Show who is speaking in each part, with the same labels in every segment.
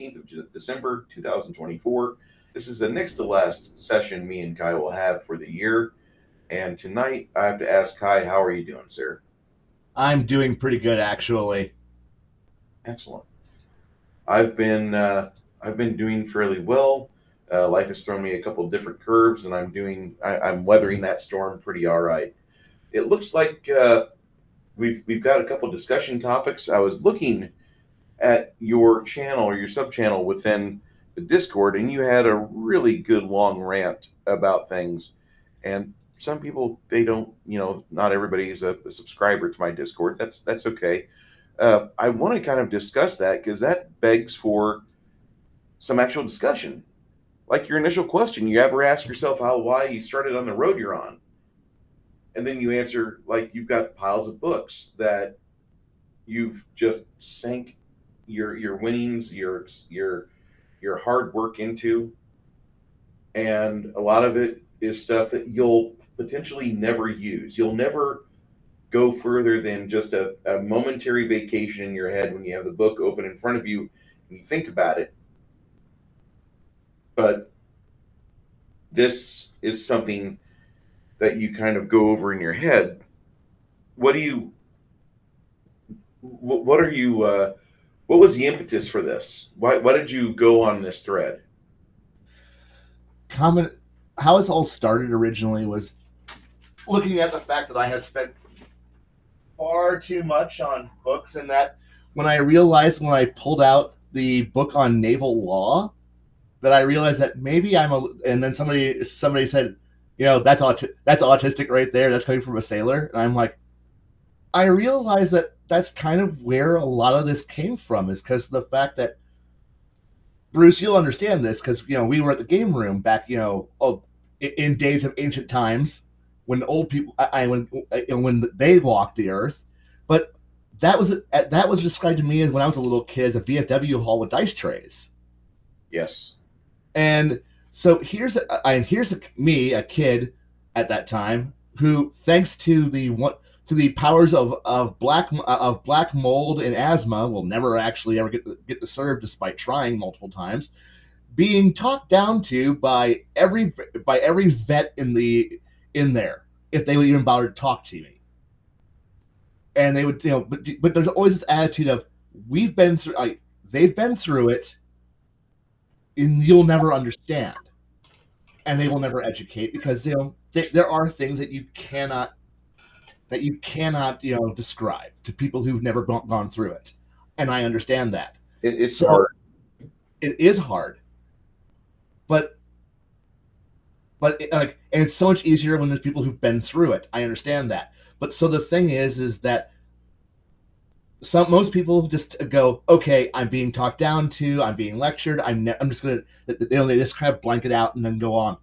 Speaker 1: of December 2024. This is the next to last session me and Khy will have for the year. And tonight I have to ask Khy, how are you doing, sir?
Speaker 2: I'm doing pretty good, actually.
Speaker 1: Excellent. I've been I've been doing fairly well. Life has thrown me a couple of different curves, and I'm weathering that storm pretty all right. It looks like we've got a couple of discussion topics. I was looking at your channel or your sub channel within the Discord, and you had a really good long rant about things. And some people they don't, not everybody is a subscriber to my Discord. That's okay. I want to kind of discuss that because that begs for some actual discussion. Like your initial question, you ever ask yourself why you started on the road you're on? And then you answer like you've got piles of books that you've just sank your winnings, your hard work into, and a lot of it is stuff that you'll potentially never use. You'll never go further than just a momentary vacation in your head when you have the book open in front of you and you think about it. But this is something that you kind of go over in your head. What do you? What are you? What was the impetus for this? Why did you go on this thread?
Speaker 2: Comment how this all started originally was looking at the fact that I have spent far too much on books, and that when I pulled out the book on naval law, that I realized that maybe and then somebody said, that's autistic right there. That's coming from a sailor, and I'm like, I realized that that's kind of where a lot of this came from, is because the fact that Bruce, you'll understand this because we were at the game room back, in days of ancient times when old people, when they walked the earth. But that was described to me as when I was a little kid as a VFW hall with dice trays.
Speaker 1: Yes.
Speaker 2: And so here's me, a kid at that time, who, thanks to the powers of black mold and asthma, will never actually ever get to serve, despite trying multiple times, being talked down to by every vet in there, if they would even bother to talk to me. And they would, but there's always this attitude of, they've been through it, and you'll never understand, and they will never educate, because there are things that you cannot describe to people who've never gone through it. And I understand that.
Speaker 1: It's hard.
Speaker 2: It is hard. But and it's so much easier when there's people who've been through it. I understand that. But so the thing is that most people just go, okay, I'm being talked down to, I'm being lectured, I'm just gonna, they just kind of blank it out and then go on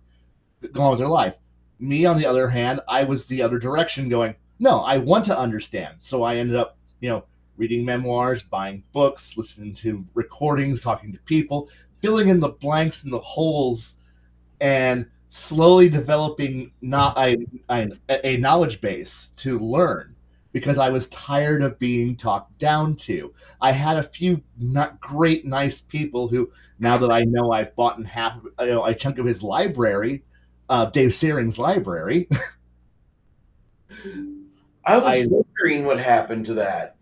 Speaker 2: with their life. Me, on the other hand, I was the other direction, going, no, I want to understand. So I ended up, reading memoirs, buying books, listening to recordings, talking to people, filling in the blanks and the holes, and slowly developing a knowledge base to learn, because I was tired of being talked down to. I had a few not great, nice people who, now that I know I've bought in half, a chunk of his library, Dave Searing's library.
Speaker 1: I was wondering what happened to that.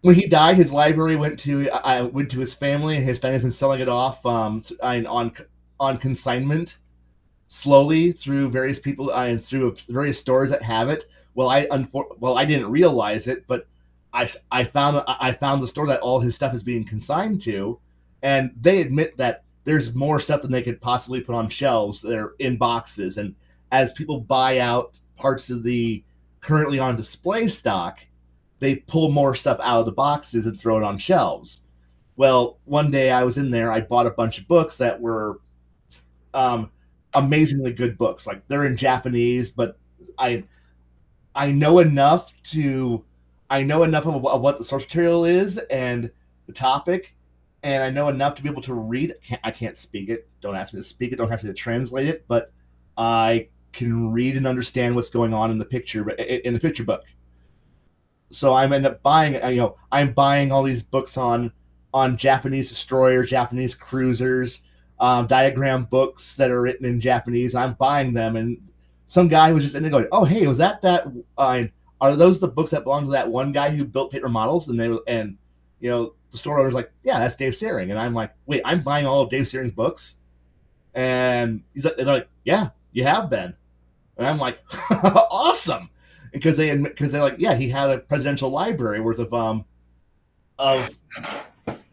Speaker 2: When he died, his library went to his family, and his family's been selling it off on consignment, slowly, through various people and through various stores that have it. Well, I didn't realize it, but I found the store that all his stuff is being consigned to, and they admit that there's more stuff than they could possibly put on shelves. They're in boxes, and as people buy out parts of the currently on display stock, they pull more stuff out of the boxes and throw it on shelves. Well, one day I was in there, I bought a bunch of books that were amazingly good books. Like, they're in Japanese, but I know enough of what the source material is and the topic, and I know enough to be able to read. I can't speak it. Don't ask me to speak it. Don't ask me to translate it. But I can read and understand what's going on in the picture book. So I'm end up buying. I'm buying all these books on on Japanese destroyers, Japanese cruisers, diagram books that are written in Japanese. I'm buying them, and some guy was just in there going, "Oh, hey, was that? Are those the books that belong to that one guy who built paper models?" And the store owner's like, "Yeah, that's Dave Searing," and I'm like, "Wait, I'm buying all of Dave Searing's books?" And they're like, "Yeah, you have been," and I'm like, "Awesome," because they're like, "Yeah, he had a presidential library worth of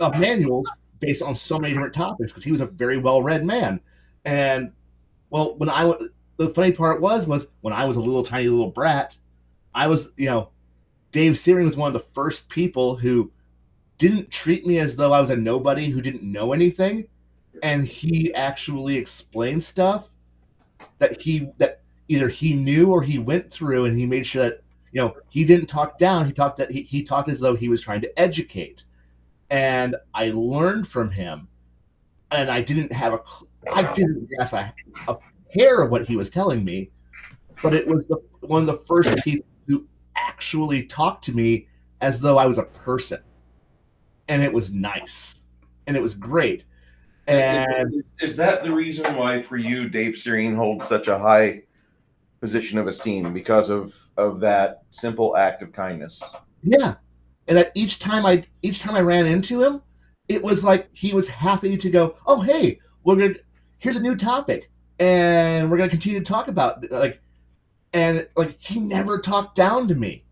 Speaker 2: of manuals based on so many different topics because he was a very well read man." And well, the funny part was when I was a little tiny little brat, I was Dave Searing was one of the first people who didn't treat me as though I was a nobody who didn't know anything, and he actually explained stuff that either he knew or he went through, and he made sure that he didn't talk down. He talked as though he was trying to educate, and I learned from him, and I didn't grasp a hair of what he was telling me, but it was one of the first people who actually talked to me as though I was a person, and it was nice, and it was great. And
Speaker 1: is that the reason why for you Dave Searing holds such a high position of esteem because of that simple act of kindness?
Speaker 2: yeah, and that each time I ran into him, it was like he was happy to go, "Oh, hey, here's a new topic, and we're gonna continue to talk about and he never talked down to me.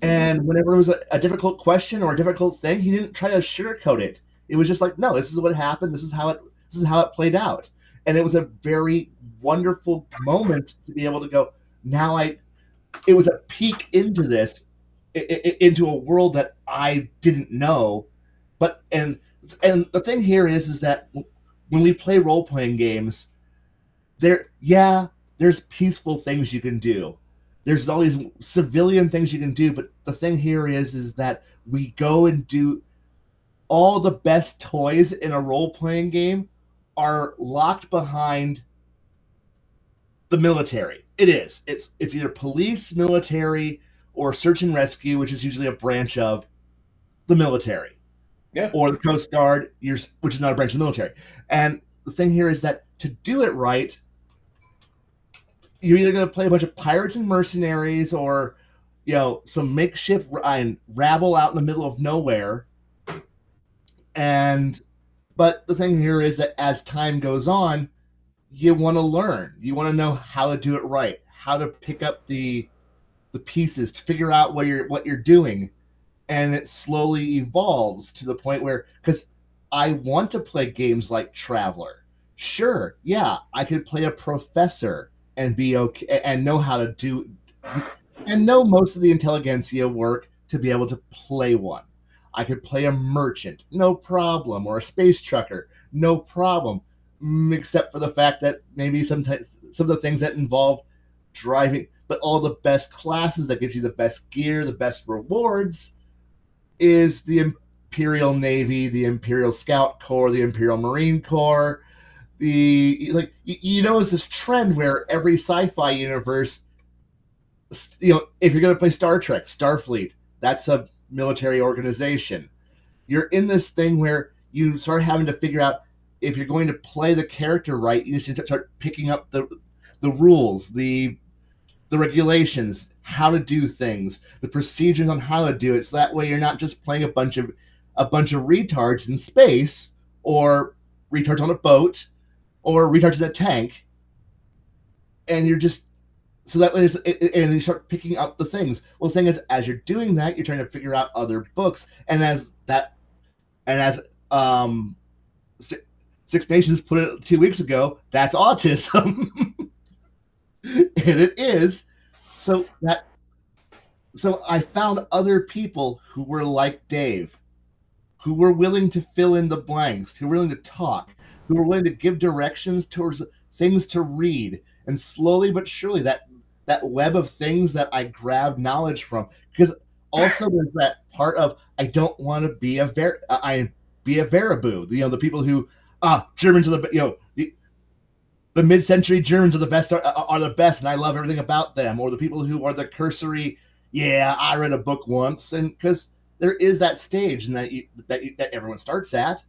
Speaker 2: And whenever it was a difficult question or a difficult thing, he didn't try to sugarcoat it. It was just like, no, this is what happened. This is how it played out. And it was a very wonderful moment to be able to go, it was a peek into into a world that I didn't know. And the thing here is that when we play role-playing games, there's peaceful things you can do. There's all these civilian things you can do, but the thing here is that we go and do all the best toys in a role-playing game are locked behind the military. It's either police, military, or search and rescue, which is usually a branch of the military.
Speaker 1: Yeah.
Speaker 2: Or the Coast Guard, which is not a branch of the military. And the thing here is that to do it right, you're either going to play a bunch of pirates and mercenaries or, some makeshift rabble out in the middle of nowhere. But the thing here is that as time goes on, you want to learn. You want to know how to do it right, how to pick up the pieces, to figure out what you're doing. And it slowly evolves to the point where, because I want to play games like Traveler. Sure, yeah, I could play a professor and be okay and know how to do and know most of the intelligentsia work to be able to play one. I could play a merchant, no problem, or a space trucker, no problem, except for the fact that maybe some of the things that involve driving, but all the best classes that gives you the best gear, the best rewards, is the Imperial Navy, the Imperial Scout Corps, the Imperial Marine Corps. It's this trend where every sci-fi universe, if you're going to play Star Trek, Starfleet, that's a military organization. You're in this thing where you start having to figure out if you're going to play the character right, you should start picking up the rules, the regulations, how to do things, the procedures on how to do it, so that way you're not just playing a bunch of retards in space, or retards on a boat, or retards in a tank, and you're just so that way and you start picking up the things. Well, the thing is, as you're doing that, you're trying to figure out other books, and as Six Nations put it 2 weeks ago, that's autism. And it is. So I found other people who were like Dave, who were willing to fill in the blanks, who were willing to talk, who were willing to give directions towards things to read, and slowly but surely that web of things that I grabbed knowledge from. Because also there's that part of I don't want to be a Veraboo. The people who Germans are the mid-century Germans are the best, are the best, and I love everything about them. Or the people who are the cursory, yeah, I read a book once, and because there is that stage and that everyone starts at,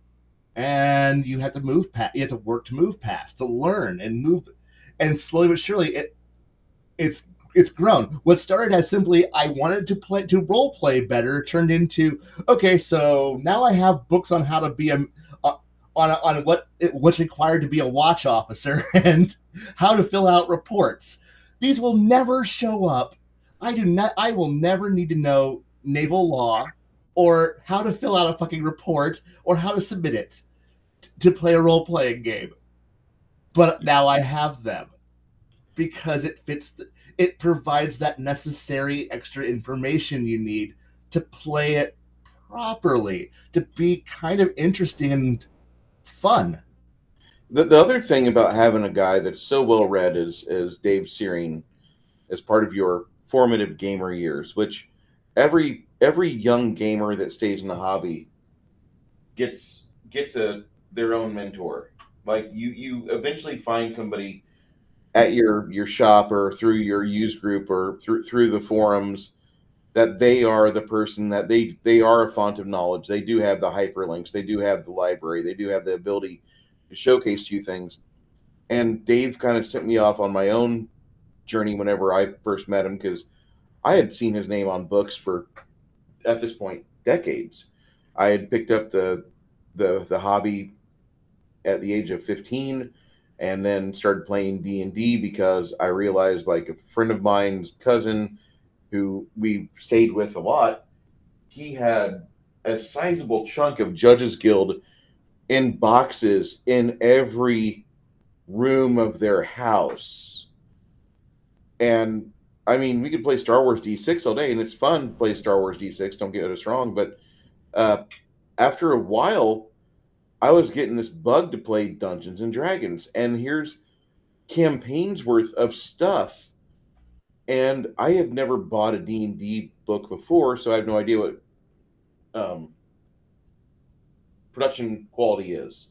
Speaker 2: and you have to move past. You have to work to move past, to learn and move, and slowly but surely it's it's grown. What started as simply I wanted to role play better turned into, okay, so now I have books on how to be on what's required to be a watch officer and how to fill out reports. These will never show up. I will never need to know naval law or how to fill out a fucking report or how to submit it to play a role playing game. But now I have them because it provides that necessary extra information you need to play it properly, to be kind of interesting and fun.
Speaker 1: The other thing about having a guy that's so well read as Dave Searing as part of your formative gamer years, which every young gamer that stays in the hobby gets their own mentor. Like you eventually find somebody at your shop or through your use group or through the forums that they are the person that they are a font of knowledge. They do have the hyperlinks. They do have the library. They do have the ability to showcase to you things. And Dave kind of sent me off on my own journey whenever I first met him because I had seen his name on books for at this point decades. I had picked up the hobby at the age of 15 and then started playing D&D because I realized like a friend of mine's cousin who we stayed with a lot, he had a sizable chunk of Judges Guild in boxes in every room of their house. And I mean, we could play Star Wars D6 all day, and it's fun to play Star Wars D6, don't get us wrong, but after a while, I was getting this bug to play Dungeons and Dragons, and here's campaigns worth of stuff. And I have never bought a D&D book before, so I have no idea what um, production quality is.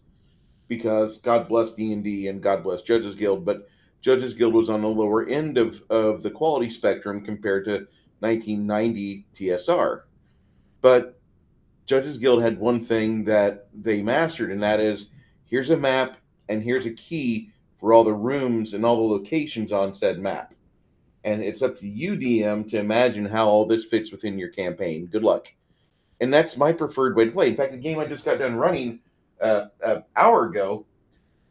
Speaker 1: Because God bless D&D and God bless Judges Guild, but Judges Guild was on the lower end of the quality spectrum compared to 1990 TSR. But Judges Guild had one thing that they mastered, and that is here's a map and here's a key for all the rooms and all the locations on said map. And it's up to you, DM, to imagine how all this fits within your campaign. Good luck. And that's my preferred way to play. In fact, the game I just got done running an hour ago,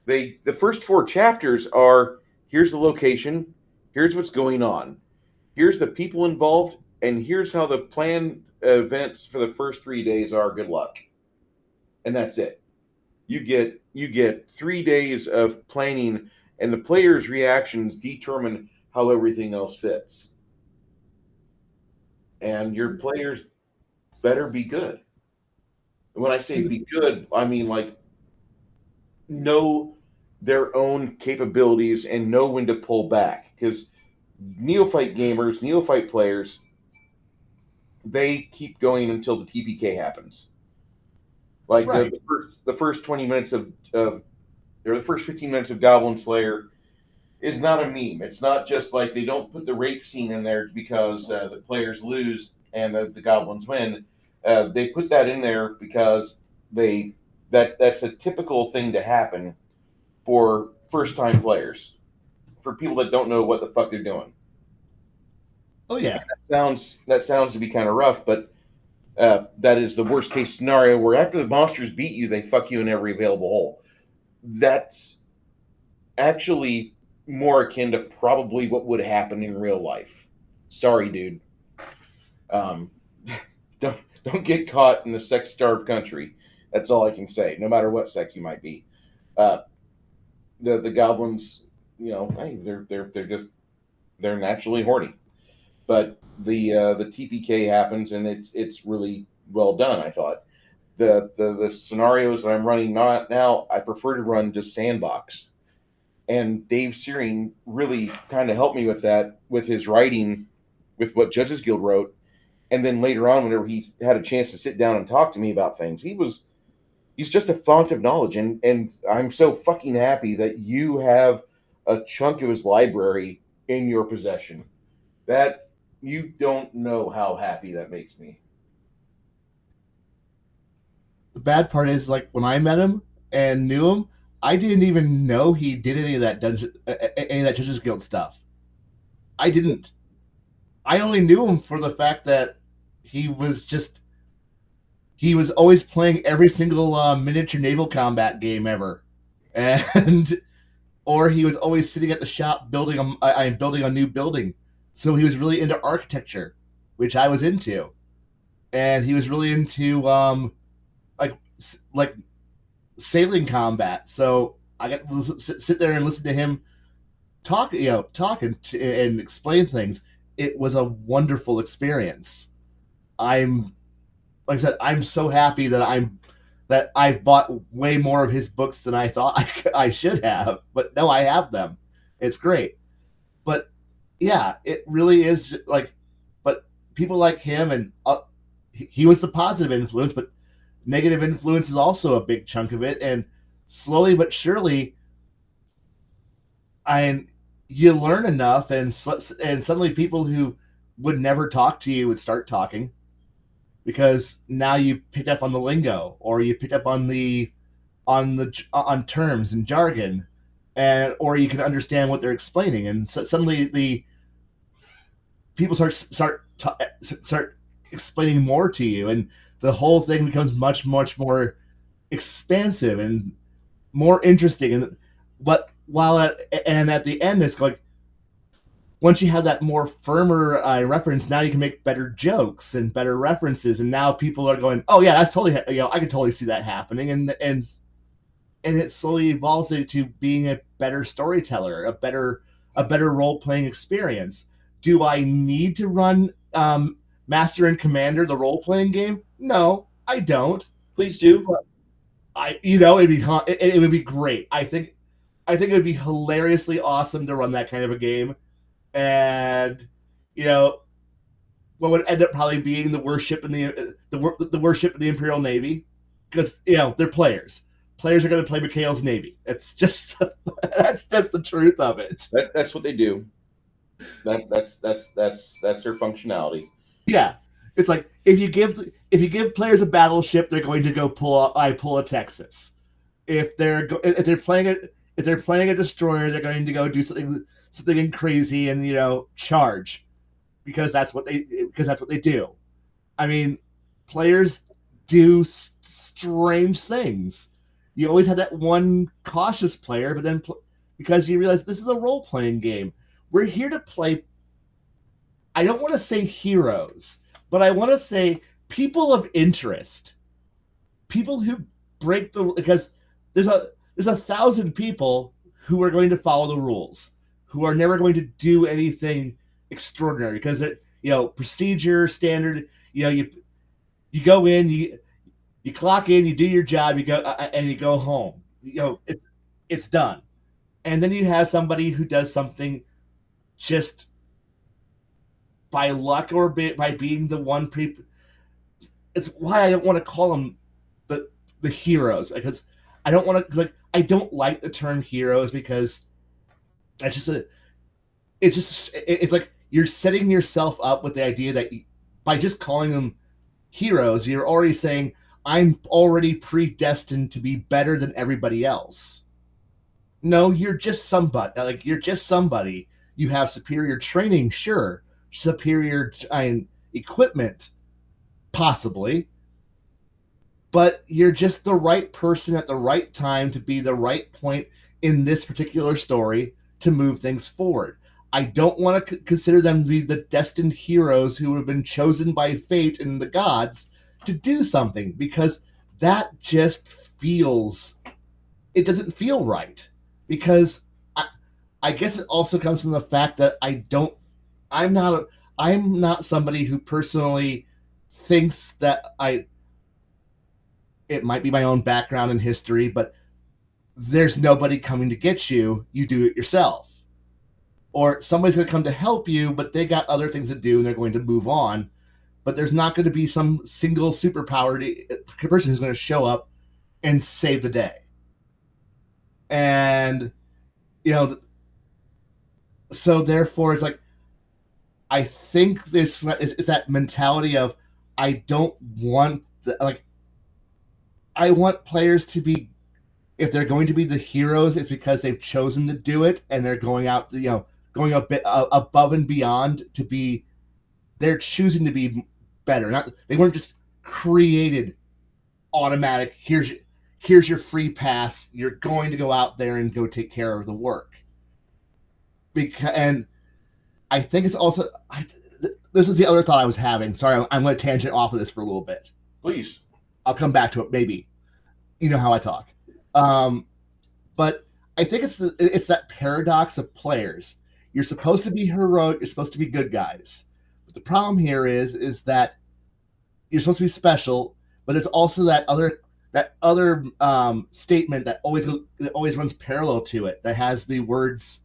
Speaker 1: the first 4 chapters are here's the location, here's what's going on, here's the people involved, and here's how the planned events for the first 3 days are. Good luck. And that's it. You get 3 days of planning, and the players' reactions determine how everything else fits. And your players better be good. And when I say be good, I mean like know their own capabilities and know when to pull back. Because neophyte gamers, neophyte players, they keep going until the TPK happens. Like
Speaker 2: Right.
Speaker 1: the first 20 minutes or the first 15 minutes of Goblin Slayer is not a meme. It's not just like they don't put the rape scene in there because the players lose and the goblins win. They put that in there because that's a typical thing to happen for first time players, for people that don't know what the fuck they're doing.
Speaker 2: Oh yeah.
Speaker 1: That sounds to be kind of rough, but that is the worst case scenario where after the monsters beat you, they fuck you in every available hole. That's actually more akin to probably what would happen in real life. Sorry, dude. Um, don't get caught in a sex-starved country. That's all I can say. No matter what sex you might be, the goblins, hey, they're naturally horny. But the TPK happens, and it's really well done. I thought the scenarios that I'm running now, I prefer to run just sandbox. And Dave Searing really kind of helped me with that, with his writing, with what Judges Guild wrote. And then later on, whenever he had a chance to sit down and talk to me about things, he's just a font of knowledge. And I'm so fucking happy that you have a chunk of his library in your possession. That you don't know how happy that makes me.
Speaker 2: The bad part is, like, when I met him and knew him, I didn't even know he did any of that Dungeons Guild stuff. I didn't. I only knew him for the fact that he was just he was always playing every single miniature naval combat game ever, and or he was always sitting at the shop building a new building. So he was really into architecture, which I was into, and he was really into like like sailing combat. So I got to sit there and listen to him and explain things. It was a wonderful experience. I'm like I said, I'm so happy that I've bought way more of his books than I thought I should have. But no, I have them. It's great. But yeah, it really is like. But people like him, and he was the positive influence, but negative influence is also a big chunk of it. And slowly but surely, I you learn enough, and suddenly people who would never talk to you would start talking because now you picked up on the lingo, or you picked up on terms and jargon, and or you can understand what they're explaining, and so suddenly the people start explaining more to you, and the whole thing becomes much more expansive and more interesting. And but at the end, it's like once you have that more firmer reference, now you can make better jokes and better references, and now people are going, "Oh yeah, that's totally I can totally see that happening," and it slowly evolves into being a better storyteller, a better role playing experience. Do I need to run Master and Commander, the role playing game? No, I don't.
Speaker 1: Please do.
Speaker 2: But it would be great. I think it would be hilariously awesome to run that kind of a game, and you know what would end up probably being the worst ship in the worst ship in the Imperial Navy, because they're players. Players are going to play Mikhail's Navy. It's just that's just the truth of it.
Speaker 1: That's what they do. That's their functionality.
Speaker 2: Yeah, it's like if you give players a battleship, they're going to go pull a Texas. If they're playing a destroyer, they're going to go do something crazy and charge, because that's what they do. I mean, players do strange things. You always have that one cautious player, but then because you realize this is a role playing game, we're here to play. I don't want to say heroes, but I want to say people of interest, people who break the because there's a 1,000 people who are going to follow the rules, who are never going to do anything extraordinary because procedure standard. You go in, you clock in, you do your job, you go and you go home. It's done. And then you have somebody who does something just by luck or by being the one it's why I don't want to call them the heroes, because I don't want to I don't like the term heroes, because it's like you're setting yourself up with the idea that by just calling them heroes, you're already saying I'm already predestined to be better than everybody else. No, you're just somebody. You're just somebody. You have superior training, sure, superior equipment, possibly, but you're just the right person at the right time to be the right point in this particular story to move things forward. I don't want to consider them to be the destined heroes who have been chosen by fate and the gods to do something, because that just it doesn't feel right. Because I guess it also comes from the fact that I'm not somebody who personally thinks that it might be my own background and history, but there's nobody coming to get you. You do it yourself. Or somebody's going to come to help you, but they got other things to do and they're going to move on. But there's not going to be some single superpowered person who's going to show up and save the day. And, so therefore it's like, I think it's that mentality of, I don't want I want players to be, if they're going to be the heroes, it's because they've chosen to do it and they're going out, going a bit above and beyond to be. They're choosing to be better. Not they weren't just created automatic. Here's your free pass. You're going to go out there and go take care of the work. And I think it's also this is the other thought I was having. Sorry, I'm going to tangent off of this for a little bit.
Speaker 1: Please.
Speaker 2: I'll come back to it maybe. You know how I talk. But I think it's that paradox of players. You're supposed to be heroic. You're supposed to be good guys. But the problem here is that you're supposed to be special, but there's also that other statement that always runs parallel to it. That has the words,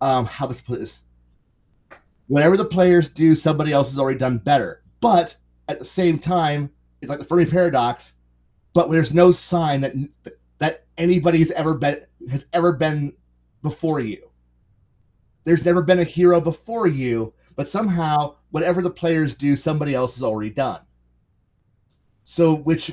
Speaker 2: how to put this? Whatever the players do, somebody else has already done better. But at the same time, it's like the Fermi paradox. But there's no sign that anybody has ever been before you. There's never been a hero before you, but somehow whatever the players do, somebody else has already done. So which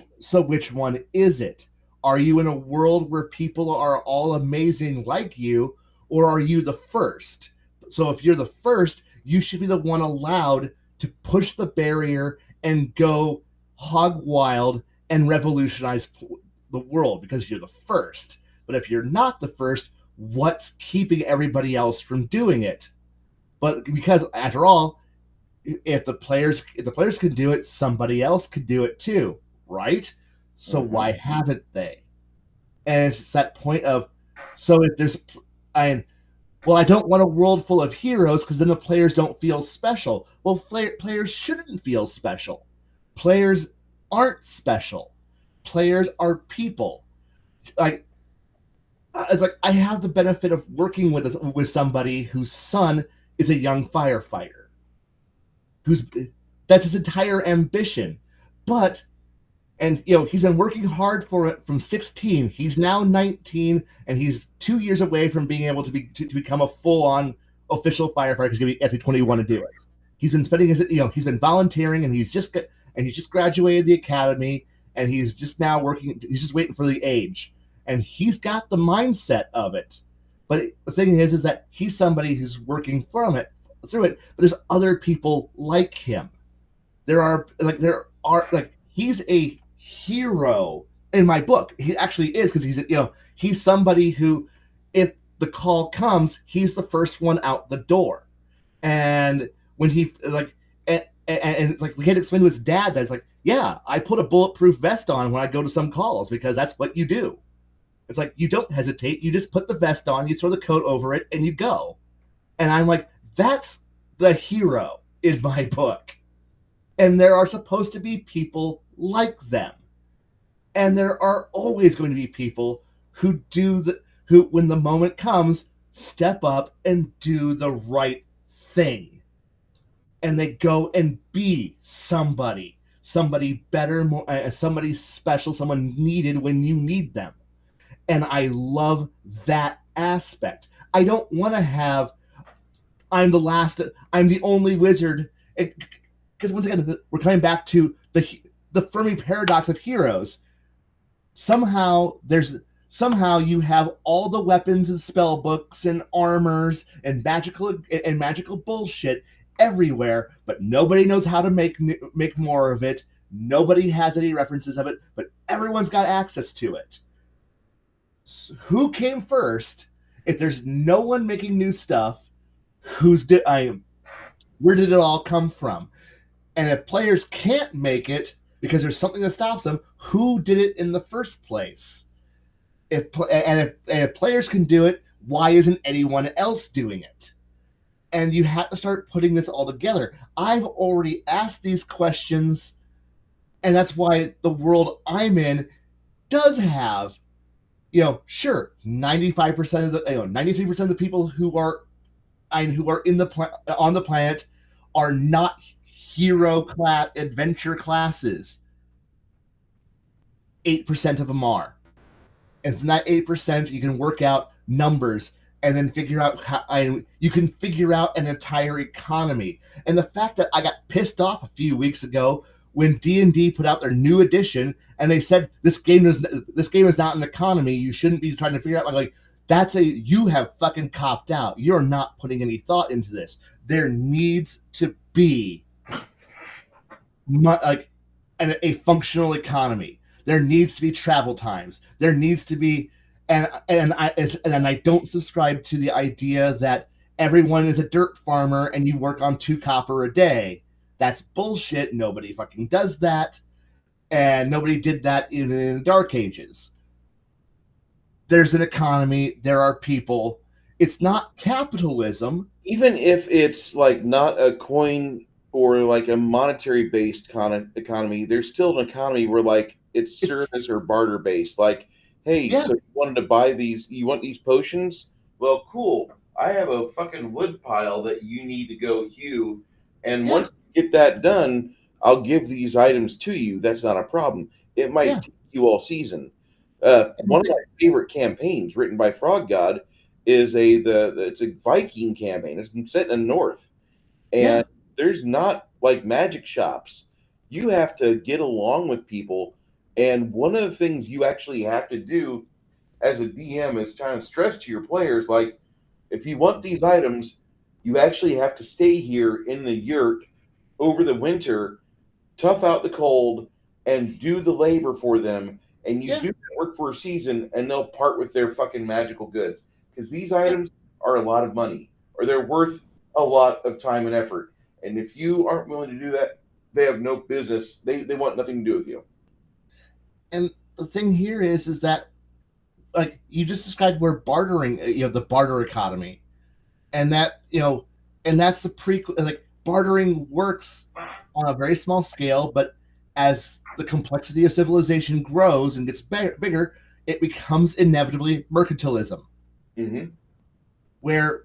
Speaker 2: one is it? Are you in a world where people are all amazing like you, or are you the first? So if you're the first, you should be the one allowed to push the barrier and go hog wild and revolutionize the world because you're the first. But if you're not the first, what's keeping everybody else from doing it? But because after all, if the players can do it, somebody else could do it too, right? So why haven't they? And it's that point of, so if there's, I don't want a world full of heroes because then the players don't feel special. Well, players shouldn't feel special. Players aren't special. Players are people. It's like I have the benefit of working with somebody whose son is a young firefighter. That's his entire ambition. And he's been working hard for it from 16. He's now 19, and he's 2 years away from being able to become a full-on official firefighter. He's going to be at 21 to do it. He's been spending he's been volunteering, and he's just graduated the academy, and he's just now working. He's just waiting for the age, and he's got the mindset of it. But the thing is that he's somebody who's working through it. But there's other people like him. He's a hero in my book. He actually is, because he's somebody who, if the call comes, he's the first one out the door. And when he and we had to explain to his dad that it's like, yeah, I put a bulletproof vest on when I go to some calls because that's what you do. It's like, you don't hesitate. You just put the vest on, you throw the coat over it, and you go. And I'm like, that's the hero in my book. And there are supposed to be people like them. And there are always going to be people who when the moment comes, step up and do the right thing. And they go and be somebody better, somebody special, someone needed when you need them. And I love that aspect. I don't want to have, I'm the only wizard. Because once again, we're coming back to the Fermi paradox of heroes. Somehow you have all the weapons and spell books and armors and magical bullshit everywhere, but nobody knows how to make more of it. Nobody has any references of it, but everyone's got access to it. So who came first? If there's no one making new stuff, where did it all come from? And if players can't make it because there's something that stops them, who did it in the first place? If players can do it, why isn't anyone else doing it? And you have to start putting this all together. I've already asked these questions, and that's why the world I'm in does have, sure, 95% of the, 93% of the people who are on the planet are not hero adventure classes. 8% of them are. And from that 8%, you can work out numbers and then figure out you can figure out an entire economy. And the fact that I got pissed off a few weeks ago when D&D put out their new edition and they said this game is not an economy, you shouldn't be trying to figure out like that's you have fucking copped out. You're not putting any thought into this. There needs to be like a functional economy. There needs to be travel times. There needs to be and I don't subscribe to the idea that everyone is a dirt farmer and you work on 2 copper a day. That's bullshit. Nobody fucking does that. And nobody did that in the Dark Ages. There's an economy. There are people. It's not capitalism.
Speaker 1: Even if it's like not a coin or like a monetary based economy, there's still an economy where like it's service or barter based. Like, hey,
Speaker 2: Yeah.
Speaker 1: so you wanted to buy these, you want these potions? Well, cool. I have a fucking wood pile that you need to go hew. And once you get that done, I'll give these items to you. That's not a problem. It might take you all season. One of my favorite campaigns written by Frog God is it's a Viking campaign. It's set in the north. And there's not like magic shops. You have to get along with people. And one of the things you actually have to do as a DM is trying to stress to your players, like, if you want these items, you actually have to stay here in the yurt over the winter, tough out the cold, and do the labor for them. And you do that work for a season, and they'll part with their fucking magical goods. Because these items are a lot of money, or they're worth a lot of time and effort. And if you aren't willing to do that, they have no business. They want nothing to do with you.
Speaker 2: And the thing here is that, like, you just described where bartering, the barter economy, and that, and that's the like, bartering works on a very small scale, but as the complexity of civilization grows and gets bigger, it becomes inevitably mercantilism, where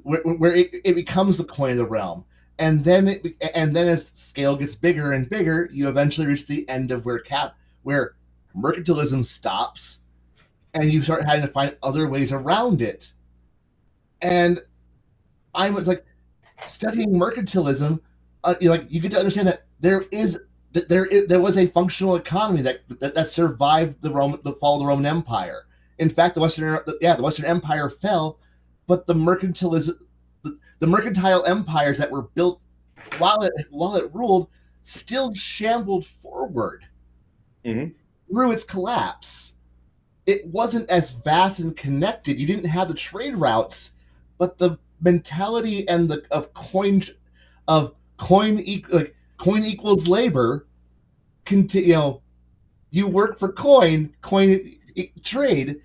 Speaker 2: it becomes the coin of the realm. And then as the scale gets bigger and bigger, you eventually reach the end of where mercantilism stops, and you start having to find other ways around it. And I was like, studying mercantilism, you get to understand that there was a functional economy that survived the fall of the Roman Empire. In fact, the Western Empire fell, but the mercantile empires that were built while it ruled still shambled forward through its collapse. It wasn't as vast and connected. You didn't have the trade routes, but the mentality and coin equals labor. You work for coin trade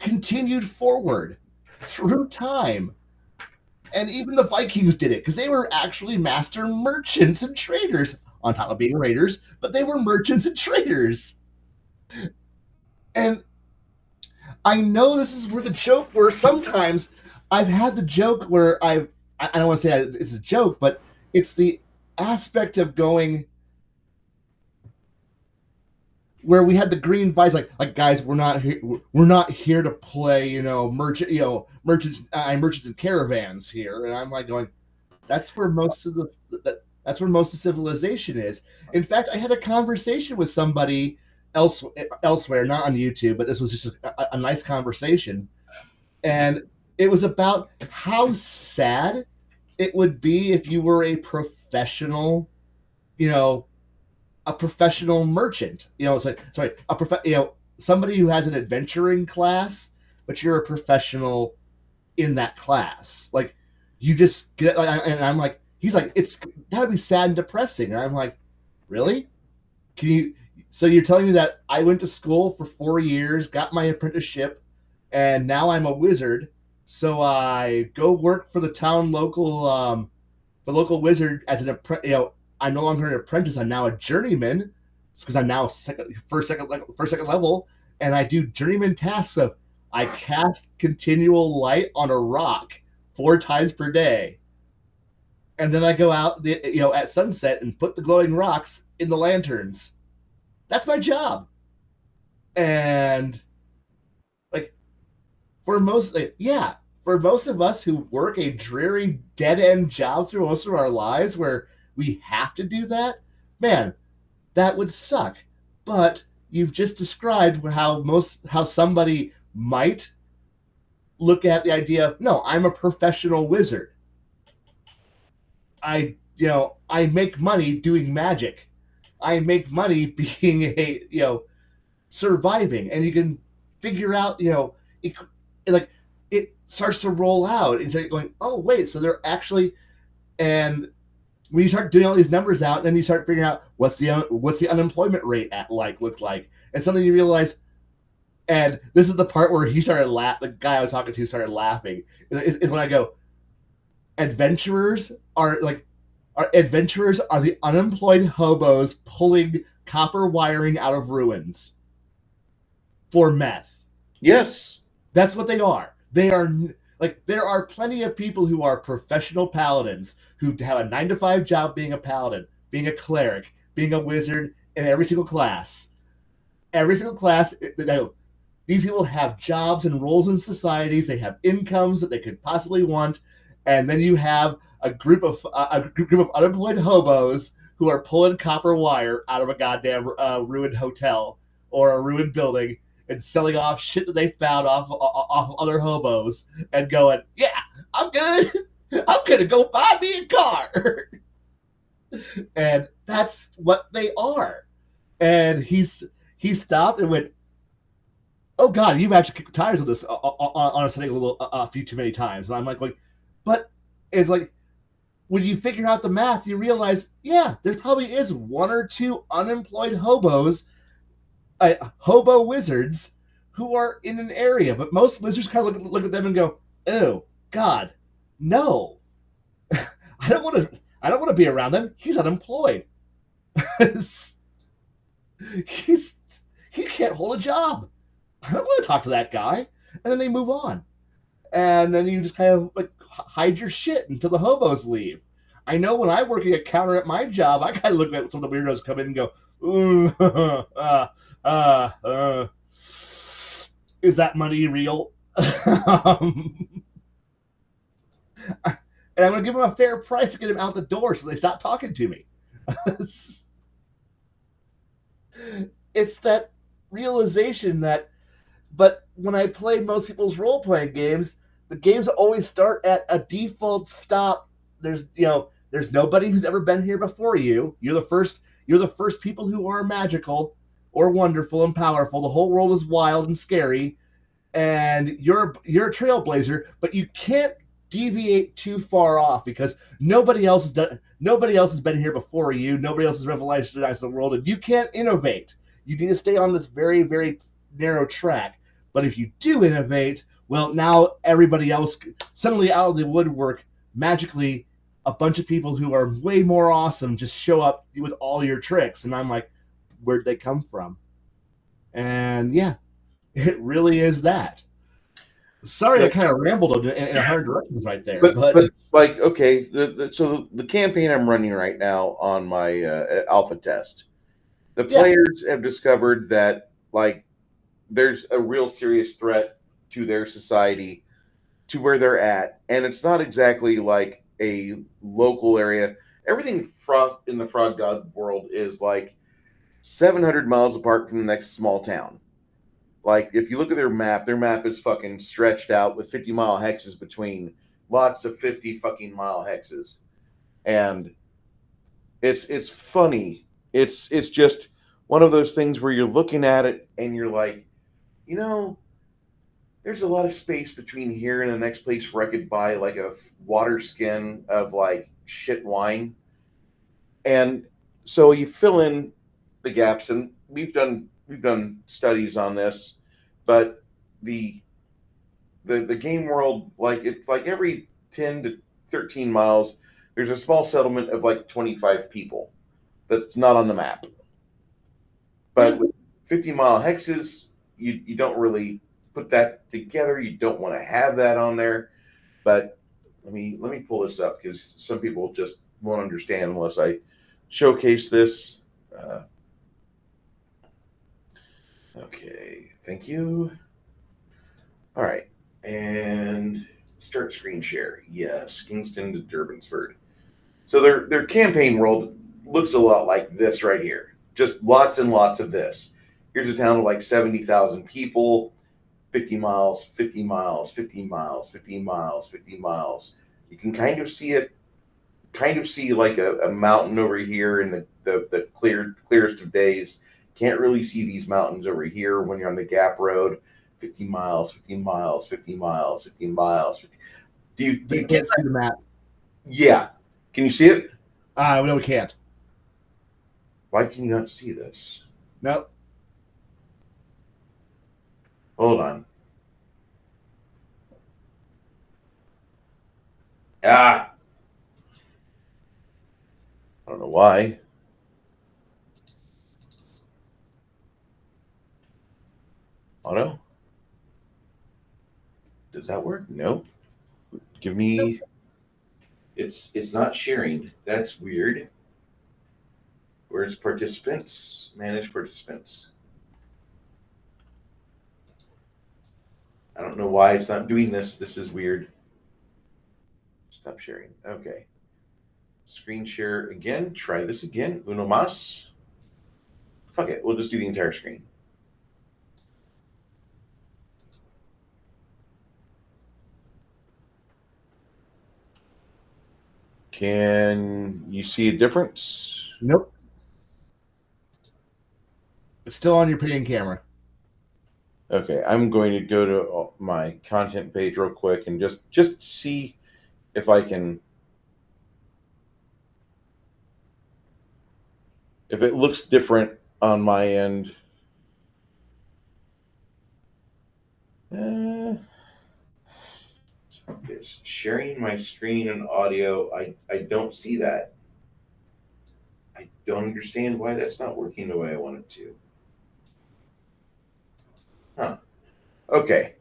Speaker 2: continued forward through time. And even the Vikings did it, because they were actually master merchants and traders, on top of being raiders, but they were merchants and traders. And I know this is where the joke, where sometimes I've had the joke where I don't want to say it's a joke, but it's the aspect of going where we had the green vibes, like guys, we're not here to play, merchants and caravans here. And I'm like going, that's where most of civilization is. In fact, I had a conversation with somebody elsewhere, not on YouTube, but this was just a nice conversation, and it was about how sad it would be if you were a professional, merchant. Somebody who has an adventuring class, but you're a professional in that class. Like, you just get, and I'm like, he's like, that'd be sad and depressing. And I'm like, really? So you're telling me that I went to school for 4 years, got my apprenticeship, and now I'm a wizard. So I go work for the local wizard as an I'm no longer an apprentice. I'm now a journeyman. It's because I'm now first, second level, and I do journeyman tasks of I cast continual light on a rock 4 times per day, and then I go out at sunset and put the glowing rocks in the lanterns. That's my job. And for most of us who work a dreary dead end job through most of our lives where we have to do that, man, that would suck. But you've just described how somebody might look at the idea of, no, I'm a professional wizard. I make money doing magic. I make money being a surviving, and you can figure out like it starts to roll out and you're going, oh wait, so they're actually. And when you start doing all these numbers out, then you start figuring out what's the unemployment rate at look like, and suddenly you realize. And this is the part where he started the guy I was talking to started laughing. Is when I go, adventurers are the unemployed hobos pulling copper wiring out of ruins for meth.
Speaker 1: Yes.
Speaker 2: That's what they are. They are there are plenty of people who are professional paladins who have a 9 to 5 job being a paladin, being a cleric, being a wizard in every single class. Every single class, these people have jobs and roles in societies. They have incomes that they could possibly want, and then you have a group of unemployed hobos who are pulling copper wire out of a goddamn ruined hotel or a ruined building and selling off shit that they found off other hobos and going, yeah, I'm good. I'm gonna go buy me a car. And that's what they are. And he stopped and went, oh God, you've actually kicked tires on this on a setting a few too many times. And I'm like, but it's like when you figure out the math, you realize, yeah, there probably is 1 or 2 unemployed hobos, hobo wizards, who are in an area. But most wizards kind of look at them and go, oh God, no, I don't want to be around them. He's unemployed. He can't hold a job. I don't want to talk to that guy. And then they move on. And then you just kind of hide your shit until the hobos leave. I know when I'm working a counter at my job, I kind of look at some of the weirdos come in and go, is that money real? And I'm going to give them a fair price to get them out the door so they stop talking to me. It's that realization that, but when I play most people's role-playing games, the games always start at a default stop. There's nobody who's ever been here before you. You're the first people who are magical or wonderful and powerful. The whole world is wild and scary, and you're a trailblazer, but you can't deviate too far off because nobody else has been here before you. Nobody else has revolutionized the world, and you can't innovate. You need to stay on this very, very narrow track. But if you do innovate, well, now everybody else suddenly out of the woodwork, magically, a bunch of people who are way more awesome just show up with all your tricks. And I'm like, where'd they come from? And yeah, it really is that. Sorry, I kind of rambled in a hard directions right there.
Speaker 1: But like, okay, so the campaign I'm running right now on my alpha test, the players have discovered that like there's a real serious threat to their society, to where they're at, and it's not exactly like a local area. Everything in the Frog God world is like 700 miles apart from the next small town. Like, if you look at their map is fucking stretched out with 50-mile hexes between lots of 50 fucking mile hexes. And it's funny. It's just one of those things where you're looking at it and you're like, there's a lot of space between here and the next place where I could buy like a water skin of like shit wine. And so you fill in the gaps, and we've done studies on this, but the game world, like, it's like every 10 to 13 miles there's a small settlement of like 25 people that's not on the map. But with 50-mile hexes, you don't really put that together. You don't want to have that on there. But let me pull this up, because some people just won't understand unless I showcase this. Okay, thank you. All right, and start screen share. Yes, Kingston to Durbansford. So their campaign world looks a lot like this right here. Just lots and lots of this. Here's a town of like 70,000 people, 50 miles, 50 miles, 50 miles, 50 miles, 50 miles. You can kind of see it, kind of see like a mountain over here in the clearest of days. Can't really see these mountains over here when you're on the Gap Road. 50 miles, 50 miles, 50 miles, 50 miles. 50. Do
Speaker 2: They
Speaker 1: you get
Speaker 2: can't see the map.
Speaker 1: Yeah. Can you see it?
Speaker 2: No, we can't.
Speaker 1: Why can you not see this?
Speaker 2: Nope.
Speaker 1: Hold on. Ah. I don't know why. Auto? Does that work? Nope. Give me. It's not sharing. That's weird. Where's participants? Manage participants. I don't know why it's not doing this. This is weird. Stop sharing. Okay. Screen share again. Try this again. Uno mas. Fuck it. We'll just do the entire screen. Can you see a difference?
Speaker 2: Nope. It's still on your paying camera.
Speaker 1: Okay, I'm going to go to my content page real quick and just see if I can, if it looks different on my end. It's sharing my screen and audio. I don't see that. I don't understand why that's not working the way I want it to. Huh. Okay.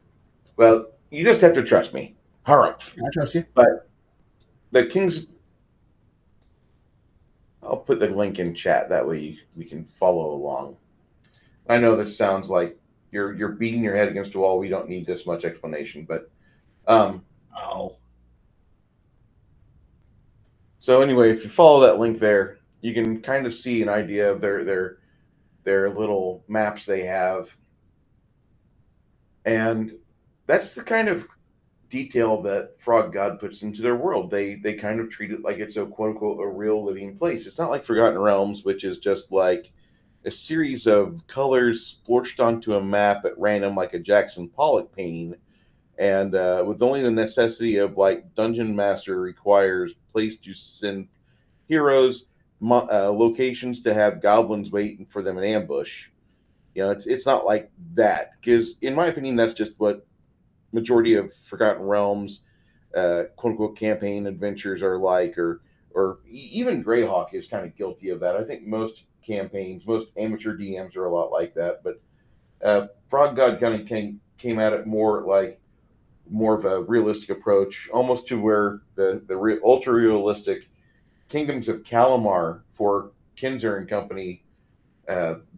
Speaker 1: Well, you just have to trust me. Harumph.
Speaker 2: I trust you.
Speaker 1: But the King's. I'll put the link in chat. That way we can follow along. I know this sounds like you're beating your head against a wall. We don't need this much explanation, but so anyway, if you follow that link there, you can kind of see an idea of their little maps they have, and that's the kind of detail that Frog God puts into their world. They kind of treat it like it's a quote unquote a real living place. It's not like Forgotten Realms, which is just like a series of colors splotched onto a map at random, like a Jackson Pollock painting, and with only the necessity of like Dungeon Master requires place to send heroes, locations to have goblins waiting for them in ambush. You know, it's not like that, because in my opinion, that's just what majority of Forgotten Realms, quote unquote, campaign adventures are like, or even Greyhawk is kind of guilty of that. I think most campaigns, most amateur DMs are a lot like that. But Frog God kind of came at it more of a realistic approach, almost to where the ultra realistic Kingdoms of Kalamar for Kinzer and Company,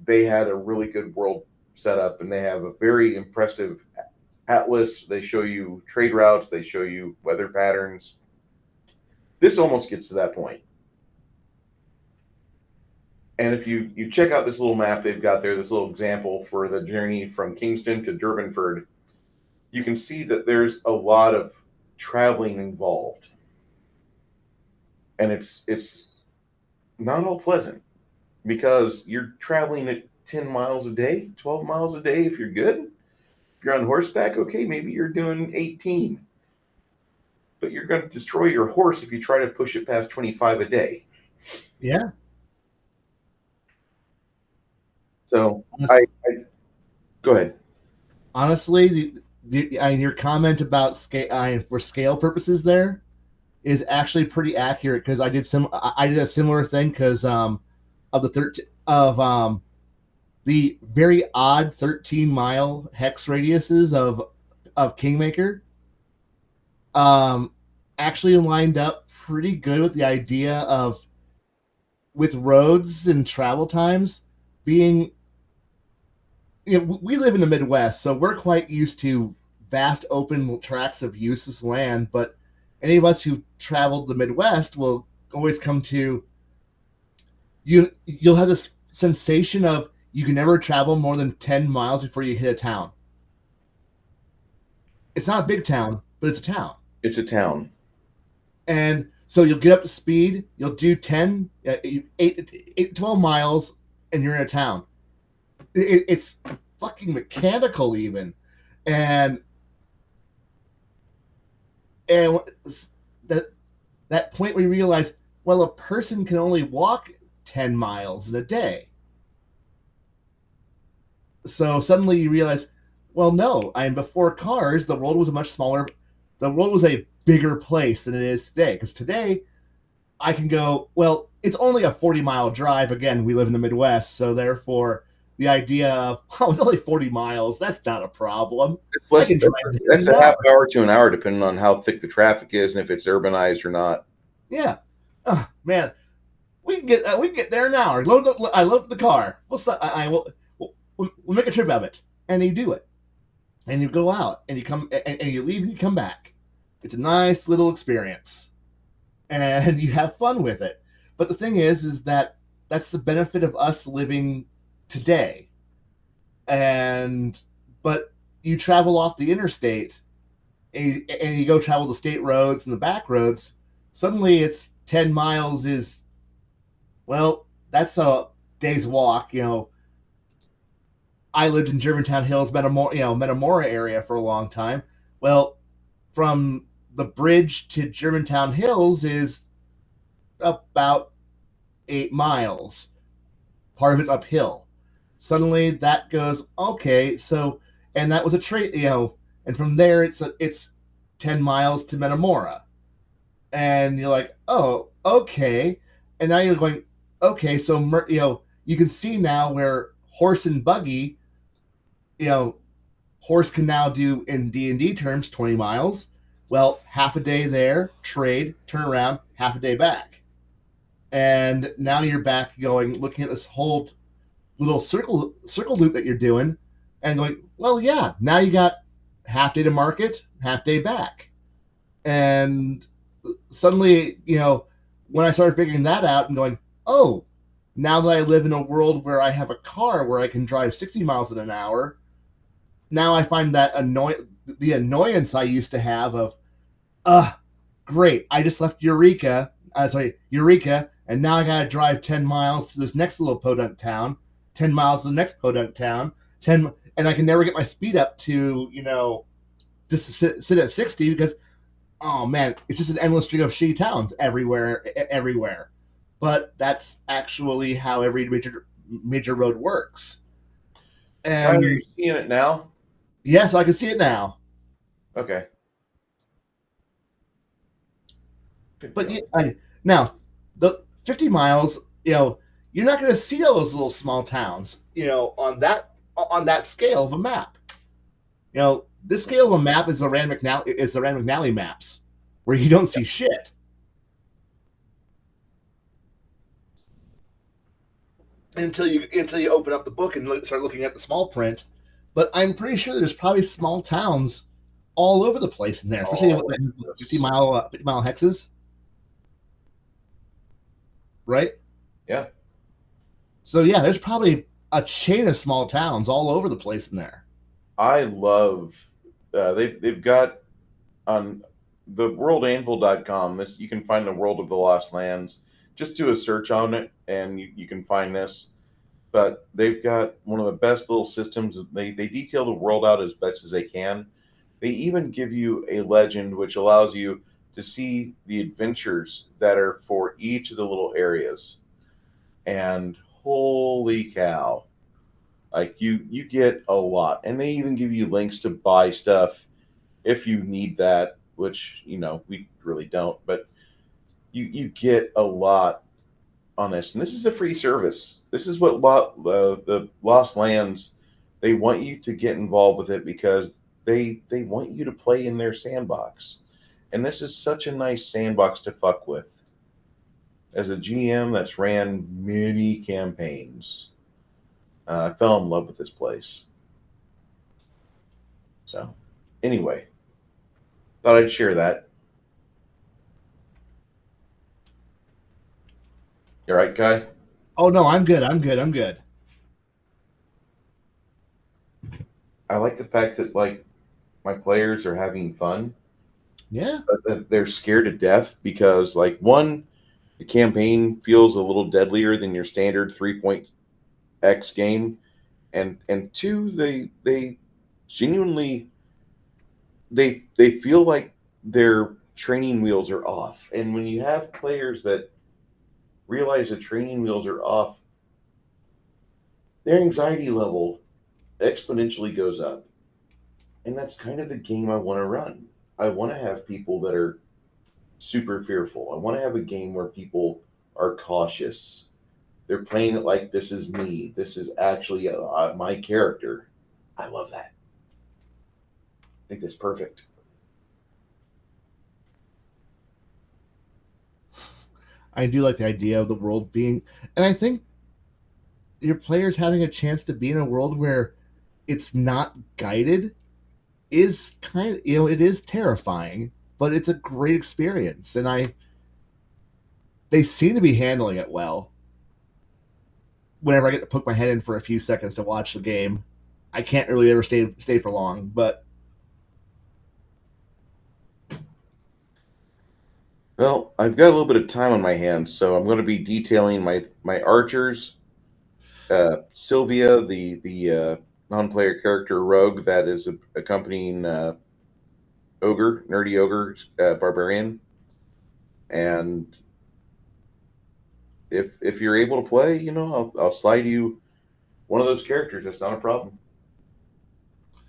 Speaker 1: they had a really good world set up, and they have a very impressive atlas. They show you trade routes, they show you weather patterns. This almost gets to that point. And if you check out this little map they've got there, this little example for the journey from Kingston to Durbanford, you can see that there's a lot of traveling involved. And it's not all pleasant, because you're traveling at 10 miles a day, 12 miles a day if you're good. If you're on horseback, okay, maybe you're doing 18. But you're going to destroy your horse if you try to push it past 25 a day.
Speaker 2: Yeah.
Speaker 1: So I go ahead.
Speaker 2: Honestly, your comment about scale for scale purposes there is actually pretty accurate, because I did a similar thing because of the very odd 13-mile hex radiuses of Kingmaker. Actually lined up pretty good with the idea of, with roads and travel times being, we live in the Midwest, so we're quite used to vast open tracts of useless land, but any of us who traveled the Midwest will always come to you'll have this sensation of you can never travel more than 10 miles before you hit a town. It's not a big town, but it's a town.
Speaker 1: It's a town.
Speaker 2: And so you'll get up to speed, you'll do 10, 12 miles, and you're in a town. It's fucking mechanical, even. And and that that point where you realize, well, a person can only walk 10 miles in a day. So suddenly you realize, well, no, before cars, the world was a much smaller, the world was a bigger place than it is today. Because today, I can go, well, it's only a 40-mile drive. Again, we live in the Midwest, so therefore, the idea of, oh, it's only 40 miles, that's not a problem.
Speaker 1: It's less.
Speaker 2: I can drive
Speaker 1: That's a half hour to an hour, depending on how thick the traffic is and if it's urbanized or not.
Speaker 2: Yeah. Oh, man, we can get there in an hour. I load the car. We'll make a trip of it, and you do it, and you go out, and you come, and you leave, and you come back. It's a nice little experience, and you have fun with it. But the thing is that that's the benefit of us living today. But you travel off the interstate, and you go travel the state roads and the back roads. Suddenly, it's 10 miles is, well, that's a day's walk. I lived in Germantown Hills, Metamora area for a long time. Well, from the bridge to Germantown Hills is about 8 miles. Part of it's uphill. Suddenly that goes, okay, so, and that was a trade, and from there it's 10 miles to Metamora. And you're like, oh, okay. And now you're going, okay, so, you can see now where horse and buggy, horse can now do, in D&D terms, 20 miles. Well, half a day there, trade, turn around, half a day back. And now you're back looking at this whole little circle loop that you're doing and going, well, yeah, now you got half day to market, half day back. And suddenly, when I started figuring that out and going, oh, now that I live in a world where I have a car where I can drive 60 miles an hour, now I find that the annoyance I used to have of, great, I just left Eureka, and now I gotta drive 10 miles to this next little podunk town, 10 miles to the next podunk town, and I can never get my speed up to, just to sit at 60 because, oh man, it's just an endless string of shitty towns everywhere. But that's actually how every major road works. And
Speaker 1: Are you seeing it now?
Speaker 2: yes, I can see it now.
Speaker 1: Okay.
Speaker 2: But now, the 50 miles, you're not going to see all those little small towns, on that scale of a map. This scale of a map is the Rand McNally maps, where you don't see shit. Until you open up the book and start looking at the small print. But I'm pretty sure there's probably small towns all over the place in there, especially 50-mile hexes. Right?
Speaker 1: Yeah.
Speaker 2: So yeah, there's probably a chain of small towns all over the place in there.
Speaker 1: I love they've got on the worldanvil.com, this you can find the World of the Lost Lands. Just do a search on it and you can find this. But they've got one of the best little systems. They detail the world out as best as they can. They even give you a legend which allows you to see the adventures that are for each of the little areas. And holy cow. Like you get a lot. And they even give you links to buy stuff if you need that, which, we really don't. But you get a lot on this. And this is a free service. This is what the Lost Lands, they want you to get involved with it because they want you to play in their sandbox. And this is such a nice sandbox to fuck with. As a GM that's ran many campaigns, I fell in love with this place. So, anyway, thought I'd share that. You all right, Khy?
Speaker 2: Oh no, I'm good. I'm good. I'm good.
Speaker 1: I like the fact that like my players are having fun,
Speaker 2: Yeah.
Speaker 1: but that they're scared to death because like one, the campaign feels a little deadlier than your standard 3 point X game, and two, they genuinely they feel like their training wheels are off. And when you have players that realize the training wheels are off, their anxiety level exponentially goes up. And that's kind of the game I want to run. I want to have people that are super fearful. I want to have a game where people are cautious. They're playing it like this is me. This is actually my character. I love that. I think that's perfect.
Speaker 2: I do like the idea of the world being, and I think your players having a chance to be in a world where it's not guided is kind of, it is terrifying, but it's a great experience, and they seem to be handling it well. Whenever I get to poke my head in for a few seconds to watch the game, I can't really ever stay for long, but
Speaker 1: Well, I've got a little bit of time on my hands, so I'm going to be detailing my archers. Sylvia, the non-player character rogue that is accompanying ogre, nerdy ogre, barbarian, and if you're able to play, I'll slide you one of those characters. That's not a problem.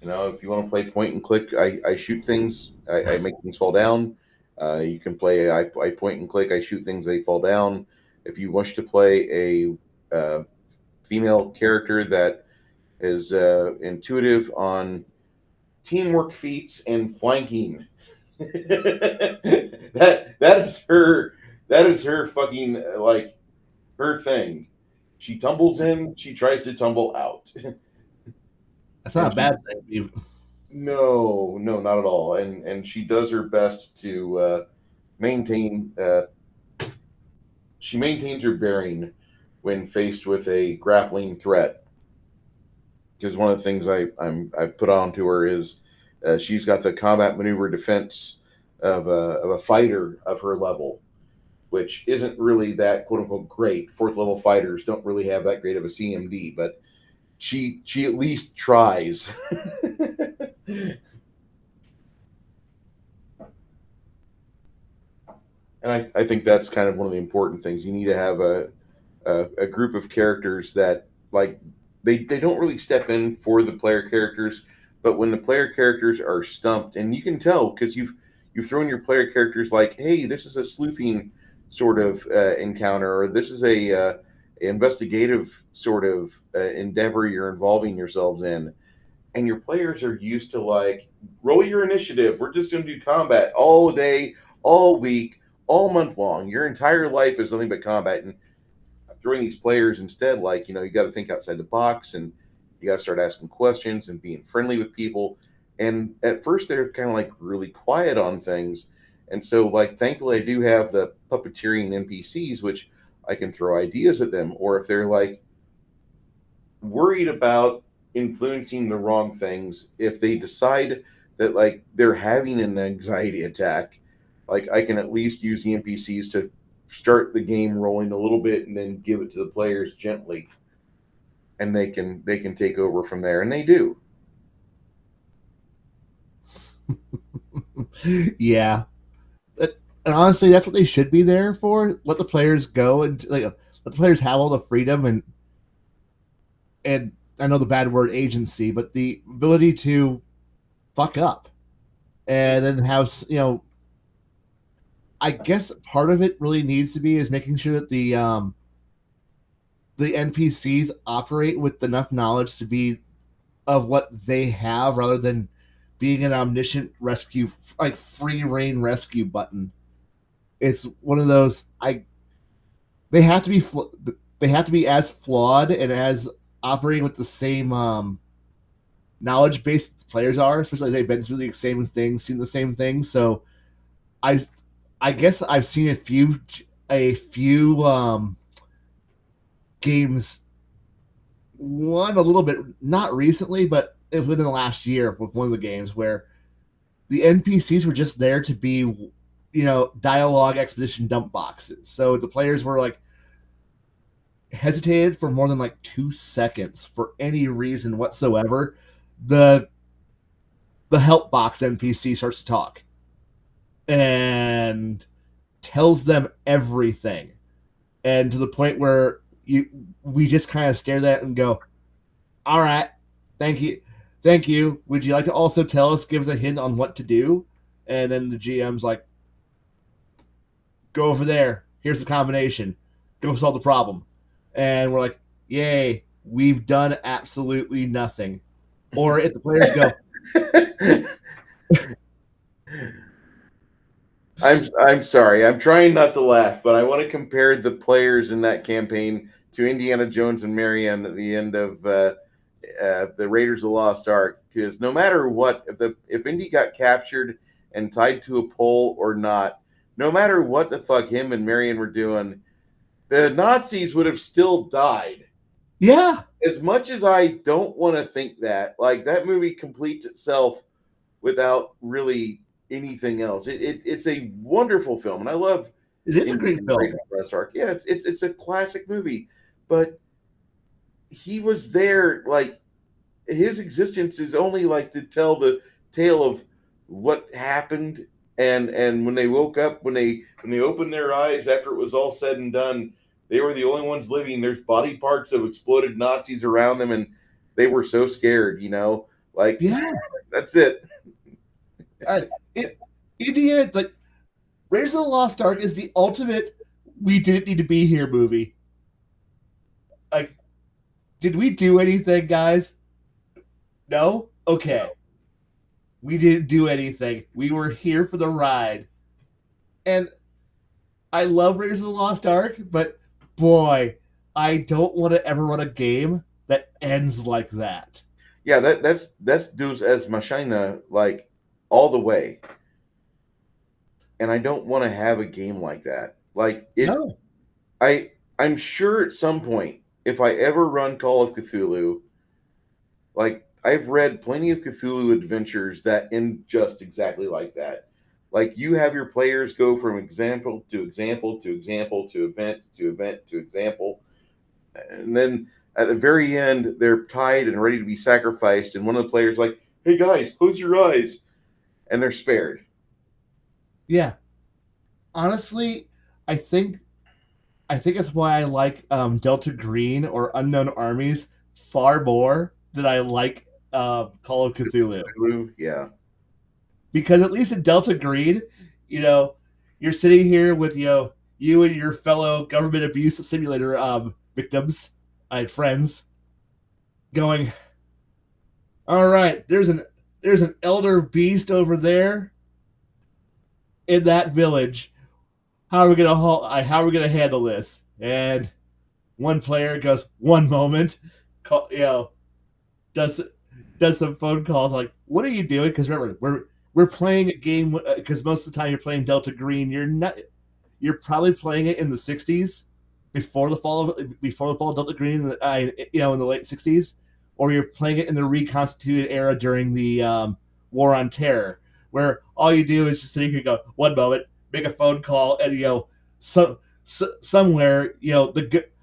Speaker 1: If you want to play point and click, I shoot things, I make things fall down. You can play, I point and click, I shoot things, they fall down. If you wish to play a female character that is intuitive on teamwork feats and flanking, that is her fucking like her thing. She tumbles in, she tries to tumble out.
Speaker 2: that's not
Speaker 1: And
Speaker 2: a
Speaker 1: she
Speaker 2: bad thing.
Speaker 1: No, no, not at all. And she does her best to maintain. She maintains her bearing when faced with a grappling threat. Because one of the things I put on to her is she's got the combat maneuver defense of a fighter of her level, which isn't really that quote unquote great. Fourth level fighters don't really have that great of a CMD, but she at least tries. And I think that's kind of one of the important things. You need to have a group of characters that like they don't really step in for the player characters, but when the player characters are stumped, and you can tell because you've thrown your player characters like, hey, this is a sleuthing sort of encounter, or this is a investigative sort of endeavor you're involving yourselves in, and your players are used to like roll your initiative. We're just going to do combat all day, all week, all month long. Your entire life is nothing but combat. And throwing these players instead, like, you got to think outside the box, and you got to start asking questions and being friendly with people. And at first, they're kind of like really quiet on things. And so, like, thankfully, I do have the puppeteering NPCs, which I can throw ideas at them. Or if they're like worried about influencing the wrong things, if they decide that like they're having an anxiety attack, like I can at least use the NPCs to start the game rolling a little bit and then give it to the players gently, and they can take over from there, and they do.
Speaker 2: Yeah, and honestly, that's what they should be there for. Let the players go and like let the players have all the freedom and I know the bad word agency, but the ability to fuck up and then have I guess part of it really needs to be is making sure that the NPCs operate with enough knowledge to be of what they have rather than being an omniscient rescue like free reign rescue button. It's one of those I they have to be they have to be as flawed and as operating with the same knowledge base players are, especially they've been through the same things, seen the same things. So I I guess I've seen a few games. One a little bit, not recently, but within the last year with one of the games where the NPCs were just there to be, dialogue exposition dump boxes. So the players were like hesitated for more than like 2 seconds for any reason whatsoever. The the help box NPC starts to talk and tells them everything, and to the point where we just kind of stare at it and go, "All right, thank you, thank you. Would you like to also tell us, give us a hint on what to do?" And then the GM's like, "Go over there. Here's the combination. Go solve the problem." And we're like, "Yay, we've done absolutely nothing." Or if the players go,
Speaker 1: I'm sorry. I'm trying not to laugh, but I want to compare the players in that campaign to Indiana Jones and Marianne at the end of the Raiders of the Lost Ark. Because no matter what, if Indy got captured and tied to a pole or not, no matter what the fuck him and Marianne were doing, the Nazis would have still died.
Speaker 2: "Yeah,
Speaker 1: As much as I don't want to think that, like that movie completes itself without really anything else. It's a wonderful film, and I love
Speaker 2: it is a great
Speaker 1: Indiana
Speaker 2: film."
Speaker 1: Raiders of the Lost Ark. Yeah, it's a classic movie, but he was there. Like his existence is only like to tell the tale of what happened, and when they woke up, when they opened their eyes after it was all said and done, they were the only ones living. There's body parts of exploded Nazis around them, and they were so scared. Like
Speaker 2: Yeah,
Speaker 1: that's it.
Speaker 2: it Indiana, like, Raiders of the Lost Ark is the ultimate "we didn't need to be here" movie. Like, did we do anything, guys? No? Okay. We didn't do anything. We were here for the ride. And I love Raiders of the Lost Ark, but boy, I don't want to ever run a game that ends like that.
Speaker 1: Yeah, that's Deus Ex Machina like all the way, and I don't want to have a game like that. Like it,
Speaker 2: No.
Speaker 1: I'm sure at some point, if I ever run Call of Cthulhu, like I've read plenty of Cthulhu adventures that end just exactly like that. Like you have your players go from example to example to example to event to event to example, and then at the very end they're tied and ready to be sacrificed, and one of the players like, "Hey guys, close your eyes," and they're spared.
Speaker 2: Yeah. Honestly, I think I think that's why I like Delta Green or Unknown Armies far more than I like Call of Cthulhu.
Speaker 1: Cthulhu, yeah.
Speaker 2: Because at least in Delta Green, you know, you're sitting here with you and your fellow government abuse simulator victims, I had friends, going, "All right, there's an elder beast over there in that village. How are we gonna handle this?" And one player goes, "One moment," does does some phone calls like, "What are you doing?" Because remember, we're playing a game because most of the time you're playing Delta Green. You're probably playing it in the '60s before the fall of Delta Green, in the late '60s, or you're playing it in the reconstituted era during the War on Terror, where all you do is just sitting here and go, "One moment," make a phone call, and somewhere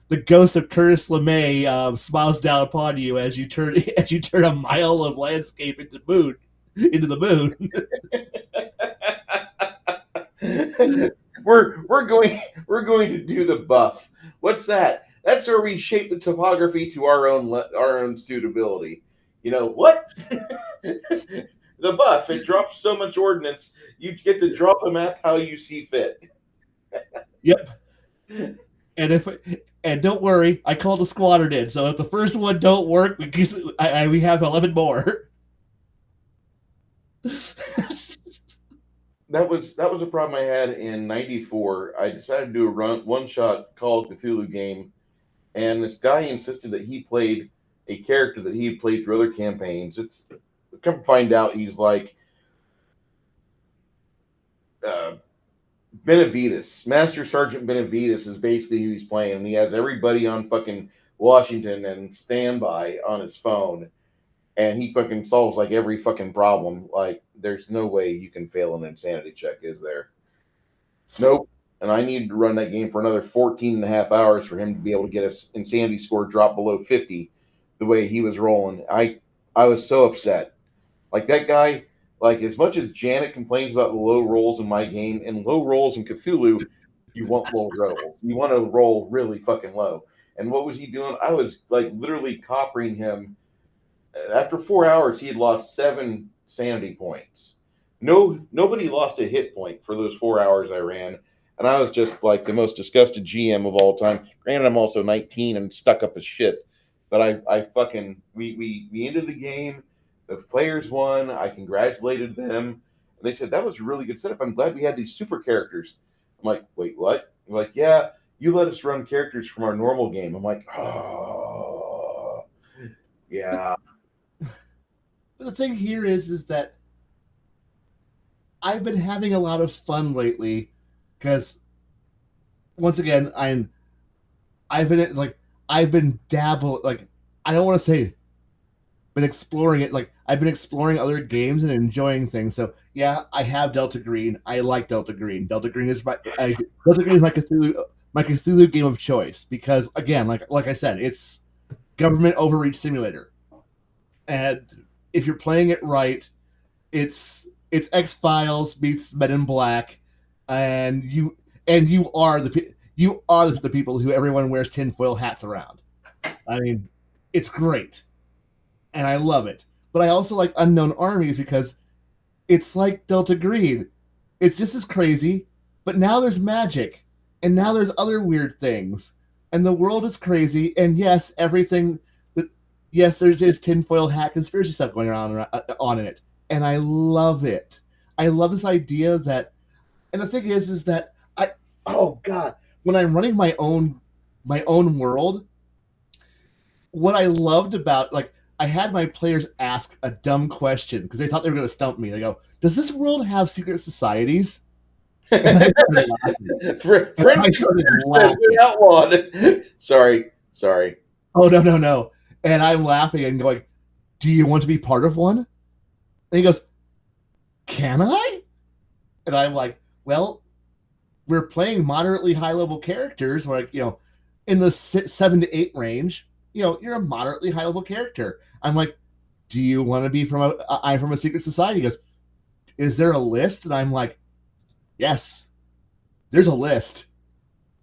Speaker 2: the ghost of Curtis LeMay smiles down upon you as you turn as you turn a mile of landscape into the moon.
Speaker 1: we're going to do the buff. What's that? That's where we shape the topography to our own suitability. You know what? The buff, it drops so much ordnance, you get to drop a map how you see fit.
Speaker 2: Yep. And don't worry, I called a squadron in. So if the first one don't work, we have 11 more.
Speaker 1: That was a problem I had in '94. I decided to do a one shot Call of Cthulhu game, and this guy insisted that he played a character that he had played through other campaigns. It's come to find out he's like Benavides, Master Sergeant Benavides is basically who he's playing, and he has everybody on fucking Washington and standby on his phone, and he fucking solves like every fucking problem. Like, there's no way you can fail an insanity check, is there? Nope. And I needed to run that game for another 14 and a half hours for him to be able to get his insanity score drop below 50 the way he was rolling. I was so upset. Like, that guy, like, as much as Janet complains about the low rolls in my game, and low rolls in Cthulhu, you want low rolls. You want to roll really fucking low. And what was he doing? I was like literally coppering him. After 4 hours, he had lost 7 sanity points. Nobody lost a hit point for those 4 hours I ran, and I was just like the most disgusted GM of all time. Granted, I'm also 19 and stuck up as shit, but I fucking we ended the game. The players won. I congratulated them, and they said that was a really good setup. I'm glad we had these super characters. I'm like, wait, what? I'm like, yeah, you let us run characters from our normal game. I'm like, oh, yeah.
Speaker 2: But the thing here is that I've been having a lot of fun lately because once again I've been dabble like I don't want to say been exploring it, like I've been exploring other games and enjoying things. So yeah, I have Delta Green. I like Delta Green. Delta Green is my Cthulhu game of choice because again, like I said, it's government overreach simulator, and if you're playing it right, it's X-Files meets Men in Black, and you are the people who everyone wears tinfoil hats around. I mean, it's great, and I love it. But I also like Unknown Armies because it's like Delta Green. It's just as crazy, but now there's magic, and now there's other weird things, and the world is crazy. And yes, there's this tinfoil hat conspiracy stuff going on in it, and I love it. I love this idea that, and the thing is that oh god, when I'm running my own world, what I loved about I had my players ask a dumb question because they thought they were going to stump me. They go, "Does this world have secret societies?" And I started laughing.
Speaker 1: Outlawed. Sorry.
Speaker 2: Oh no! And I'm laughing and going, "Do you want to be part of one?" And he goes, "Can I?" And I'm like, "Well, we're playing moderately high level characters, in the 7 to 8 range. You're a moderately high level character." I'm like, "Do you want to be from a secret society?" He goes, "Is there a list?" And I'm like, "Yes, there's a list."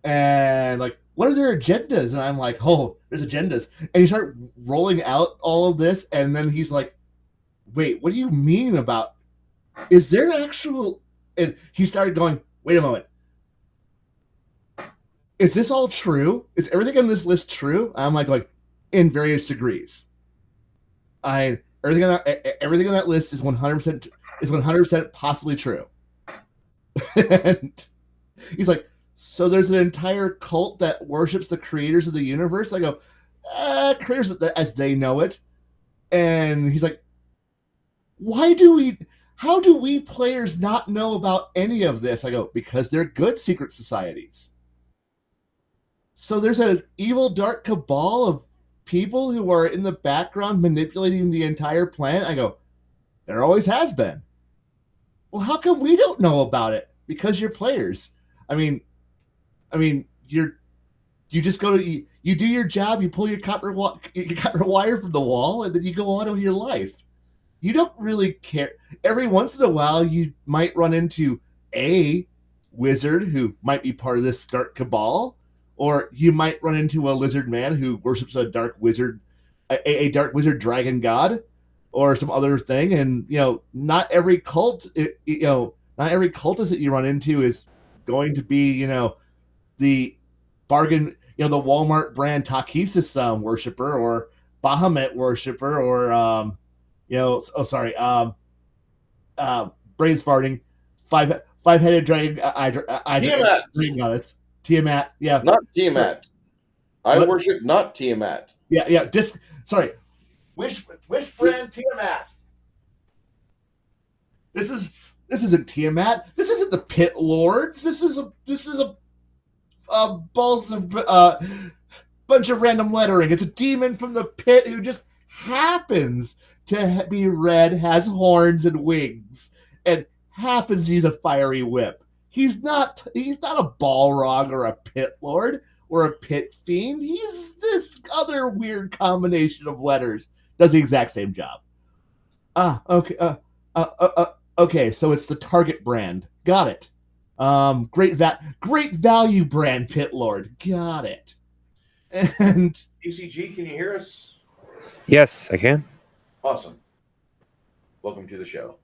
Speaker 2: And what are their agendas? And I'm like, "Oh, there's agendas." And you start rolling out all of this, and then he's like, "Wait, what do you mean about? Is there actual?" And he started going, "Wait a moment. Is this all true? Is everything on this list true?" I'm like in various degrees. Everything on that list is 100% possibly true. And he's like, "So there's an entire cult that worships the creators of the universe?" I go, "Creators as they know it." And he's like, how do we players not know about any of this? I go, "Because they're good secret societies. So there's an evil dark cabal of people who are in the background manipulating the entire planet." I go, "There always has been." "Well, how come we don't know about it?" "Because you're players. I mean, you just go to you do your job, you pull your copper wire from the wall, and then you go on with your life. You don't really care. Every once in a while, you might run into a wizard who might be part of this dark cabal, or you might run into a lizard man who worships a dark wizard dragon god, or some other thing. And not every cultist that you run into is going to be the bargain, the Walmart brand Takesis worshiper, or Bahamut worshiper, or brains farting, five-headed dragon, dragon goddess, Tiamat. Yeah,
Speaker 1: not Tiamat. I worship not Tiamat.
Speaker 2: Yeah. Which brand Tiamat? This isn't Tiamat. This isn't the Pit Lords. This is a balls of bunch of random lettering. It's a demon from the pit who just happens to be red, has horns and wings, and happens to use a fiery whip. He's not a Balrog or a Pit Lord or a Pit Fiend. He's this other weird combination of letters. Does the exact same job. Okay. Okay, so it's the Target brand. Got it. Great value brand, Pit Lord. Got it. And
Speaker 1: UCG, can you hear us?
Speaker 3: Yes, I can.
Speaker 1: Awesome. Welcome to the show.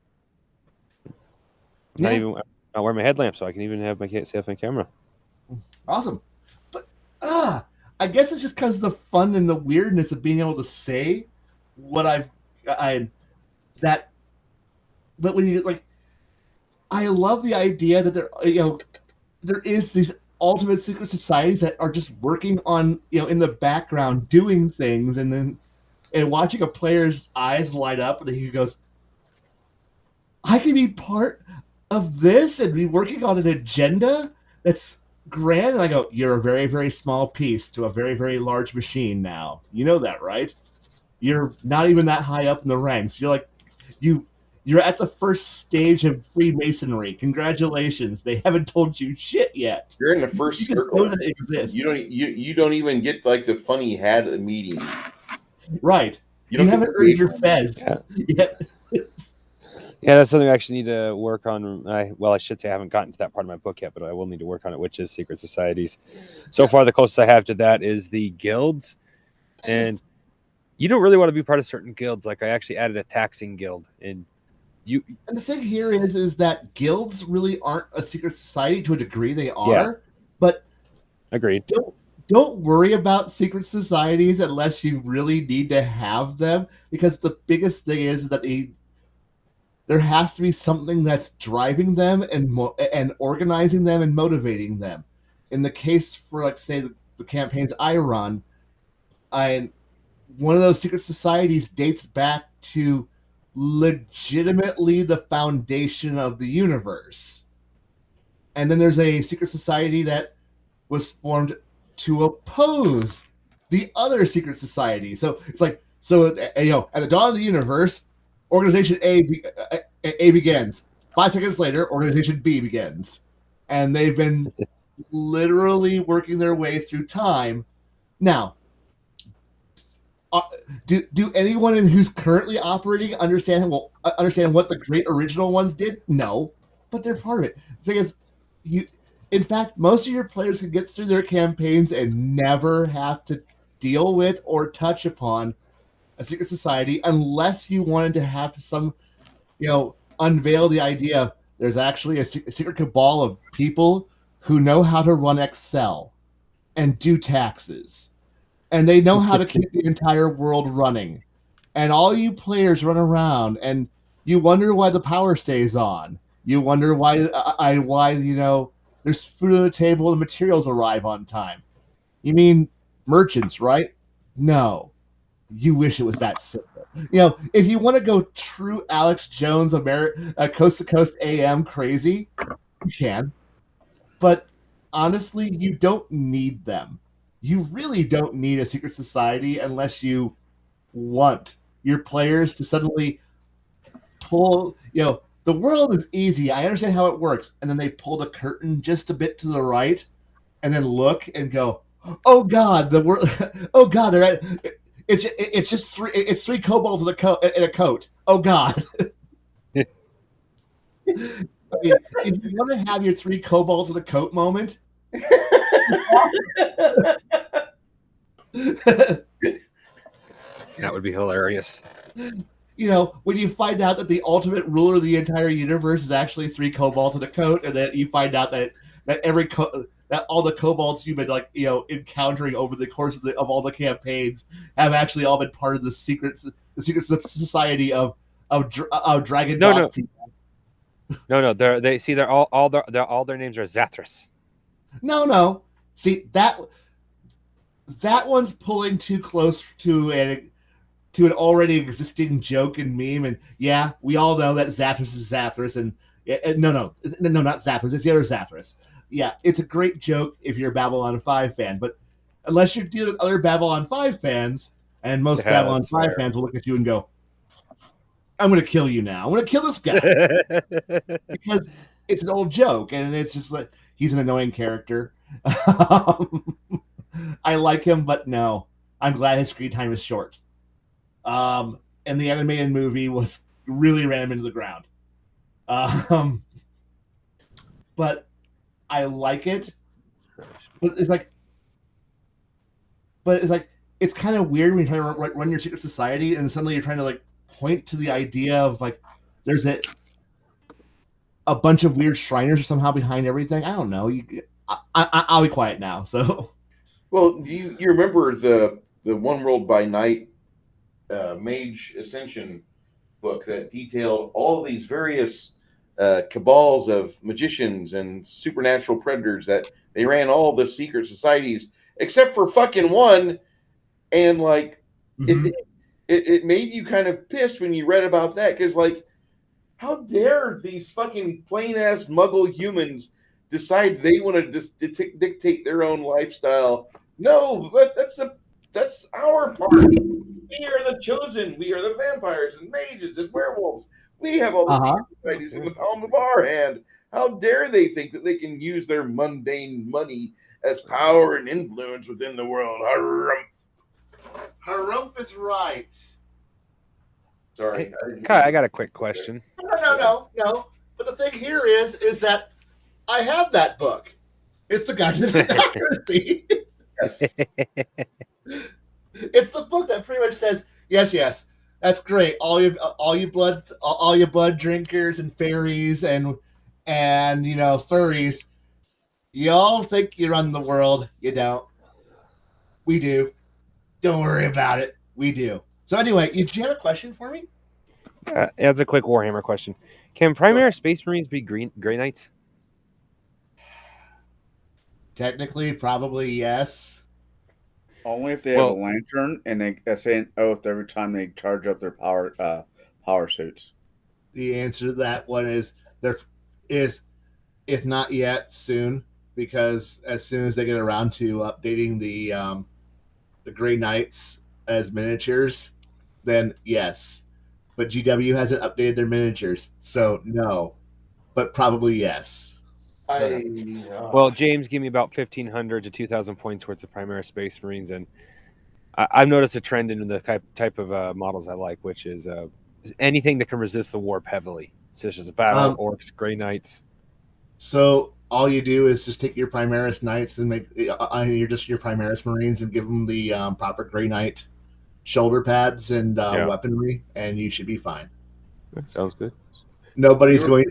Speaker 3: I'm not wearing my headlamp, so I can even have myself on camera.
Speaker 2: Awesome. But I guess it's just because of the fun and the weirdness of being able to say what but when you like, I love the idea that there is these ultimate secret societies that are just working on, in the background doing things, and watching a player's eyes light up and he goes, I can be part of this and be working on an agenda that's grand. And I go, you're a very, very small piece to a very, very large machine now. You know that, right? You're not even that high up in the ranks. You're like, you're at the first stage of Freemasonry. Congratulations. They haven't told you shit yet.
Speaker 1: You're in the first
Speaker 2: You
Speaker 1: circle.
Speaker 2: know that it exists.
Speaker 1: You don't even get like the funny hat at the meeting.
Speaker 2: Right. You haven't earned your fez yet.
Speaker 3: Yeah, that's something I actually need to work on. I should say I haven't gotten to that part of my book yet, but I will need to work on it, which is secret societies. So far, the closest I have to that is the guilds. And you don't really want to be part of certain guilds. Like, I actually added a taxing guild. And
Speaker 2: the thing here is that guilds really aren't a secret society. To a degree, they are.
Speaker 3: Yeah.
Speaker 2: But
Speaker 3: agreed.
Speaker 2: Don't worry about secret societies unless you really need to have them, because the biggest thing is that there has to be something that's driving them and organizing them and motivating them. In the case for, like, say, the campaigns I run, one of those secret societies dates back to legitimately the foundation of the universe. And then there's a secret society that was formed to oppose the other secret society. So it's like, at the dawn of the universe, Organization A begins. 5 seconds later, Organization B begins. And they've been literally working their way through time. Now, do anyone who's currently operating understand what the great original ones did? No, but they're part of it. The thing is, in fact, most of your players can get through their campaigns and never have to deal with or touch upon a secret society unless you wanted to have unveil the idea of there's actually a secret cabal of people who know how to run Excel and do taxes. And they know how to keep the entire world running. And all you players run around and you wonder why the power stays on. You wonder why there's food on the table and materials arrive on time. You mean merchants, right? No. You wish it was that simple. If you want to go true Alex Jones, coast to coast AM crazy, you can. But honestly, you don't need them. You really don't need a secret society unless you want your players to suddenly pull, the world is easy. I understand how it works. And then they pull the curtain just a bit to the right and then look and go, oh God, the world, oh God, it's just three kobolds in a coat. Oh God. I mean, if you want to have your 3 kobolds in a coat moment,
Speaker 3: that would be hilarious.
Speaker 2: When you find out that the ultimate ruler of the entire universe is actually 3 kobolds in a coat, and then you find out that that all the kobolds you've been encountering over the course of all the campaigns have actually all been part of the secret society of dragon dog people.
Speaker 3: No. They're all their names are Zathras.
Speaker 2: No. See, that one's pulling too close to an already existing joke and meme, and yeah, we all know that Zathras is Zathras, and No, not Zathras. It's the other Zathras. Yeah, it's a great joke if you're a Babylon 5 fan, but unless you're dealing with other Babylon 5 fans, and most
Speaker 3: Yeah,
Speaker 2: Babylon
Speaker 3: that's
Speaker 2: 5
Speaker 3: fair.
Speaker 2: fans will look at you and go, I'm going to kill you now. I'm going to kill this guy. Because it's an old joke, and it's just like, he's an annoying character. I like him, but no. I'm glad his screen time is short. And the animated movie was really ran him into the ground. But I like it. But it's like, it's kind of weird when you're trying to run your secret society, and suddenly you're trying to like point to the idea of like there's a bunch of weird Shriners somehow behind everything. I don't know. I'll be quiet now. So,
Speaker 1: well, do you remember the One World by Night Mage Ascension book that detailed all these various cabals of magicians and supernatural predators that they ran all the secret societies except for fucking one, and like it made you kind of pissed when you read about that, because like, how dare these fucking plain ass muggle humans decide they want to just dictate their own lifestyle? No, but that's our part. We are the chosen. We are the vampires and mages and werewolves. We have all the secret societies in the palm of our hand. How dare they think that they can use their mundane money as power and influence within the world? Harumph.
Speaker 2: Harumph is right.
Speaker 1: Sorry.
Speaker 3: Hey, Khy, I got a quick question.
Speaker 2: No. But the thing here is that I have that book. It's the Guide to Democracy.
Speaker 1: Yes.
Speaker 2: It's the book that pretty much says, yes, that's great. All you blood drinkers and fairies and furries, y'all think you run the world. You don't. We do. Don't worry about it. We do. So anyway, you have a question for me?
Speaker 3: That's a quick Warhammer question. Can Primaris Space Marines be Grey Knights?
Speaker 2: Technically, probably yes.
Speaker 4: Only if they have a lantern and they say an oath every time they charge up their power suits.
Speaker 2: The answer to that one is there is, if not yet, soon, because as soon as they get around to updating the Grey Knights as miniatures, then yes. But GW hasn't updated their miniatures, so no. But probably yes.
Speaker 3: Well, James, give me about 1,500 to 2,000 points worth of Primaris Space Marines, and I've noticed a trend in the type of models I like, which is anything that can resist the warp heavily, such as a battle, orcs, Grey Knights.
Speaker 2: So all you do is just take your Primaris Knights and make your Primaris Marines and give them the proper Grey Knight shoulder pads and weaponry, and you should be fine.
Speaker 3: That sounds good.
Speaker 2: Nobody's going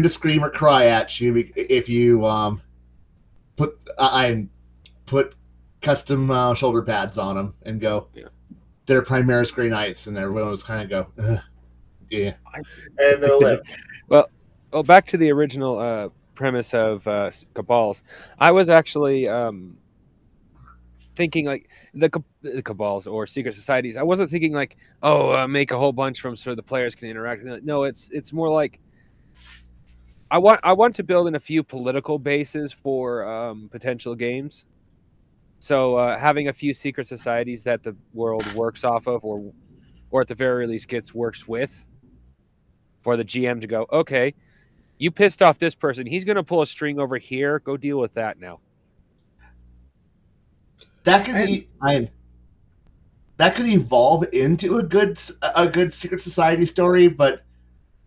Speaker 2: to scream or cry at you if you put custom shoulder pads on them and go, they're Primaris Grey Knights, and everyone was kind of go, yeah, and they'll live.
Speaker 3: Well, back to the original premise of Cabals. I was actually thinking like the Cabals or secret societies. I wasn't thinking like, make a whole bunch from so the players can interact. No, it's more like I want to build in a few political bases for potential games. So having a few secret societies that the world works off of, or at the very least works with, for the GM to go, okay, you pissed off this person. He's going to pull a string over here. Go deal with that now.
Speaker 2: That could evolve into a good secret society story, but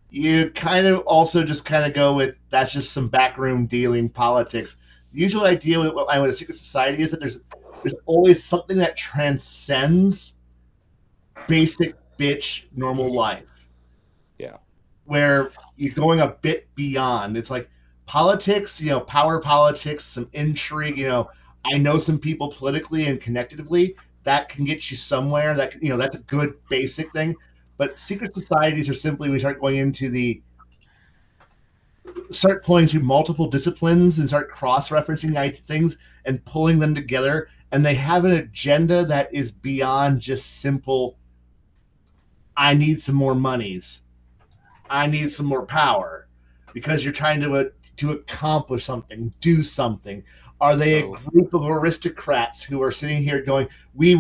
Speaker 2: you kind of also just kind of go with that's just some backroom dealing politics. The usual idea with a secret society is that there's always something that transcends basic bitch normal life.
Speaker 3: Yeah.
Speaker 2: Where you're going a bit beyond. It's like politics, power politics, some intrigue, I know some people politically and connectively that can get you somewhere. That that's a good basic thing. But secret societies are simply we start going into start pulling through multiple disciplines and start cross-referencing things and pulling them together. And they have an agenda that is beyond just simple, I need some more monies. I need some more power because you're trying to accomplish something, do something. Are they a group of aristocrats who are sitting here going, we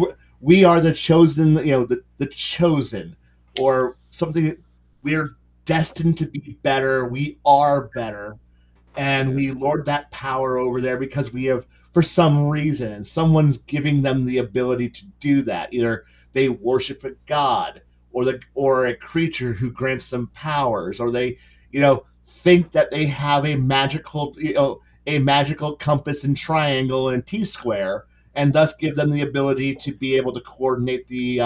Speaker 2: are the chosen, the chosen, or something? We're destined to be better. We are better, and we lord that power over there because we have, for some reason, and someone's giving them the ability to do that. Either they worship a god, or a creature who grants them powers, or they think that they have a magical compass and triangle and T-square, and thus give them the ability to be able to coordinate the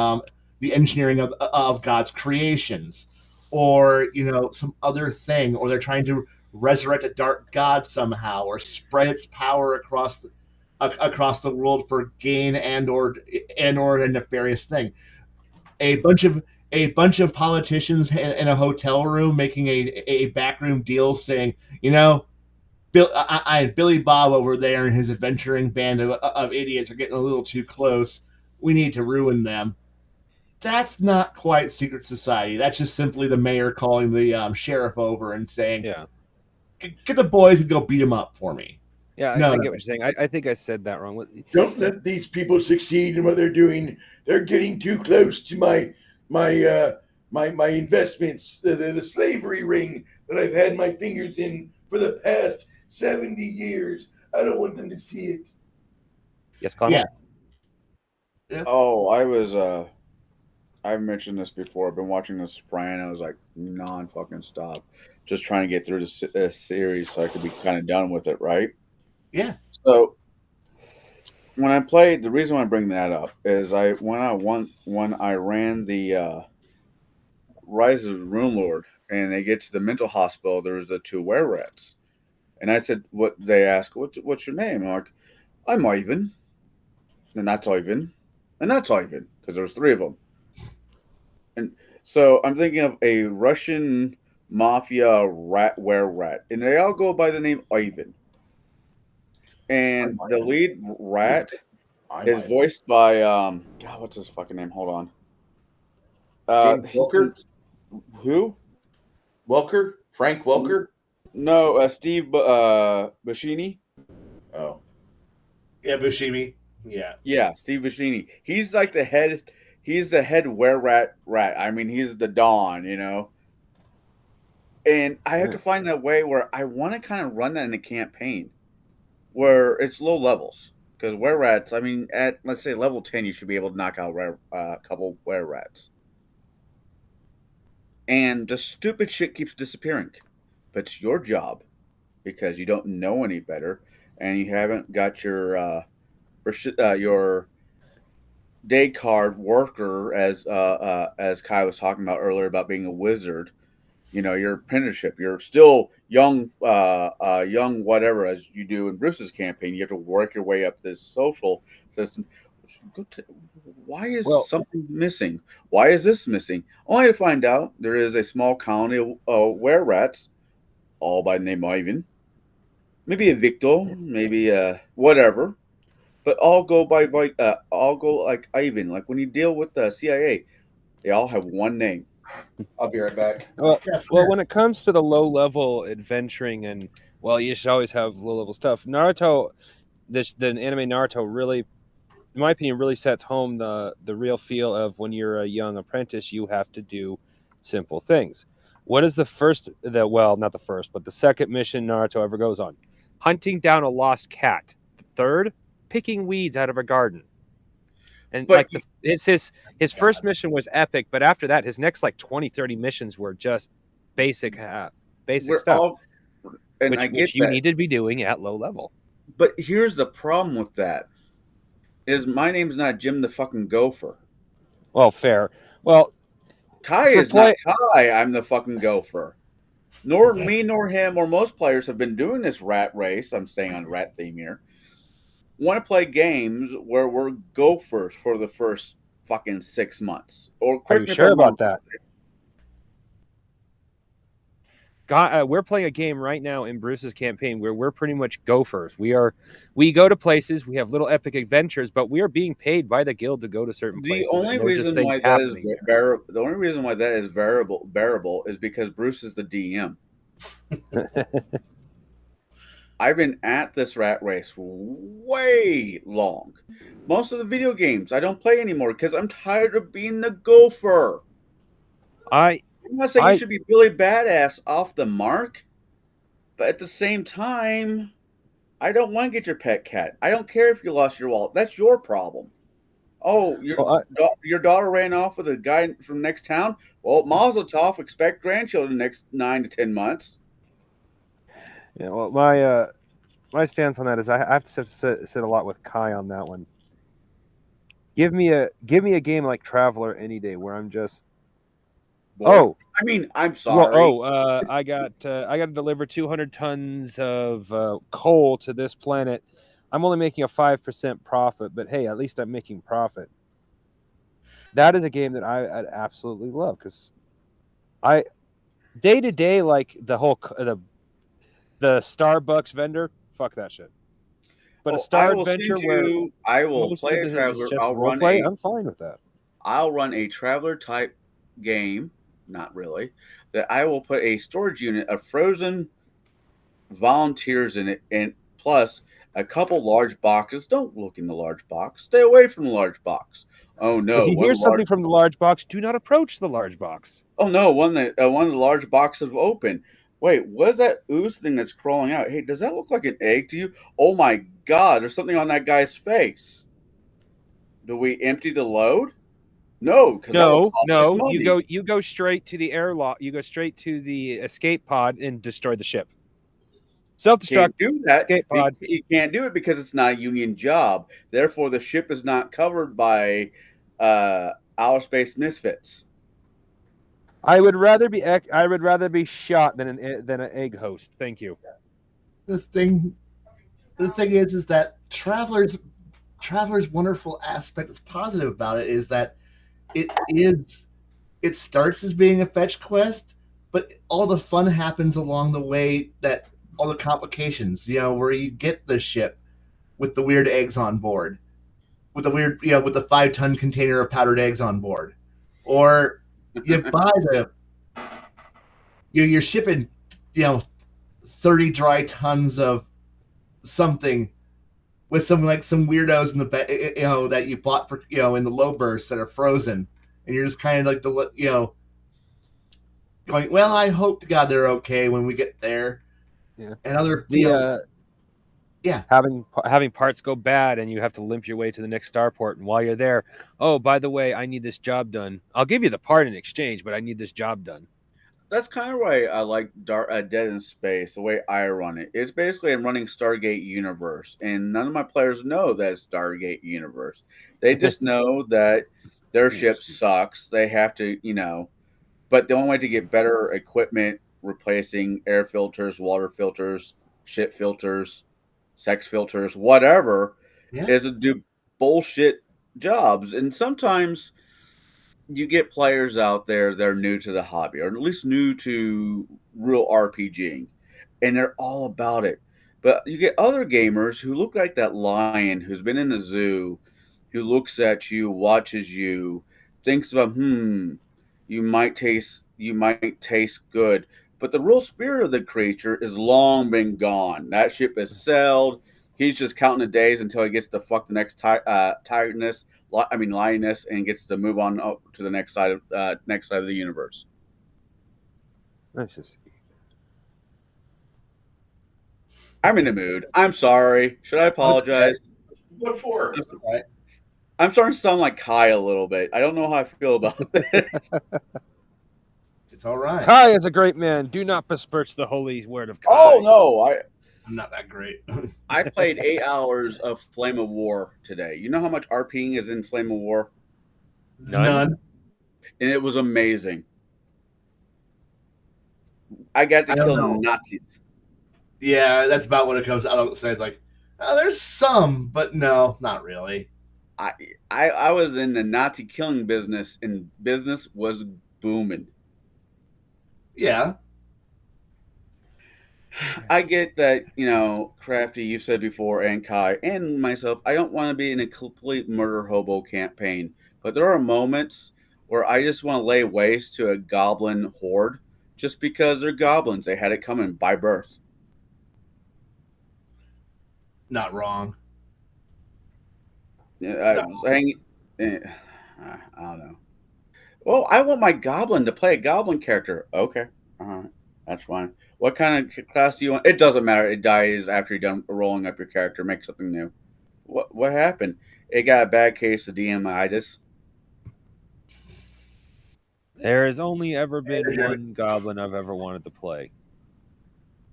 Speaker 2: engineering of God's creations, or some other thing, or they're trying to resurrect a dark god somehow, or spread its power across the world for gain and or a nefarious thing. A bunch of politicians in a hotel room making a backroom deal, saying, Billy Bob over there and his adventuring band of idiots are getting a little too close. We need to ruin them. That's not quite secret society. That's just simply the mayor calling the sheriff over and saying,
Speaker 3: Yeah.
Speaker 2: Get the boys and go beat them up for me.
Speaker 3: Yeah, I get what you're saying. I think I said that wrong.
Speaker 1: Don't let these people succeed in what they're doing. They're getting too close to my investments. The slavery ring that I've had my fingers in for the past 70 years. I don't want them to see it.
Speaker 3: Yes, Connor?
Speaker 2: Yeah.
Speaker 4: Oh, I've mentioned this before. I've been watching The Sopranos like non-fucking stop, just trying to get through this series so I could be kind of done with it, right?
Speaker 2: Yeah.
Speaker 4: So when I played, the reason why I bring that up is when I ran the Rise of the Rune Lord, and they get to the mental hospital, there's the two were rats, and I said, "What?" They ask, "What's your name?" I'm like, "I'm Ivan," and that's Ivan, and that's Ivan, because there was three of them. And so I'm thinking of a Russian mafia rat, and they all go by the name Ivan. And the lead rat is voiced by God, what's his fucking name? Hold on.
Speaker 1: Welker?
Speaker 4: Who?
Speaker 1: Welker? Frank Welker?
Speaker 4: No, Steve Buscemi.
Speaker 1: Oh.
Speaker 2: Yeah, Buscemi. Yeah.
Speaker 4: Yeah, Steve Buscemi. He's like the head. He's the head rat. I mean, he's the Don, And I have to find that way where I want to kind of run that in a campaign where it's low levels. Because were rats, I mean, at let's say level 10, you should be able to knock out a couple were rats. And the stupid shit keeps disappearing. But it's your job because you don't know any better and you haven't got your day card worker, as Khy was talking about earlier about being a wizard. Your apprenticeship. You're still young, young whatever, as you do in Bruce's campaign. You have to work your way up this social system. Why is something missing? Why is this missing? Only to find out there is a small colony of were rats, all by the name of Ivan. Maybe a Victor, maybe whatever. But all go all go like Ivan. Like when you deal with the CIA, they all have one name.
Speaker 1: I'll be right back.
Speaker 3: Well, when it comes to the low-level adventuring, and you should always have low-level stuff. Naruto, the anime Naruto really, in my opinion, really sets home the real feel of when you're a young apprentice, you have to do simple things. What is not the first, but the second mission Naruto ever goes on? Hunting down a lost cat. The third, picking weeds out of a garden. And his first mission was epic, but after that, his next 20-30 missions were just basic stuff, which you need to be doing at low level.
Speaker 4: But here's the problem with that: is my name's not Jim the fucking Gopher.
Speaker 3: Well, fair. Well,
Speaker 4: Khy is not Khy. I'm the fucking Gopher. Nor me, nor him, or most players have been doing this rat race. I'm staying on rat theme here. Want to play games where we're gophers for the first fucking 6 months? Or
Speaker 3: are you sure about that? we're playing a game right now in Bruce's campaign where we're pretty much gophers. We go to places, we have little epic adventures, but we are being paid by the guild to go to certain
Speaker 4: The
Speaker 3: places,
Speaker 4: only
Speaker 3: and there's just
Speaker 4: reason
Speaker 3: things
Speaker 4: why that is
Speaker 3: happening.
Speaker 4: the only reason why that is bearable is because Bruce is the DM. I've been at this rat race way long. Most of the video games I don't play anymore because I'm tired of being the gopher.
Speaker 3: I
Speaker 4: I'm not saying you should be really badass off the mark, but at the same time, I don't want to get your pet cat. I don't care if you lost your wallet. That's your problem. Oh, your daughter ran off with a guy from next town? Well, Mazel tov, expect grandchildren next 9 to 10 months.
Speaker 3: Yeah, well, my stance on that is I have to sit a lot with Khy on that one. Give me a game like Traveler any day where I'm just
Speaker 4: Boy, I mean, I'm sorry.
Speaker 3: I got to deliver 200 tons of coal to this planet. I'm only making a 5% profit, but hey, at least I'm making profit. That is a game that I'd absolutely love because I day to day like the Starbucks vendor, fuck that shit. But a Star Adventure where
Speaker 4: I will
Speaker 3: most
Speaker 4: play
Speaker 3: of
Speaker 4: a
Speaker 3: it is
Speaker 4: Traveler.
Speaker 3: just role play, I'm fine with that.
Speaker 4: I'll run a Traveler type game, not really, that I will put a storage unit of frozen volunteers in it, and plus a couple large boxes. Don't look in the large box. Stay away from the large box. Oh no!
Speaker 3: If you hear something from the large box, do not approach the large box.
Speaker 4: Oh no! One of the large boxes open. Wait, what is that ooze thing that's crawling out? Hey, does that look like an egg to you? Oh my God! There's something on that guy's face. Do we empty the load? No, because
Speaker 3: no. You go straight to the airlock. You go straight to the escape pod and destroy the ship. Self-destruct.
Speaker 4: Can't do that.
Speaker 3: Escape pod.
Speaker 4: You can't do it because it's not a union job. Therefore, the ship is not covered by outer space misfits.
Speaker 3: I would rather be shot than an egg host. Thank you.
Speaker 2: The thing is that Traveler's wonderful aspect that's positive about it is that it starts as being a fetch quest, but all the fun happens along the way, that all the complications, where you get the ship with the weird eggs on board, with the weird, with the 5-ton container of powdered eggs on board, or you buy you're shipping, 30 dry tons of something with some weirdos in the that you bought for in the low bursts that are frozen, and you're just kind of like going, well, I hope to God they're okay when we get there.
Speaker 3: Yeah.
Speaker 2: And other
Speaker 3: having parts go bad and you have to limp your way to the next starport, and while you're there, oh, by the way, I need this job done. I'll give you the part in exchange, but I need this job done.
Speaker 4: That's kind of why I like Dead in Space, the way I run it. It's basically I'm running Stargate Universe, and none of my players know that it's Stargate Universe. They just know that their ship sucks. They have to, but the only way to get better equipment, replacing air filters, water filters, shit filters, sex filters, whatever, is to do bullshit jobs. And sometimes you get players out there that are new to the hobby, or at least new to real RPGing, and they're all about it. But you get other gamers who look like that lion who's been in the zoo, who looks at you, watches you, thinks about, you might taste good. But the real spirit of the creature is long been gone. That ship is sailed. He's just counting the days until he gets to fuck the next lioness, and gets to move on up to the next side of the universe.
Speaker 3: Let's just see.
Speaker 4: I'm in the mood. I'm sorry. Should I apologize?
Speaker 1: What for?
Speaker 4: I'm starting to sound like Khy a little bit. I don't know how I feel about this.
Speaker 2: It's all right.
Speaker 3: Khy is a great man. Do not besmirch the holy word of Khy.
Speaker 4: Oh no,
Speaker 2: I'm not that great.
Speaker 4: I played 8 hours of Flame of War today. You know how much RPing is in Flame of War?
Speaker 2: None.
Speaker 4: And it was amazing. I got to kill Nazis.
Speaker 2: Yeah, that's about what it comes out. So it's like, there's some, but no, not really.
Speaker 4: I was in the Nazi killing business, and business was booming.
Speaker 2: Yeah.
Speaker 4: I get that, Crafty, you said before, and Kai, and myself, I don't want to be in a complete murder hobo campaign. But there are moments where I just want to lay waste to a goblin horde just because they're goblins. They had it coming by birth.
Speaker 2: Not wrong.
Speaker 4: Yeah, I was hanging. I don't know. Well, I want my goblin to play a goblin character. Okay. All right. That's fine. What kind of class do you want? It doesn't matter. It dies after you're done rolling up your character. Make something new. What happened? It got a bad case of DMitis.
Speaker 3: There has only ever been one goblin I've ever wanted to play.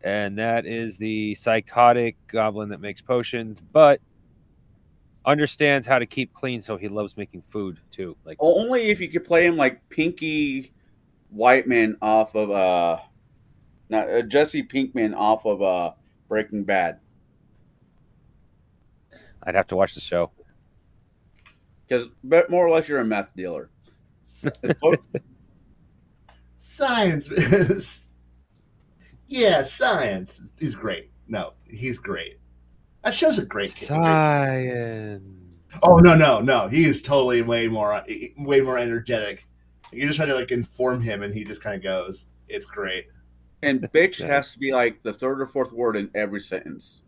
Speaker 3: And that is the psychotic goblin that makes potions, but understands how to keep clean, so he loves making food too. Like
Speaker 4: Only if you could play him like Pinky Whiteman off of not Jesse Pinkman off of Breaking Bad.
Speaker 3: I'd have to watch the show.
Speaker 4: Because more or less you're a meth dealer.
Speaker 2: Science. Yeah, science. He's great. No, he's great. That show's a great
Speaker 3: Science.
Speaker 2: Oh no. He is totally way more energetic. You just try to like inform him, and he just kind of goes. It's great.
Speaker 4: And bitch has to be like the third or fourth word in every sentence.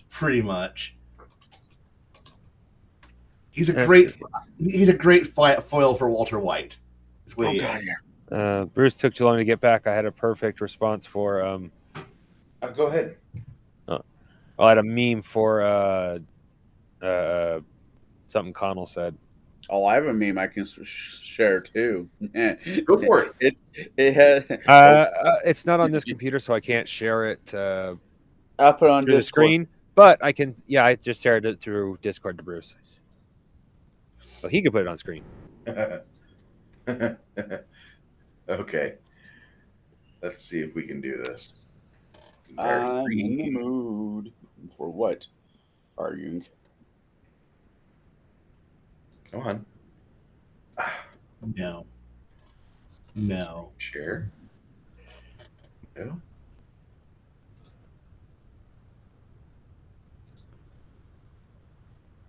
Speaker 2: Pretty much. He's a great foil for Walter White.
Speaker 4: Oh God, yeah.
Speaker 3: Bruce took too long to get back. I had a perfect response for.
Speaker 1: Go ahead.
Speaker 3: Well, I had a meme for something Connell said.
Speaker 4: Oh, I have a meme I can share too.
Speaker 1: Go for it.
Speaker 4: It has.
Speaker 3: It's not on this computer, so I can't share it.
Speaker 4: I'll put it on
Speaker 3: through the screen, but I can. Yeah, I just shared it through Discord to Bruce, so he could put it on screen.
Speaker 1: Okay. Let's see if we can do this.
Speaker 4: I'm in the mood for what? Arguing.
Speaker 1: Come on.
Speaker 2: No.
Speaker 1: Share. No.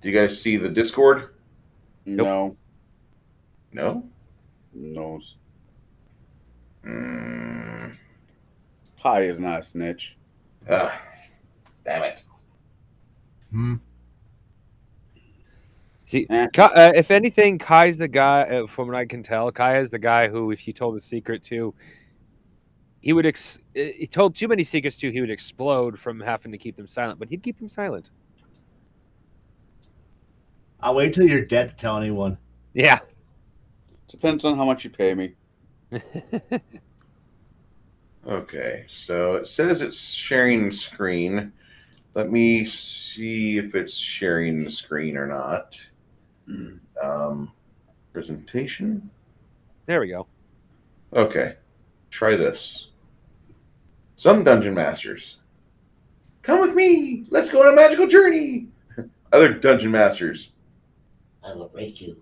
Speaker 1: Do you guys see the Discord?
Speaker 4: Nope.
Speaker 1: No?
Speaker 4: No. Kai is not a snitch.
Speaker 1: Damn it.
Speaker 3: See, if anything, Kai's the guy, from what I can tell, Kai is the guy who, if you told a secret to, he would, he told too many secrets to, he would explode from having to keep them silent, but he'd keep them silent.
Speaker 2: I'll wait till you're dead to tell anyone.
Speaker 3: Yeah.
Speaker 4: Depends on how much you pay me.
Speaker 1: Okay, so it says it's sharing screen. Let me see if it's sharing the screen or not. Presentation.
Speaker 3: There we go.
Speaker 1: Okay, try this. Some dungeon masters. Come with me. Let's go on a magical journey. Other dungeon masters. I will break you.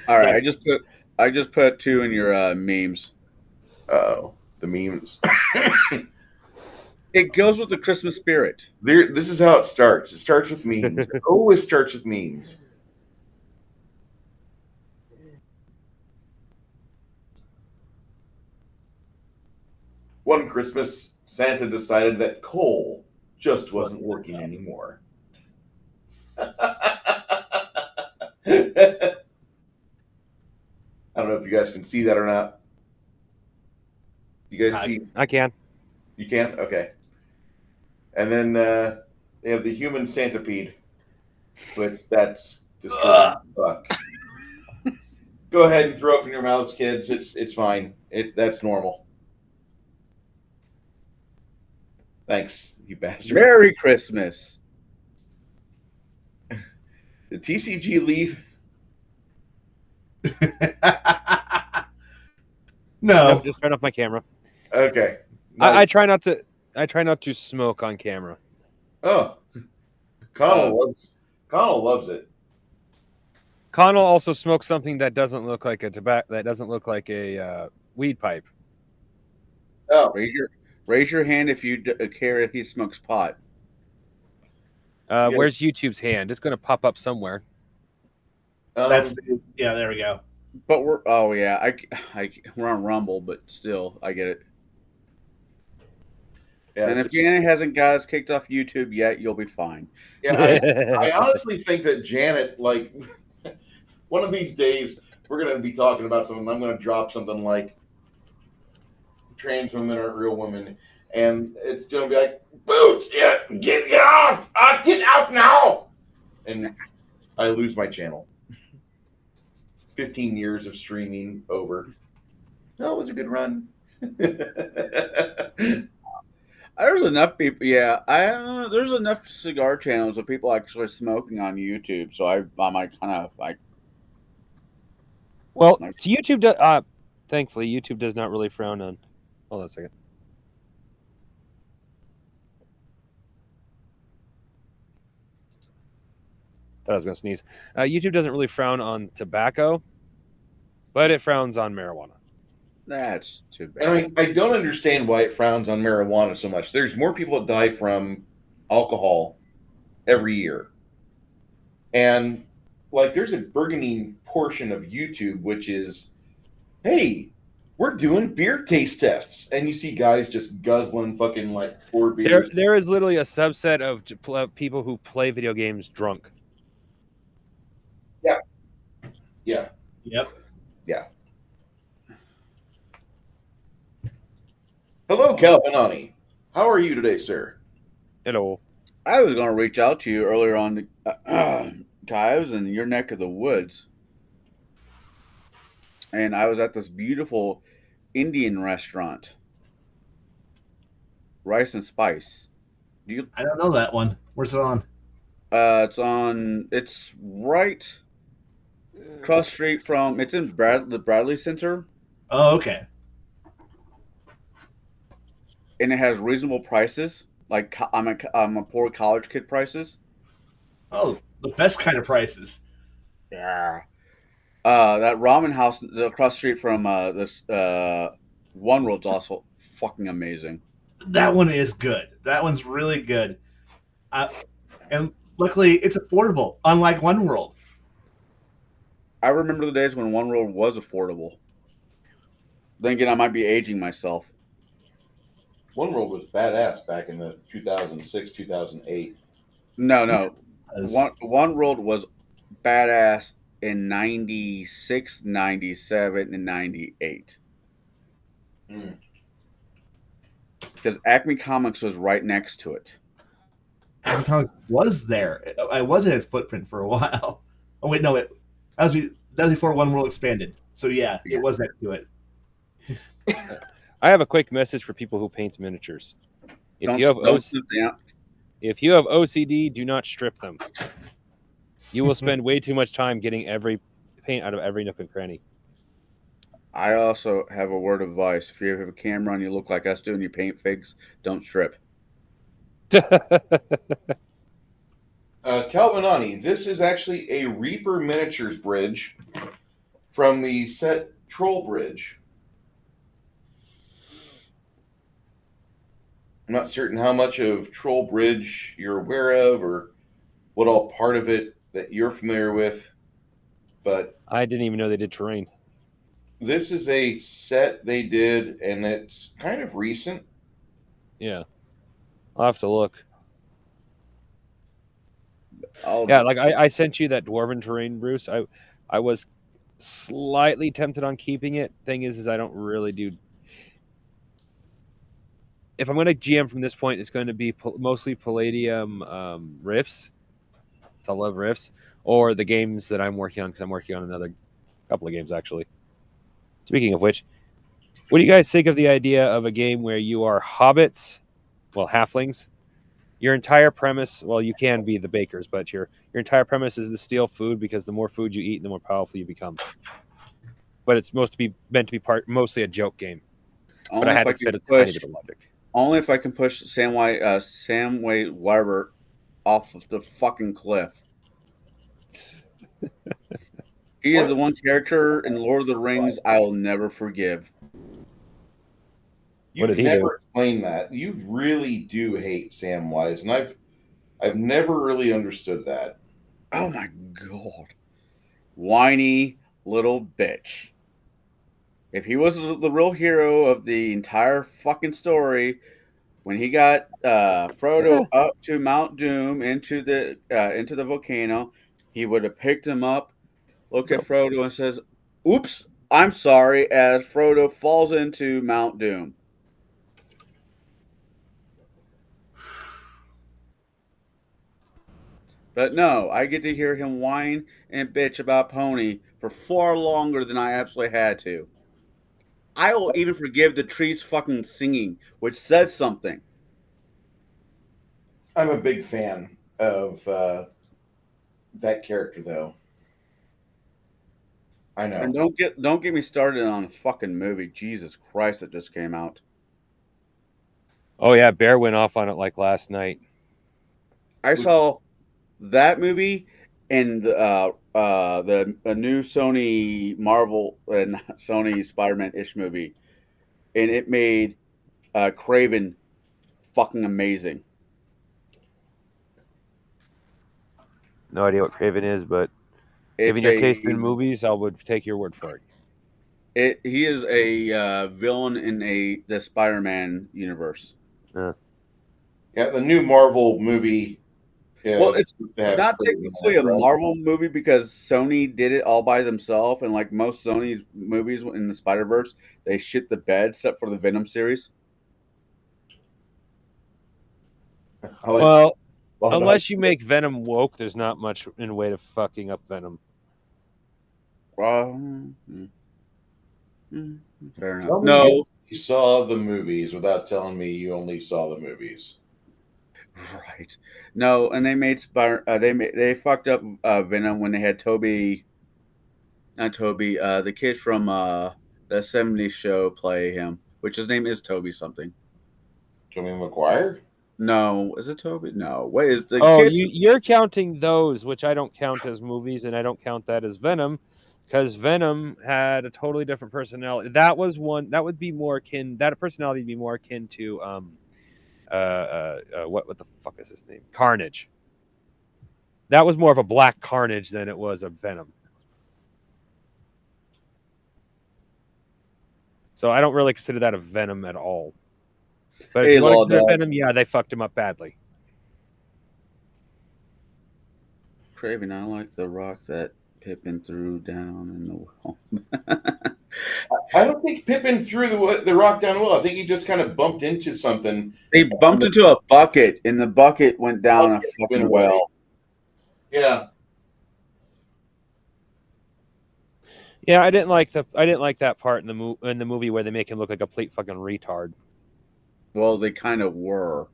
Speaker 4: All right, I just put 2 in your memes.
Speaker 1: Oh, the memes.
Speaker 4: It goes with the Christmas spirit.
Speaker 1: This is how it starts. It starts with memes. It always starts with memes. One Christmas, Santa decided that coal just wasn't working anymore. I don't know if you guys can see that or not. You guys see?
Speaker 3: I can.
Speaker 1: You can? Okay. And then they have the human centipede, but that's disturbing. Fuck. Go ahead and throw up in your mouths, kids. It's fine. That's normal. Thanks, you bastard.
Speaker 4: Merry Christmas.
Speaker 1: The TCG leave?
Speaker 2: No.
Speaker 3: Nope, just turn off my camera.
Speaker 1: Okay.
Speaker 3: Nice. I try not to smoke on camera.
Speaker 1: Oh, Connell loves it.
Speaker 3: Connell also smokes something that doesn't look like a tobacco. That doesn't look like a weed pipe.
Speaker 1: Oh,
Speaker 4: Raise your hand if you care if he smokes pot.
Speaker 1: Yeah.
Speaker 3: Where's YouTube's hand? It's going to pop up somewhere.
Speaker 2: That's yeah. There we go.
Speaker 4: But we're we're on Rumble, but still, I get it.
Speaker 1: yeah,
Speaker 4: And if Janet hasn't got us kicked off YouTube yet, you'll be fine.
Speaker 1: yeah. I honestly think that Janet, like, one of these days, we're going to be talking about something. I'm going to drop something like trans women aren't real women, and it's going to be like, Boots, yeah, get off! Get out now! And I lose my channel. 15 years of streaming over. No, it was a good run.
Speaker 4: There's enough people. Yeah, there's enough cigar channels of people actually smoking on YouTube. So I might kind of like.
Speaker 3: Well, YouTube does. Thankfully, YouTube does not really frown on. Hold on a second. Thought I was going to sneeze. YouTube doesn't really frown on tobacco, but it frowns on marijuana.
Speaker 4: That's too bad.
Speaker 1: And I don't understand why it frowns on marijuana so much. There's more people that die from alcohol every year. And, like, there's a burgeoning portion of YouTube which is, hey, we're doing beer taste tests. And you see guys just guzzling fucking, like, 4 beers.
Speaker 3: There is literally a subset of people who play video games drunk.
Speaker 1: Yeah.
Speaker 2: Yep.
Speaker 1: Yeah. Hello, Calvinani. How are you today, sir?
Speaker 3: Hello.
Speaker 4: I was going to reach out to you earlier on. I was in your neck of the woods, and I was at this beautiful Indian restaurant, Rice and Spice.
Speaker 2: I don't know that one. Where's it on?
Speaker 4: It's right across the street from. It's in the Bradley Center.
Speaker 2: Oh, okay.
Speaker 4: And it has reasonable prices, like I'm a poor college kid prices.
Speaker 2: Oh, the best kind of prices.
Speaker 4: Yeah. That ramen house across the street from this One World's also fucking amazing.
Speaker 2: That one is good. That one's really good. And luckily, it's affordable, unlike One World.
Speaker 4: I remember the days when One World was affordable. Then again, I might be aging myself.
Speaker 1: One World was badass back in the 2006, 2008.
Speaker 4: No. One World was badass in 96, 97, and 98. Because Acme Comics was right next to it.
Speaker 2: Acme Comics was there. I was in its footprint for a while. Oh, wait, no. That was before One World expanded. So, yeah, it was next to it.
Speaker 3: I have a quick message for people who paint miniatures. If you have OCD, do not strip them. You will spend way too much time getting every paint out of every nook and cranny.
Speaker 4: I also have a word of advice. If you have a camera and you look like us do and you paint figs, don't strip.
Speaker 1: Calvinani, this is actually a Reaper Miniatures bridge from the set Troll Bridge. I'm not certain how much of Troll Bridge you're aware of or what all part of it that you're familiar with, but
Speaker 3: I didn't even know they did terrain.
Speaker 1: This is a set they did, and it's kind of recent.
Speaker 3: Yeah. I'll have to look. Yeah, like I sent you that Dwarven terrain, Bruce. I was slightly tempted on keeping it. Thing is I don't really do... If I'm going to GM from this point, it's going to be mostly Palladium Rifts. So I love Rifts. Or the games that I'm working on, because I'm working on another couple of games, actually. Speaking of which, what do you guys think of the idea of a game where you are hobbits, well, halflings? Your entire premise, well, you can be the bakers, but your entire premise is to steal food, because the more food you eat, the more powerful you become. But it's meant to be mostly a joke game.
Speaker 4: Only
Speaker 3: but I had to fit a tiny bit of logic.
Speaker 4: Only if I can push Samway Weber off of the fucking cliff. He is the one character in Lord of the Rings I'll never forgive.
Speaker 3: What
Speaker 1: You've
Speaker 3: did he do?
Speaker 1: never explained that. You really do hate Samwise, and I've never really understood that.
Speaker 4: Oh my god. Whiny little bitch. If he was the real hero of the entire fucking story, when he got Frodo up to Mount Doom into the volcano, he would have picked him up, look at Frodo, and says, "Oops, I'm sorry," as Frodo falls into Mount Doom. But no, I get to hear him whine and bitch about Pony for far longer than I absolutely had to. I will even forgive the trees fucking singing, which says something.
Speaker 1: I'm a big fan of that character, though. I know.
Speaker 4: And don't get me started on the fucking movie. Jesus Christ, that just came out.
Speaker 3: Oh yeah, Bear went off on it like last night.
Speaker 4: I saw that movie and the new Sony Marvel and Sony Spider-Man ish movie, and it made Craven fucking amazing.
Speaker 3: No idea what Craven is, but given your taste in movies, I would take your word for it.
Speaker 4: He is a villain in the Spider-Man universe.
Speaker 1: Yeah, the new Marvel movie.
Speaker 4: Well, it's not technically a Marvel movie because Sony did it all by themselves, and like most Sony movies in the Spider-Verse, they shit the bed except for the Venom series.
Speaker 3: Well, unless you make Venom woke, there's not much in the way of fucking up Venom.
Speaker 4: Fair enough. No,
Speaker 1: you saw the movies without telling me you only saw the movies.
Speaker 4: Right. No, and they made they fucked up Venom when they had the kid from the 70s show play him, which his name is Toby something.
Speaker 1: Toby Maguire?
Speaker 4: No, is it Toby? No. What is the
Speaker 3: kid? You're counting those, which I don't count as movies, and I don't count that as Venom, because Venom had a totally different personality. That was one that would be more akin. That personality would be more akin to what the fuck is his name? Carnage. That was more of a Black Carnage than it was a Venom. So I don't really consider that a Venom at all. But if you want to consider Venom, yeah, they fucked him up badly.
Speaker 4: Craven, I like the rock that Pippin threw down in the well.
Speaker 1: I don't think Pippin threw the rock down the well. I think he just kind of bumped into something.
Speaker 4: He bumped into a bucket, and the bucket went down a fucking well.
Speaker 1: Yeah.
Speaker 3: Yeah, I didn't like that part in the movie where they make him look like a complete fucking retard.
Speaker 4: Well, they kind of were.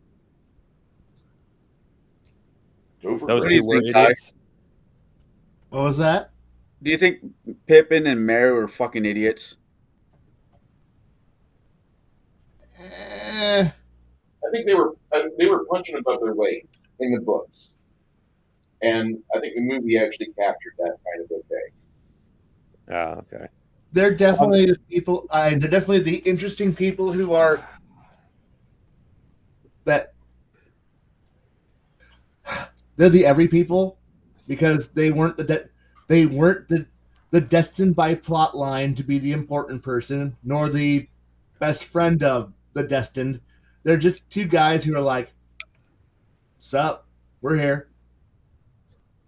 Speaker 3: Those two were idiots.
Speaker 2: What was that?
Speaker 4: Do you think Pippin and Mary were fucking idiots?
Speaker 1: I think they were punching above their weight in the books, and I think the movie actually captured that kind of okay.
Speaker 3: Oh, okay.
Speaker 2: They're definitely the people. They're definitely the interesting people who are that. They're the every people, because they weren't the destined by plot line to be the important person, nor the best friend of the destined. They're just two guys who are like, "Sup, we're here."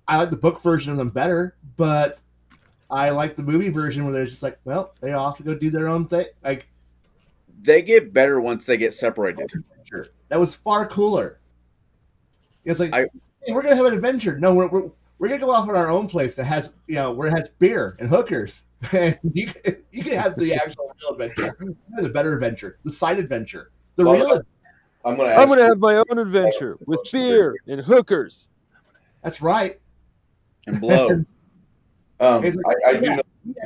Speaker 2: I like the book version of them better, but I like the movie version where they're just like, well, they all have to go do their own thing. Like,
Speaker 4: they get better once they get separated.
Speaker 2: Sure, that was far cooler. It's like, hey, we're gonna have an adventure. No, we're gonna go off on our own place that has, where it has beer and hookers. And you can have the actual real adventure. The better adventure, the side adventure, the real.
Speaker 3: I'm gonna have my own adventure with beer and hookers.
Speaker 2: That's right.
Speaker 4: And blow.
Speaker 1: I do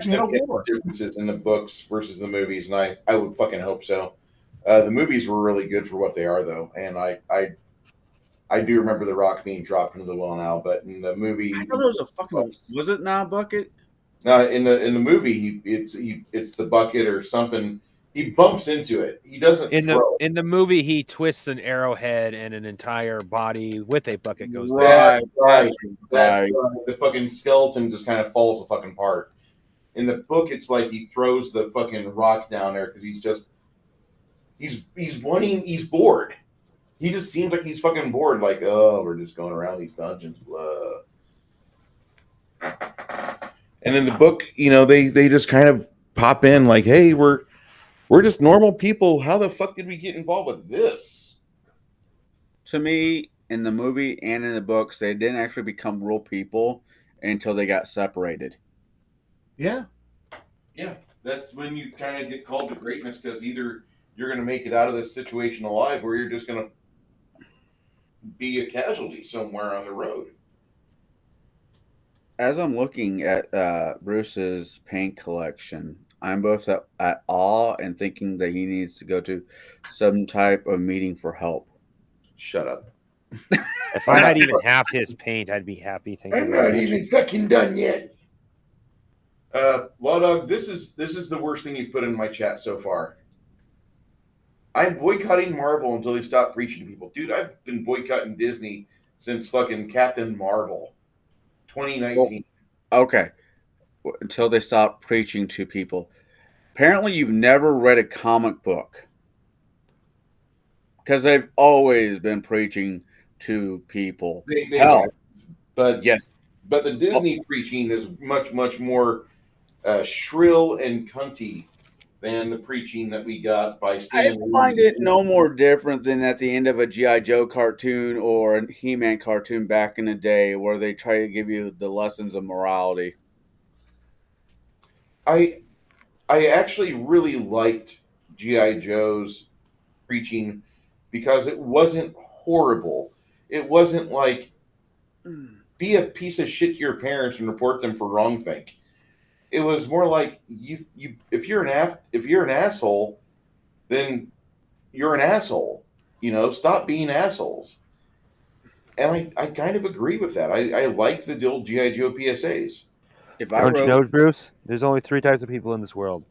Speaker 1: know differences in the books versus the movies, and I would fucking hope so. The movies were really good for what they are, though, and I do remember the rock being dropped into the well now, but in the movie,
Speaker 4: I thought it was a fucking. Was it not a bucket?
Speaker 1: No, in the movie, it's the bucket or something. He bumps into it. He doesn't throw.
Speaker 3: In the movie, he twists an arrowhead and an entire body with a bucket goes down.
Speaker 1: That's right. That's
Speaker 4: Right.
Speaker 1: right. The fucking skeleton just kind of falls the fucking apart. In the book, it's like he throws the fucking rock down there because he's bored. He just seems like he's fucking bored. Like, oh, we're just going around these dungeons, blah. And in the book, they just kind of pop in like, hey, we're just normal people. How the fuck did we get involved with this?
Speaker 4: To me, in the movie and in the books, they didn't actually become real people until they got separated.
Speaker 2: Yeah.
Speaker 1: Yeah, that's when you kind of get called to greatness, because either you're going to make it out of this situation alive, or you're just going to be a casualty somewhere on the road.
Speaker 4: As I'm looking at Bruce's paint collection, I'm both at awe and thinking that he needs to go to some type of meeting for help.
Speaker 1: Shut up.
Speaker 3: If I had even half his paint, I'd be happy. Thank you
Speaker 1: I'm
Speaker 3: very
Speaker 1: not
Speaker 3: much.
Speaker 1: even fucking done yet. Law Dog, this is the worst thing you've put in my chat so far. I'm boycotting Marvel until they stop preaching to people. Dude, I've been boycotting Disney since fucking Captain Marvel 2019.
Speaker 4: Okay. Until they stop preaching to people. Apparently, you've never read a comic book. Because they've always been preaching to people.
Speaker 1: They
Speaker 4: Hell,
Speaker 1: have, but
Speaker 4: yes.
Speaker 1: But the Disney preaching is much, much more shrill and cunty than the preaching that we got by Stan Lee.
Speaker 4: I find it no more different than at the end of a G.I. Joe cartoon or a He-Man cartoon back in the day where they try to give you the lessons of morality.
Speaker 1: I actually really liked G.I. Joe's preaching because it wasn't horrible. It wasn't like be a piece of shit to your parents and report them for wrongthink. It was more like you if you're an asshole, then you're an asshole. Stop being assholes. And I kind of agree with that. I like the old G.I. Joe PSAs.
Speaker 4: If I
Speaker 3: Don't you
Speaker 4: wrote,
Speaker 3: know, Bruce? There's only 3 types of people in this world: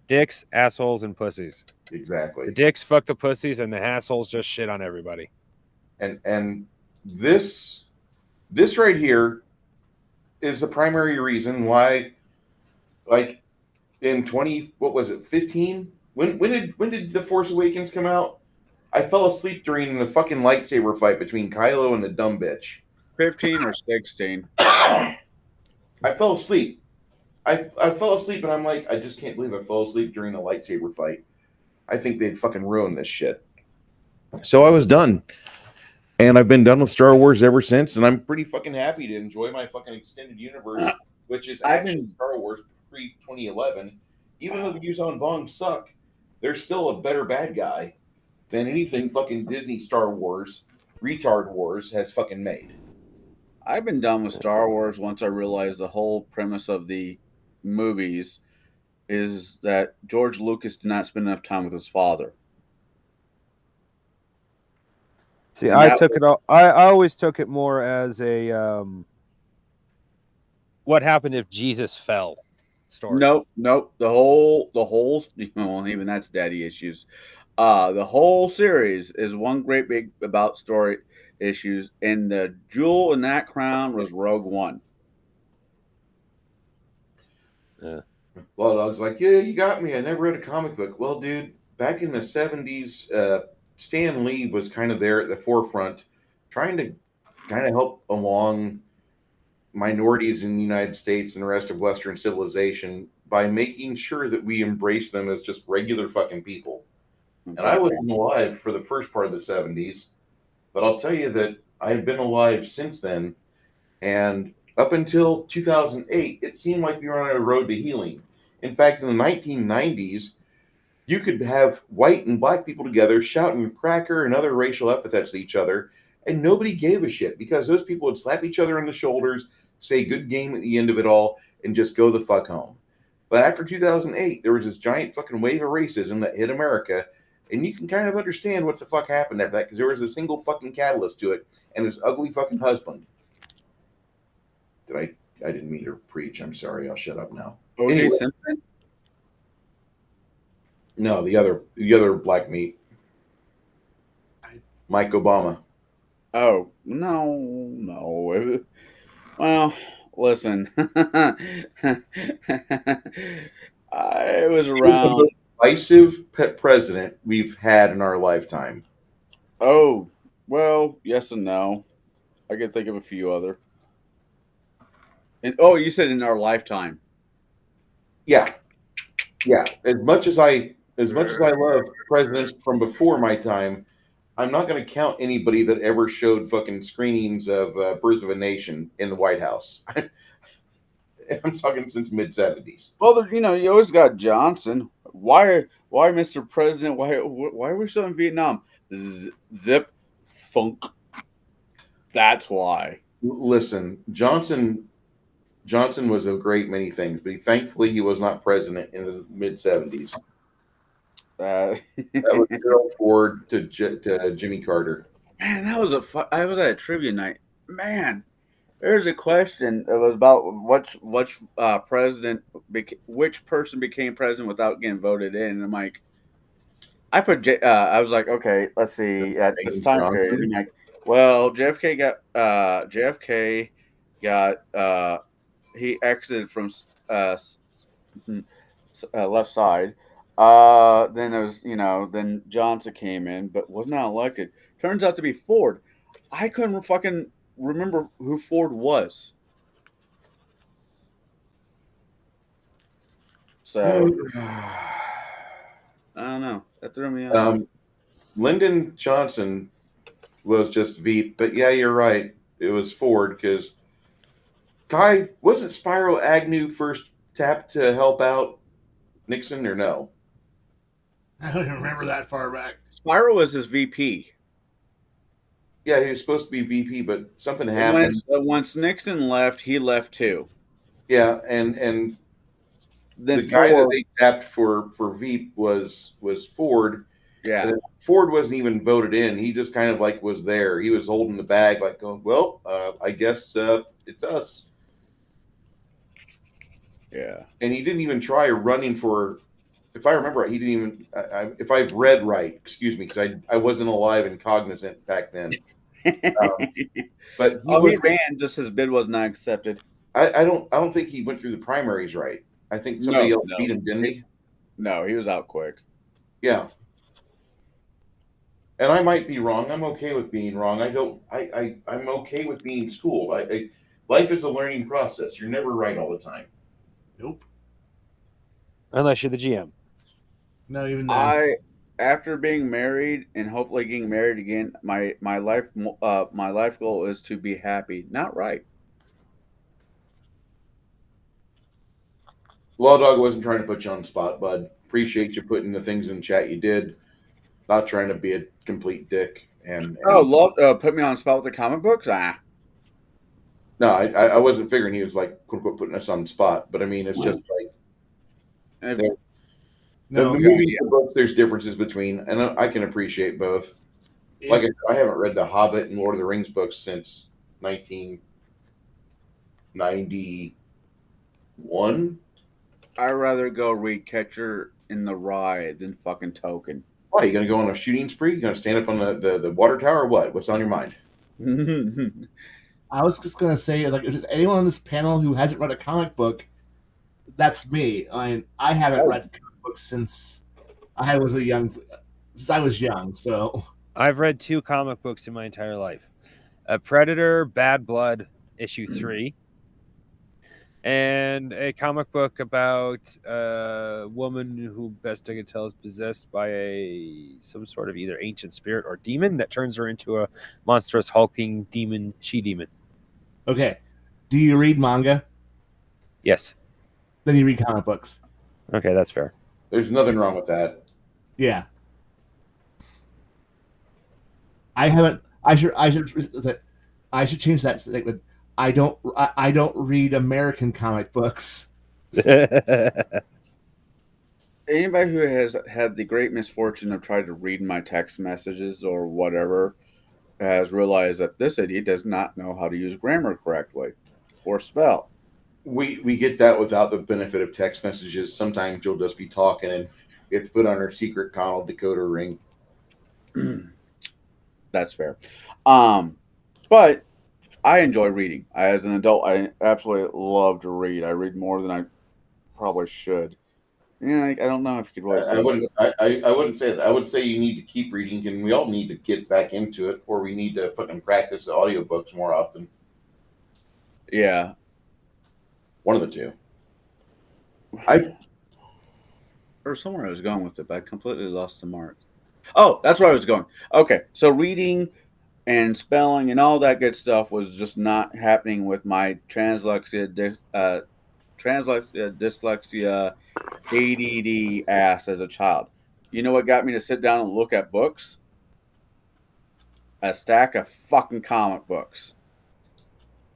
Speaker 3: dicks, assholes, and pussies.
Speaker 1: Exactly.
Speaker 3: The dicks fuck the pussies, and the assholes just shit on everybody.
Speaker 1: And this right here is the primary reason why, like, in 15? When did The Force Awakens come out? I fell asleep during the fucking lightsaber fight between Kylo and the dumb bitch.
Speaker 4: 15 or 16.
Speaker 1: I fell asleep. I fell asleep, and I'm like, I just can't believe I fell asleep during a lightsaber fight. I think they'd fucking ruin this shit. So I was done. And I've been done with Star Wars ever since, and I'm pretty fucking happy to enjoy my fucking extended universe, which is actually Star Wars pre-2011. Even though the Yuzhan Vong suck, they're still a better bad guy than anything fucking Disney Star Wars, Retard Wars has fucking made.
Speaker 4: I've been done with Star Wars once I realized the whole premise of the movies is that George Lucas did not spend enough time with his father.
Speaker 3: See, I always took it more as a what happened if Jesus fell story.
Speaker 4: Nope. The whole well, even that's daddy issues. The whole series is one great big about story issues, and the jewel in that crown was Rogue One.
Speaker 1: Yeah. Well, Dog's like, yeah, you got me. I never read a comic book. Well, dude, back in the 70s, Stan Lee was kind of there at the forefront, trying to kind of help along minorities in the United States and the rest of Western civilization by making sure that we embrace them as just regular fucking people. And I wasn't alive for the first part of the 70s, but I'll tell you that I've been alive since then. And up until 2008, it seemed like we were on a road to healing. In fact, in the 1990s, you could have white and black people together shouting cracker and other racial epithets at each other, and nobody gave a shit because those people would slap each other on the shoulders, say good game at the end of it all, and just go the fuck home. But after 2008, there was this giant fucking wave of racism that hit America, and you can kind of understand what the fuck happened after that because there was a single fucking catalyst to it, and his ugly fucking husband. I didn't mean to preach. I'm sorry. I'll shut up now.
Speaker 4: O.J.
Speaker 1: Anyway.
Speaker 4: Simpson?
Speaker 1: No, the other black meat, Mike Obama.
Speaker 4: Oh no. Well, listen, I was
Speaker 1: He was the
Speaker 4: around.
Speaker 1: most divisive president we've had in our lifetime.
Speaker 4: Oh, well, yes and no. I can think of a few other. And oh, you said in our lifetime.
Speaker 1: Yeah, yeah. As much as I love presidents from before my time, I'm not going to count anybody that ever showed fucking screenings of Birth of a Nation in the White House. I'm talking since mid-70s.
Speaker 4: Well, you always got Johnson. Why, Mr. President? Why are we still in Vietnam? Zip, funk. That's why.
Speaker 1: Listen, Johnson was a great many things, but thankfully he was not president in the mid-70s.
Speaker 4: Uh,
Speaker 1: That was Gerald Ford to Jimmy Carter.
Speaker 4: Man, that was I was at a trivia night. Man, there's a question. It was about which president, which person became president without getting voted in. And I'm like, I was like, okay, let's see at this time period. I'm like, well, JFK got he exited from left side. Then it was then Johnson came in, but was not elected. Turns out to be Ford. I couldn't fucking remember who Ford was. So I don't know. That threw me off.
Speaker 1: Lyndon Johnson was just Veep, but yeah, you're right. It was Ford because wasn't Spyro Agnew first tapped to help out Nixon or no?
Speaker 2: I don't even remember that far back.
Speaker 4: Spyro was his VP.
Speaker 1: Yeah, he was supposed to be VP, but something happened.
Speaker 4: Once Nixon left, he left too.
Speaker 1: Yeah, and
Speaker 4: then
Speaker 1: the guy that they tapped for Veep was Ford.
Speaker 4: Yeah,
Speaker 1: Ford wasn't even voted in. He just kind of like was there. He was holding the bag, like going, "Well, I guess it's us."
Speaker 4: Yeah,
Speaker 1: and he didn't even try running for. If I remember right, he didn't even. If I've read right, excuse me, because I wasn't alive and cognizant back then. But
Speaker 4: he ran, just his bid was not accepted.
Speaker 1: I don't think he went through the primaries right. I think somebody else beat him, didn't he?
Speaker 4: No, he was out quick.
Speaker 1: Yeah. And I might be wrong. I'm okay with being wrong. I'm okay with being schooled. Life is a learning process. You're never right all the time.
Speaker 2: Nope.
Speaker 3: Unless you're the GM.
Speaker 2: No, even then.
Speaker 4: After being married and hopefully getting married again, my life goal is to be happy, not right.
Speaker 1: Law Dog wasn't trying to put you on the spot, bud. Appreciate you putting the things in the chat you did. Not trying to be a complete dick. And
Speaker 4: put me on the spot with the comic books.
Speaker 1: No, I wasn't figuring he was like quote unquote putting us on the spot, but I mean it's just like the movie and books. There's differences between, and I can appreciate both. Like I haven't read the Hobbit and Lord of the Rings books since 1991.
Speaker 4: I'd rather go read Catcher in the Rye than fucking Token.
Speaker 1: Why, you gonna go on a shooting spree? You gonna stand up on the water tower or what? What's on your mind?
Speaker 2: I was just gonna say, like, if there's anyone on this panel who hasn't read a comic book, that's me. I haven't read comic books since I was young. So
Speaker 3: I've read 2 comic books in my entire life: a Predator, Bad Blood, issue 3, and a comic book about a woman who, best I can tell, is possessed by some sort of either ancient spirit or demon that turns her into a monstrous hulking demon, she-demon.
Speaker 2: Okay. Do you read manga?
Speaker 3: Yes.
Speaker 2: Then you read comic books.
Speaker 3: Okay, that's fair.
Speaker 1: There's nothing wrong with that.
Speaker 2: Yeah. I haven't. I should change that statement. I don't read American comic books.
Speaker 4: Anybody who has had the great misfortune of trying to read my text messages or whatever has realized that this idiot does not know how to use grammar correctly or spell.
Speaker 1: We get that without the benefit of text messages. Sometimes you'll just be talking and We have to put on our secret Connell decoder ring.
Speaker 4: That's fair. But I enjoy reading. As an adult, I absolutely love to read. I read more than I probably should. Yeah, I don't know if you could really say
Speaker 1: I wouldn't. I wouldn't say that. I would say you need to keep reading, and we all need to get back into it, or we need to fucking practice the audiobooks more often.
Speaker 4: Yeah.
Speaker 1: One of the two.
Speaker 4: Or somewhere I was going with it, but I completely lost the mark. Oh, that's where I was going. Okay, so reading and spelling and all that good stuff was just not happening with my dyslexia, ADD ass as a child. You know what got me to sit down and look at books? A stack of fucking comic books.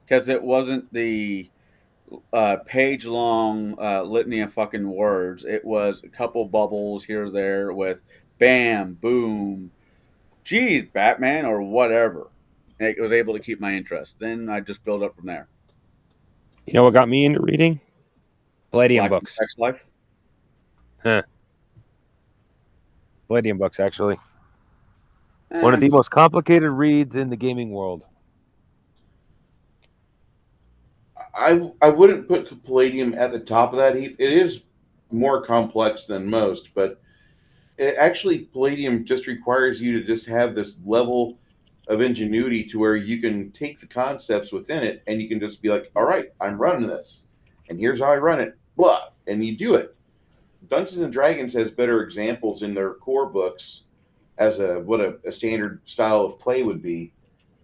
Speaker 4: Because it wasn't the page long litany of fucking words. It was a couple bubbles here or there with bam, boom, geez, Batman or whatever. And it was able to keep my interest. Then I just build up from there.
Speaker 3: You know what got me into reading? Palladium
Speaker 4: Black
Speaker 3: books.
Speaker 4: Sex Life.
Speaker 3: Palladium books, actually. One of the most complicated reads in the gaming world.
Speaker 1: I wouldn't put Palladium at the top of that heap. It is more complex than most, but actually Palladium just requires you to just have this level of ingenuity to where you can take the concepts within it and you can just be like, all right, I'm running this, and here's how I run it, blah, and you do it. Dungeons and Dragons has better examples in their core books as what a standard style of play would be,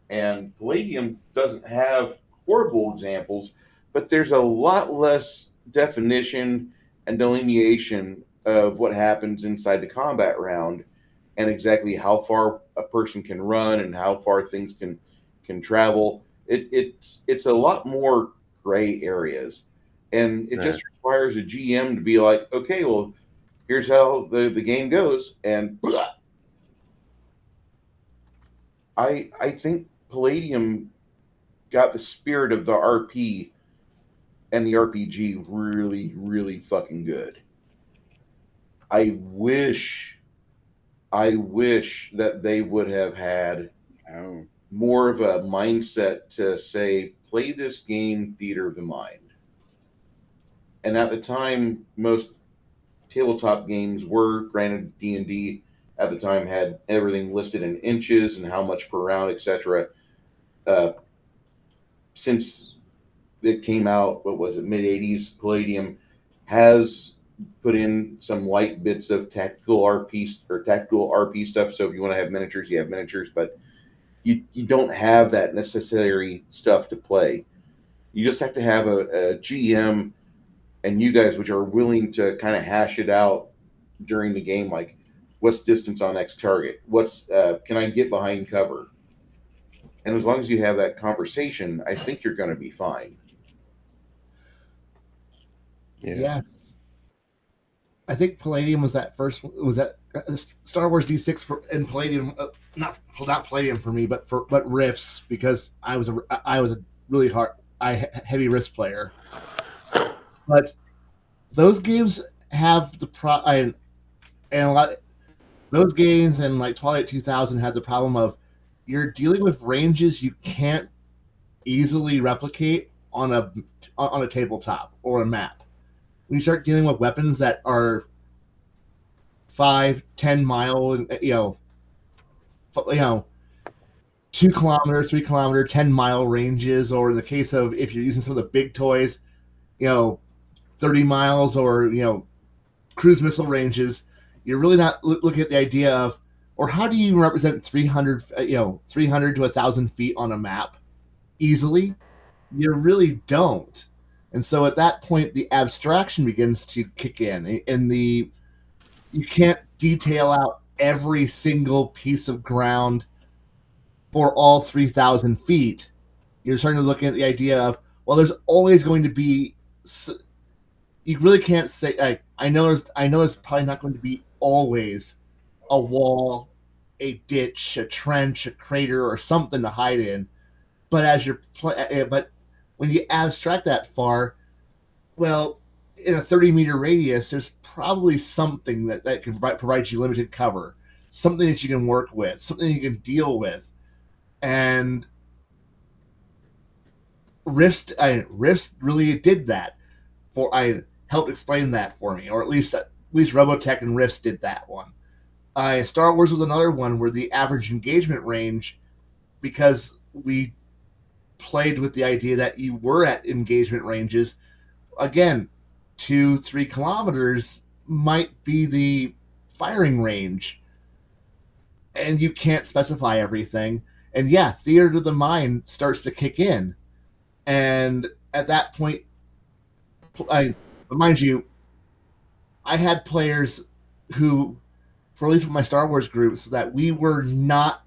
Speaker 1: and Palladium doesn't have horrible examples, but there's a lot less definition and delineation of what happens inside the combat round and exactly how far a person can run and how far things can travel. It's a lot more gray areas, and it just requires a GM to be like, okay, well, here's how the game goes, and blah. I think Palladium got the spirit of the RP and the RPG really, really fucking good. I wish that they would have had more of a mindset to say, play this game theater of the mind. And at the time, most tabletop games were, granted, D&D at the time had everything listed in inches and how much per round, etc. Since it came out, what was it, mid-80s, Palladium has put in some light bits of tactical RP stuff. So if you want to have miniatures, you have miniatures, but you don't have that necessary stuff to play. You just have to have a GM and you guys which are willing to kind of hash it out during the game, like what's distance on next target, what's can I get behind cover, and as long as you have that conversation, I think you're going to be fine.
Speaker 2: Yes. I think Palladium was that first. Was that Star Wars D6 and Palladium? Not Palladium for me, but Rifts, because I was a really heavy Rift player. But those games have and a lot. Those games and like Twilight 2000 had the problem of you're dealing with ranges you can't easily replicate on a tabletop or a map. When you start dealing with weapons that are 5-10 mile, 2 kilometer, 3 kilometer, 10 mile ranges, or in the case of if you're using some of the big toys, 30 miles or cruise missile ranges, you're really not looking at the idea of, or how do you represent 300 to 1,000 feet on a map easily? You really don't. And so at that point, the abstraction begins to kick in, and you can't detail out every single piece of ground for all 3,000 feet. You're starting to look at the idea of, well, there's always going to be. You really can't say. I know there's probably not going to be always a wall, a ditch, a trench, a crater, or something to hide in. But but when you abstract that far, well, in a 30-meter radius, there's probably something that can provide you limited cover, something that you can work with, something you can deal with. And Rift really did that. I helped explain that for me, or at least Robotech and Rift did that one. Star Wars was another one where the average engagement range, because we played with the idea that you were at engagement ranges, again, 2-3 kilometers might be the firing range, and you can't specify everything. And yeah, theater of the mind starts to kick in, and at that point, mind you, I had players who, for at least with my Star Wars groups, that we were not.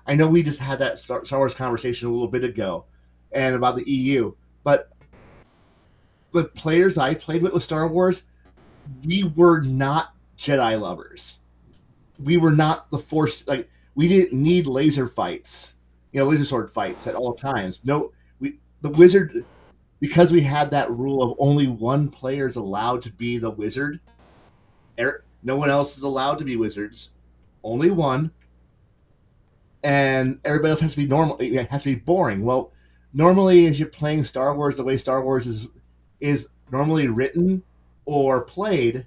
Speaker 2: I know we just had that Star Wars conversation a little bit ago, and about the EU, but the players I played with Star Wars, we were not Jedi lovers. We were not the Force. Like, we didn't need laser fights, laser sword fights at all times. No, the wizard, because we had that rule of only one player is allowed to be the wizard. No one else is allowed to be wizards. Only one. And everybody else has to be normal. It has to be boring. Well, normally, as you're playing Star Wars, the way Star Wars is normally written or played,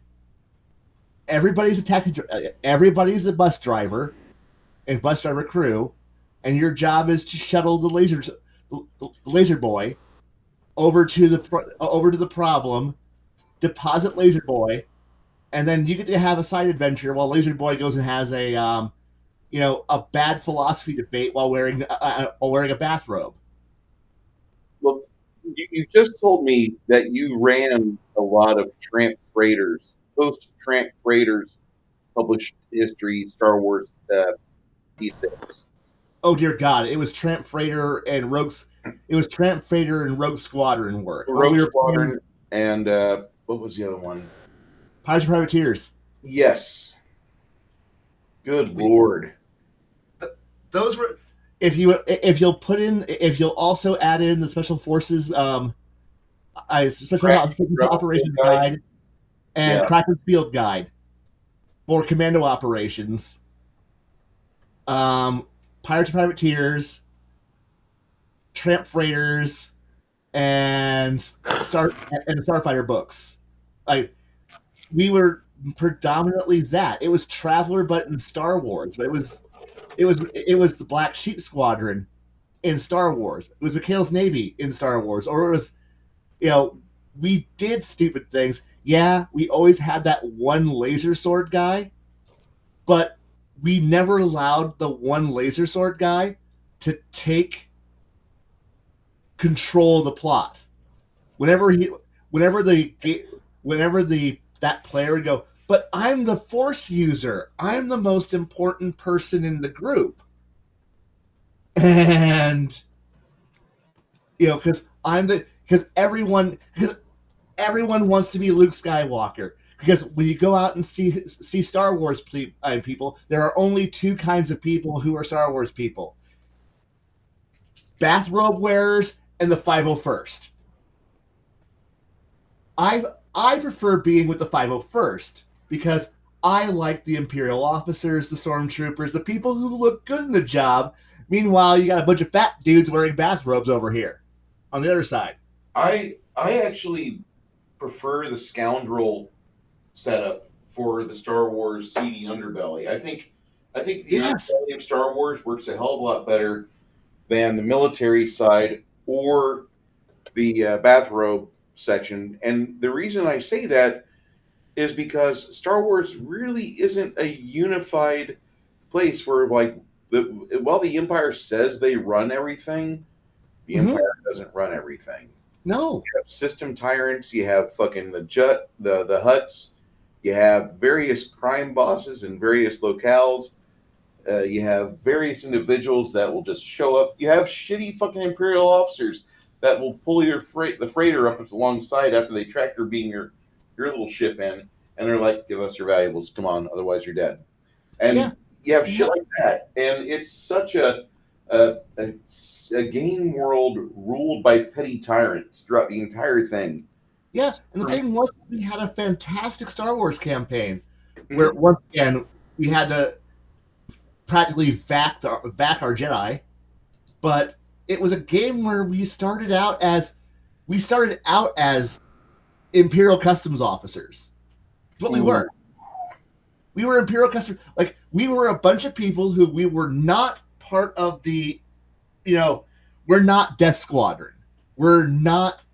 Speaker 2: everybody's a bus driver and bus driver crew, and your job is to shuttle the laser boy over to the problem, deposit laser boy, and then you get to have a side adventure while laser boy goes and has a bad philosophy debate while wearing a bathrobe.
Speaker 1: Well, you just told me that you ran a lot of tramp freighters, post-tramp freighters, published history, Star Wars D6.
Speaker 2: Oh dear God! It was Tramp Freighter and Rogues. It was Tramp Freighter and Rogue Squadron work.
Speaker 1: Rogue Squadron and what was the other one?
Speaker 2: Pirates and Privateers.
Speaker 1: Yes. Good Lord.
Speaker 2: Those were if you'll also add in the Special Forces Special Operations Guide and Kraken's Field Guide for commando operations. Pirates and Privateers, Tramp Freighters, and the Starfighter books. We were predominantly that. It was Traveler, but in Star Wars. But it was the Black Sheep Squadron in Star Wars. It was McHale's Navy in Star Wars. Or it was, we did stupid things. Yeah, we always had that one laser sword guy, but we never allowed the one laser sword guy to take control of the plot. Whenever that player would go, but I'm the Force user. I'm the most important person in the group. And because everyone wants to be Luke Skywalker. Because when you go out and see Star Wars people, there are only two kinds of people who are Star Wars people: bathrobe wearers and the 501st. I prefer being with the 501st because I like the Imperial officers, the stormtroopers, the people who look good in the job. Meanwhile, you got a bunch of fat dudes wearing bathrobes over here on the other side.
Speaker 1: I actually prefer the scoundrel setup for the Star Wars seedy underbelly. I think the underbelly of Star Wars works a hell of a lot better than the military side or the bathrobe section. And the reason I say that is because Star Wars really isn't a unified place where, while the Empire says they run everything, the Empire doesn't run everything.
Speaker 2: No.
Speaker 1: You have system tyrants, you have fucking the Hutts, you have various crime bosses in various locales, you have various individuals that will just show up. You have shitty fucking Imperial officers that will pull the freighter up alongside after they tractor beam your little ship in, and they're like, give us your valuables, come on, otherwise you're dead. And you have shit like that. And it's such a game world ruled by petty tyrants throughout the entire thing.
Speaker 2: Yeah, and the thing was, we had a fantastic Star Wars campaign where,
Speaker 1: Mhm.
Speaker 2: once again, we had to practically vac our Jedi, but it was a game where we started out as Imperial Customs officers. What we were. We were Imperial Customs. Like, we were a bunch of people who we were not part of the, you know, we're not Death Squadron. We're not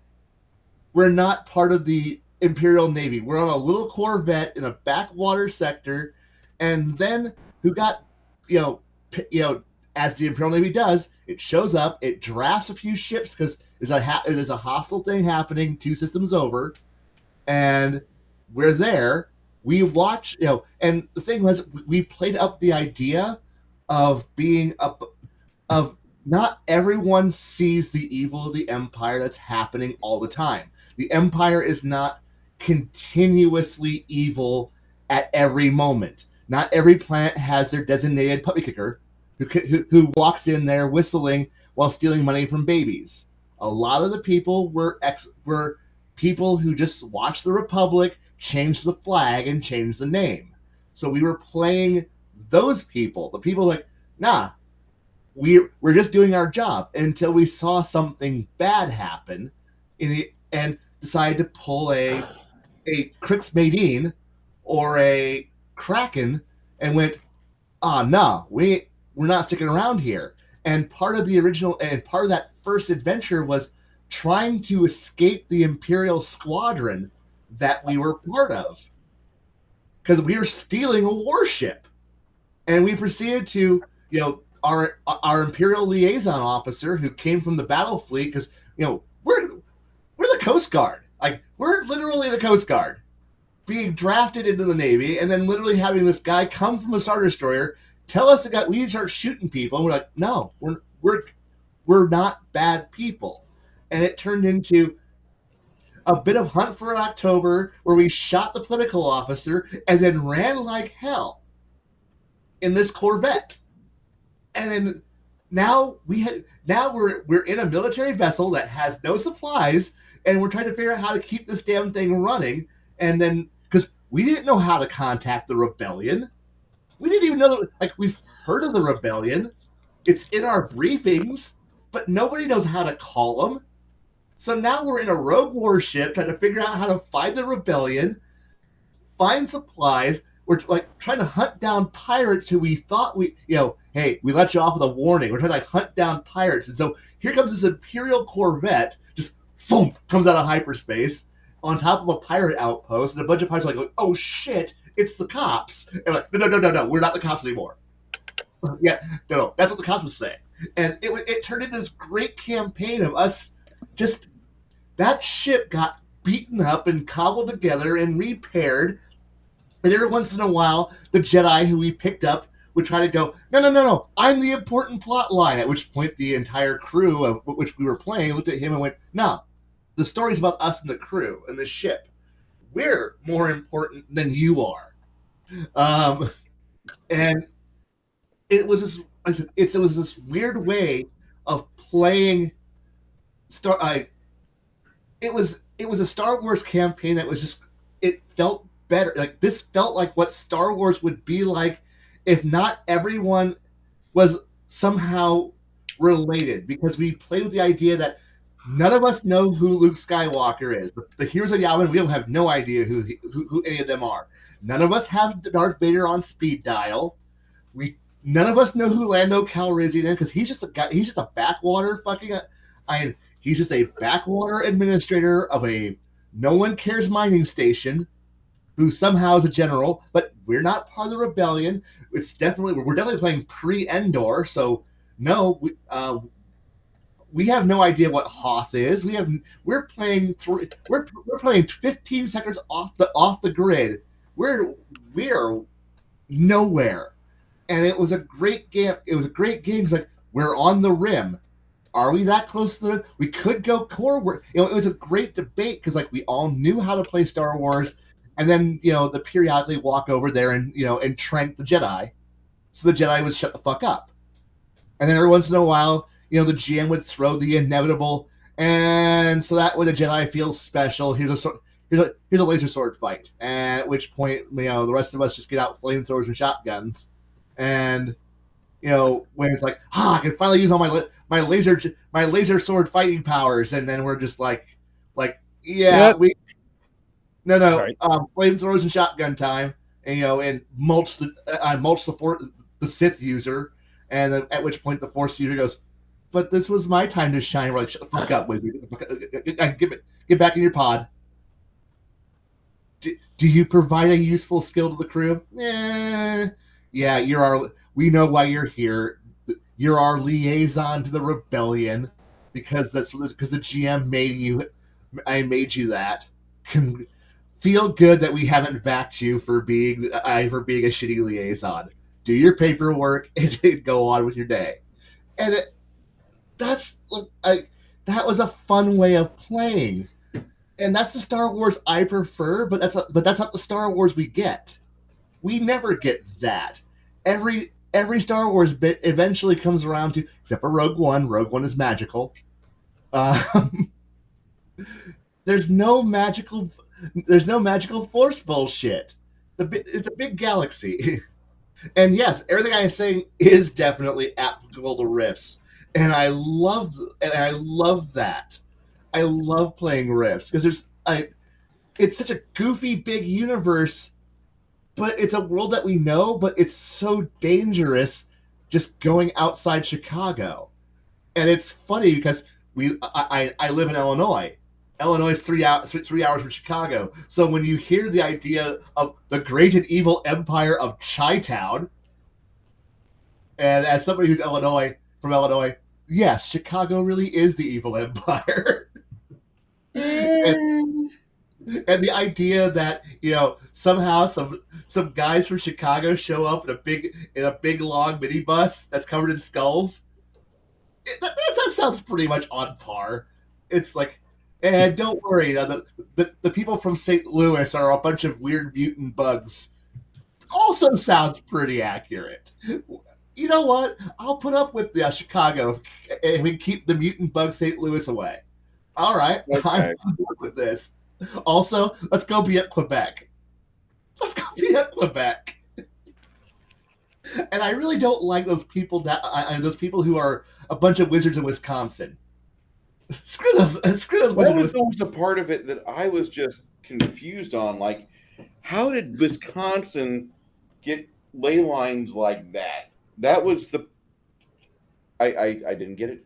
Speaker 2: part of the Imperial Navy. We're on a little Corvette in a backwater sector, and then who got, you know, as the Imperial Navy does, it shows up, it drafts a few ships because there's a hostile thing happening 2 systems over, and we're there. We watch, and the thing was, we played up the idea of being up of not everyone sees the evil of the Empire that's happening all the time. The Empire is not continuously evil at every moment. Not every planet has their designated puppy kicker who walks in there whistling while stealing money from babies. A lot of the people were people who just watched the Republic change the flag and change the name. So we were playing those people, the people like, nah, we're just doing our job, until we saw something bad happen and decided to pull a Crix Maideen or a Kraken and went, no, we're not sticking around here. And part of that first adventure was trying to escape the Imperial squadron that we were part of, because we were stealing a warship, and we proceeded to, our Imperial liaison officer, who came from the battle fleet, because we're the Coast Guard, like, we're literally the Coast Guard, being drafted into the Navy, and then literally having this guy come from a Star Destroyer tell us we need to start shooting people, and we're like, no, we're not bad people. And it turned into a bit of Hunt for October, where we shot the political officer and then ran like hell in this Corvette. And then now we're in a military vessel that has no supplies, and we're trying to figure out how to keep this damn thing running. And then, because we didn't know how to contact the rebellion, we didn't even know, like, we've heard of the rebellion, it's in our briefings, but nobody knows how to call them. So now we're in a rogue warship trying to figure out how to find the rebellion, find supplies. We're like trying to hunt down pirates who we thought hey, we let you off with a warning. We're trying to like hunt down pirates. And so here comes this Imperial Corvette, just boom, comes out of hyperspace on top of a pirate outpost, and a bunch of pirates are like, oh shit, it's the cops. And like, no, we're not the cops anymore. Yeah, no, that's what the cops was saying. And it turned into this great campaign of us just, that ship got beaten up and cobbled together and repaired. And every once in a while, the Jedi who we picked up would try to go, no, I'm the important plot line. At which point, the entire crew of which we were playing looked at him and went, no, the story's about us and the crew and the ship. We're more important than you are. And it was this, like I said, it was this weird way of playing it was a Star Wars campaign that was just, it felt better. Like, this felt like what Star Wars would be like if not everyone was somehow related, because we played with the idea that none of us know who Luke Skywalker is. The heroes of Yavin, we have no idea who any of them are. None of us have Darth Vader on speed dial. None of us know who Lando Calrissian is, because he's just a guy. He's just a backwater he's just a backwater administrator of a no one cares mining station, who somehow is a general. But we're not part of the rebellion. We're definitely playing pre-Endor, so no, we have no idea what Hoth is. We're playing 15 seconds off the grid. We're nowhere. And it was a great game. It was a great game. It's like, we're on the rim. Are we that close to we could go core? It was a great debate, because like, we all knew how to play Star Wars, and then the periodically walk over there and and trank the Jedi, so the Jedi would shut the fuck up. And then every once in a while, the GM would throw the inevitable, And so that when a Jedi feels special, here's a laser sword fight. And at which point, the rest of us just get out flamethrowers and shotguns. And when it's like, I can finally use all my laser sword fighting powers, and then we're just like, yeah,
Speaker 3: Yep. Sorry.
Speaker 2: Flamethrowers and shotgun time, and mulch the Sith user, and then at which point the Force user goes, but this was my time to shine. We're like, shut the fuck up, wizard. Get back in your pod. Do you provide a useful skill to the crew? Yeah, we know why you're here. You're our liaison to the rebellion because the GM made you. I made you that. Feel good that we haven't vaxxed you for being a shitty liaison. Do your paperwork and go on with your day. And that was a fun way of playing. And that's the Star Wars I prefer, but that's not the Star Wars we get. We never get that. Every Star Wars bit eventually comes around to, except for Rogue One. Rogue One is magical. There's no magical Force bullshit. It's a big galaxy, and yes, everything I'm saying is definitely applicable to Rifts, and I love that. I love playing Rifts because it's such a goofy big universe, but it's a world that we know, but it's so dangerous just going outside Chicago. And it's funny because I live in Illinois. Illinois is 3 hours from Chicago. So when you hear the idea of the great and evil empire of Chi-Town, and as somebody who's from Illinois, yes, Chicago really is the evil empire. and the idea that somehow some guys from Chicago show up in a big long minibus that's covered in skulls, that sounds pretty much on par. It's like, and don't worry, the people from St. Louis are a bunch of weird mutant bugs. Also sounds pretty accurate. You know what? I'll put up with Chicago and we keep the mutant bug St. Louis away. All right, okay. I'm good with this. Also, let's go be at Quebec. And I really don't like those people who are a bunch of wizards in Wisconsin. Screw those wizards.
Speaker 1: That was always a part of it that I was just confused on. Like, how did Wisconsin get ley lines like that? That was I didn't get it.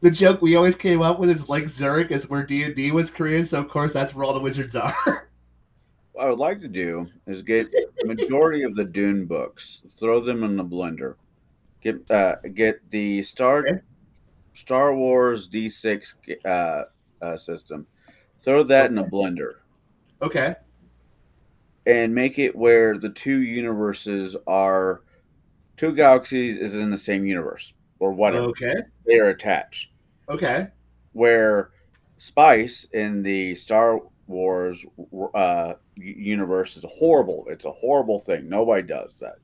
Speaker 2: The joke we always came up with is Lake Zurich is where D&D was created, so of course that's where all the wizards are.
Speaker 4: What I would like to do is get the majority of the Dune books, throw them in the blender, get the Star Wars D6 system, throw that in a blender.
Speaker 2: Okay.
Speaker 4: And make it where the two universes are, two galaxies is in the same universe or whatever.
Speaker 2: Okay.
Speaker 4: They are attached.
Speaker 2: Okay.
Speaker 4: Where spice in the Star Wars universe is horrible. It's a horrible thing. Nobody does that.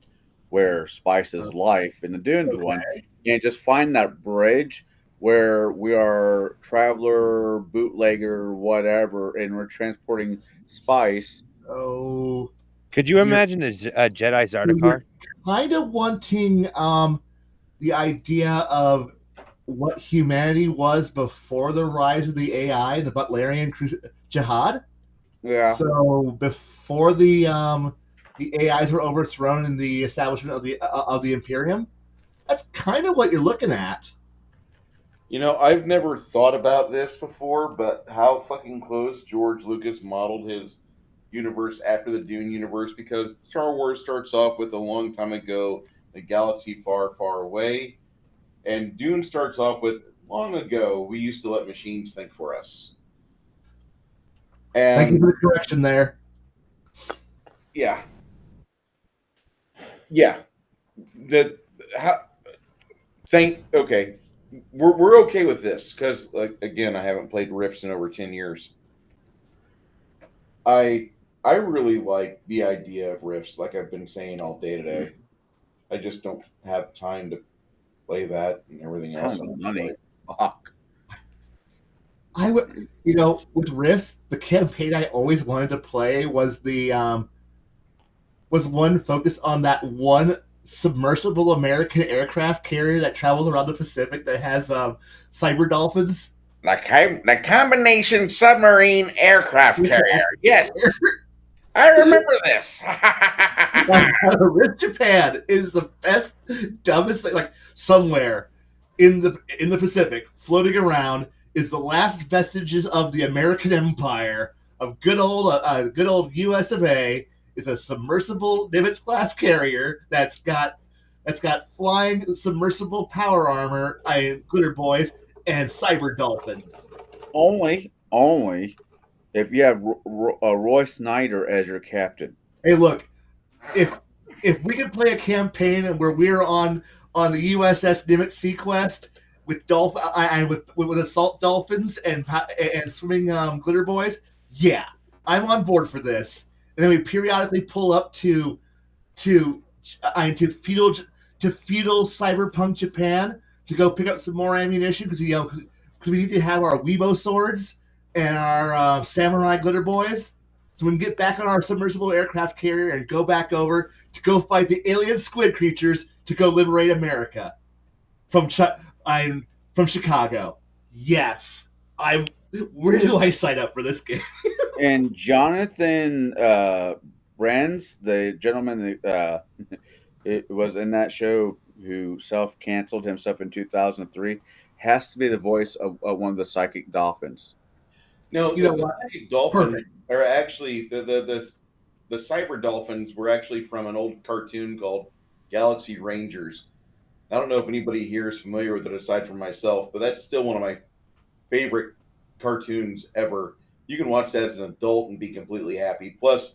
Speaker 4: Where spice is life in the Dunes one. And just find that bridge where we are traveler, bootlegger, whatever, and we're transporting spice.
Speaker 2: Oh.
Speaker 3: Could you imagine a Jedi Zardakar?
Speaker 2: Kind of wanting the idea of what humanity was before the rise of the AI, the Butlerian Jihad.
Speaker 4: Yeah.
Speaker 2: So before the AIs were overthrown in the establishment of the Imperium, that's kind of what you're looking at.
Speaker 1: I've never thought about this before, but how fucking close George Lucas modeled his universe after the Dune universe, because Star Wars starts off with a long time ago, a galaxy far, far away, and Dune starts off with long ago, we used to let machines think for us. And
Speaker 2: thank you for the correction there.
Speaker 1: Yeah. Okay. We're okay with this because, like, again, I haven't played Rifts in over 10 years. I really like the idea of Rifts, like I've been saying all day today. I just don't have time to play that and everything else.
Speaker 4: Money. Fuck.
Speaker 2: I would, with Rifts, the campaign I always wanted to play was was one focused on that one submersible American aircraft carrier that travels around the Pacific that has cyber dolphins.
Speaker 1: The combination submarine aircraft carrier. Yes, I remember this.
Speaker 2: Rift Japan is the best, dumbest thing. Like somewhere in the Pacific, floating around, is the last vestiges of the American Empire of good old U.S. of A. Is a submersible Nimitz class carrier that's got flying submersible power armor, glitter boys, and cyber dolphins.
Speaker 4: Only if you have Roy Snyder as your captain.
Speaker 2: Hey, look, if we could play a campaign where we're on the USS Nimitz Sequest with with assault dolphins and swimming glitter boys, yeah, I'm on board for this. And then we periodically pull up to feudal cyberpunk Japan to go pick up some more ammunition because we need to have our Weibo swords and our samurai glitter boys, so we can get back on our submersible aircraft carrier and go back over to go fight the alien squid creatures to go liberate America from Chicago. Yes, where do I sign up for this game?
Speaker 4: And Jonathan Brenz, the gentleman that it was in that show who self-canceled himself in 2003, has to be the voice of one of the psychic dolphins.
Speaker 1: No, the psychic dolphins are actually the cyber dolphins were actually from an old cartoon called Galaxy Rangers. I don't know if anybody here is familiar with it aside from myself, but that's still one of my favorite cartoons ever. You can watch that as an adult and be completely happy. Plus,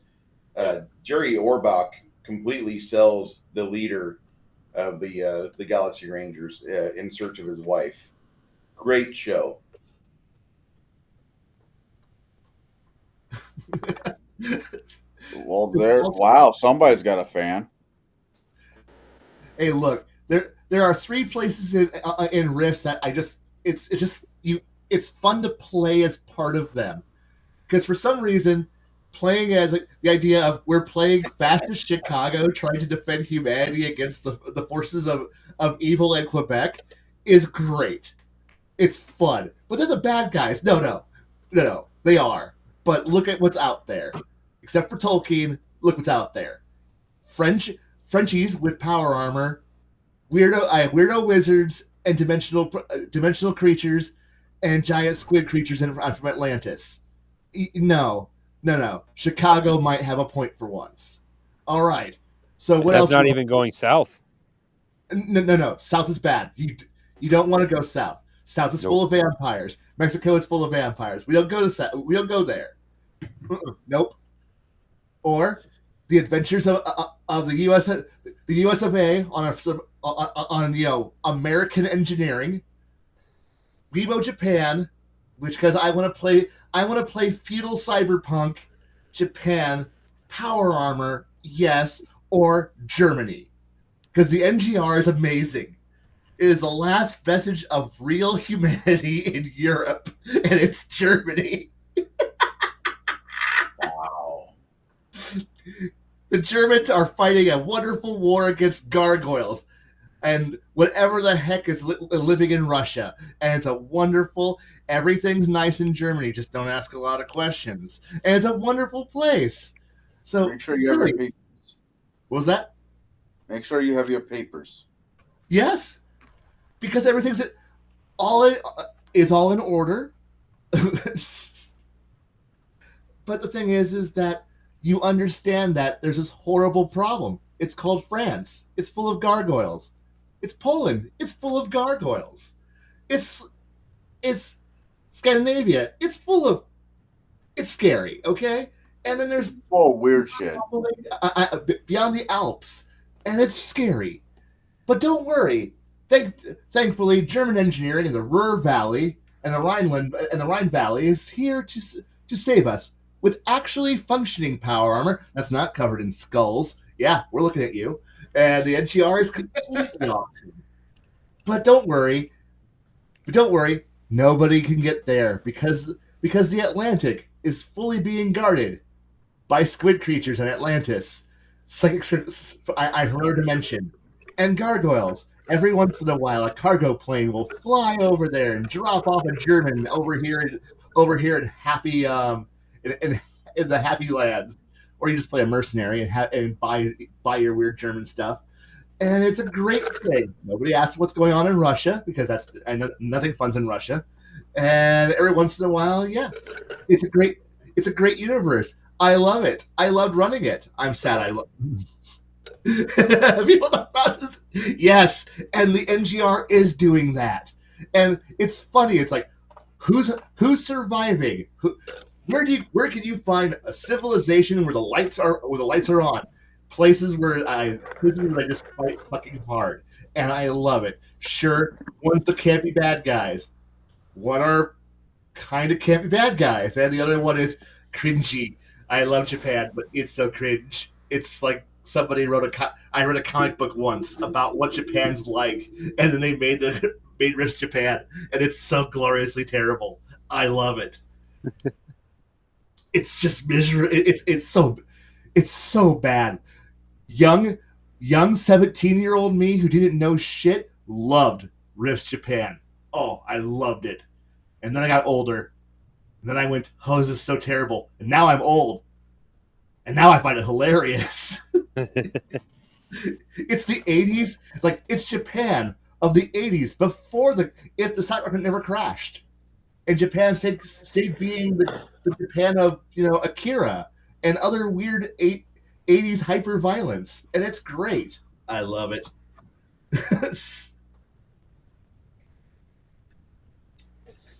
Speaker 1: Jerry Orbach completely sells the leader of the Galaxy Rangers in search of his wife. Great show.
Speaker 4: Well, wow, somebody's got a fan.
Speaker 2: Hey, look, there are 3 places in Rifts that it's fun to play as part of them. Because for some reason, playing as the idea of we're playing fascist Chicago trying to defend humanity against the forces of evil in Quebec is great. It's fun. But they're the bad guys. No, they are. But look at what's out there. Except for Tolkien, look what's out there. Frenchies with power armor, weirdo wizards, and dimensional creatures, and giant squid creatures from Atlantis. No. Chicago might have a point for once. All right. So what else?
Speaker 3: That's not even going south.
Speaker 2: No. South is bad. You don't want to go south. South is full of vampires. Mexico is full of vampires. We don't go to south. We don't go there. Nope. Or the adventures of the U.S. of A. on American engineering. Weibo Japan, because I want to play feudal cyberpunk Japan, power armor, yes, or Germany, because the NGR is amazing. It is the last vestige of real humanity in Europe, and it's Germany.
Speaker 1: Wow.
Speaker 2: The Germans are fighting a wonderful war against gargoyles and whatever the heck is living in Russia. And it's a wonderful, everything's nice in Germany, just don't ask a lot of questions. And it's a wonderful place. So
Speaker 4: make sure you have your papers.
Speaker 2: What was that?
Speaker 4: Make sure you have your papers.
Speaker 2: Yes, because everything's all in order. But the thing is that you understand that there's this horrible problem. It's called France. It's full of gargoyles. It's Poland. It's full of gargoyles. It's Scandinavia. It's scary, okay? And then there's
Speaker 4: weird shit
Speaker 2: beyond the Alps, and it's scary. But don't worry. Thankfully, German engineering in the Ruhr Valley and the Rhine Valley is here to save us with actually functioning power armor that's not covered in skulls. Yeah, we're looking at you. And the NGR is completely awesome. But don't worry. But don't worry, nobody can get there because the Atlantic is fully being guarded by squid creatures in Atlantis, psychic, I dimension, and gargoyles. Every once in a while, a cargo plane will fly over there and drop off a German over here in happy in the happy lands, or you just play a mercenary and buy your weird German stuff. And it's a great thing. Nobody asks what's going on in Russia because I know nothing fun's in Russia. And every once in a while, yeah, it's a great universe. I love it. I loved running it. I'm sad. People talk about this. Yes, and the NGR is doing that, and it's funny. It's like, who's surviving? Where can you find a civilization where the lights are on? Places where I just fight fucking hard, and I love it. Sure, one's the campy bad guys, one are kind of campy bad guys, and the other one is cringy. I love Japan, but it's so cringe. It's like somebody I read a comic book once about what Japan's like, and then they made Risk Japan, and it's so gloriously terrible. I love it. It's just miserable. It's so bad. Young 17-year-old me who didn't know shit loved Risk Japan. Oh, I loved it. And then I got older. And then I went, oh, this is so terrible. And now I'm old. And now I find it hilarious. It's the 80s. It's like, it's Japan of the 80s before the stock market never crashed. And Japan stayed being the Japan of, Akira and other weird 80s hyper violence. And it's great. I love it.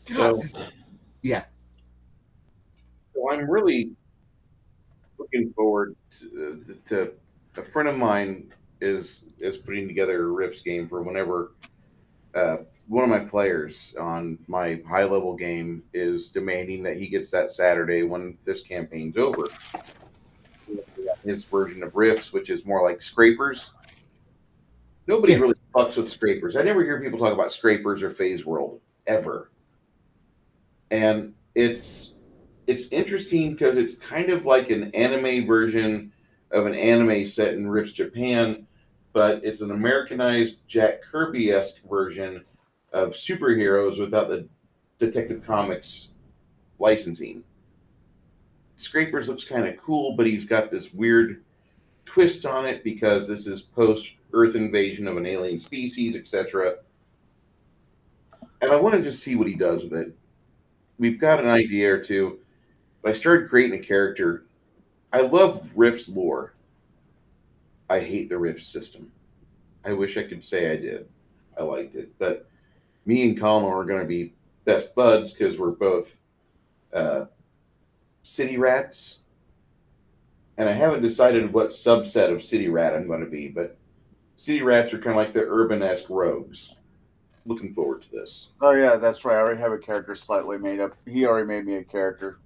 Speaker 1: So,
Speaker 2: yeah.
Speaker 1: So I'm really looking forward to a friend of mine is putting together a Rips game for whenever one of my players on my high level game is demanding that he gets that Saturday when this campaign's over. His version of Riffs, which is more like scrapers. Nobody really fucks with scrapers. I never hear people talk about scrapers or Phase World ever. And it's interesting because it's kind of like an anime version of an anime set in Rift Japan, but it's an Americanized Jack Kirby-esque version of superheroes without the Detective Comics licensing. Scrapers looks kind of cool, but he's got this weird twist on it because this is post-Earth invasion of an alien species, etc. And I want to just see what he does with it. We've got an idea or two, but I started creating a character. I love Rift's lore. I hate the Rift system. I wish I could say I did. I liked it. But me and Colin are going to be best buds because we're both city rats. And I haven't decided what subset of city rat I'm going to be, but city rats are kind of like the urban-esque rogues. Looking forward to this.
Speaker 4: Oh yeah, that's right. I already have a character slightly made up. He already made me a character.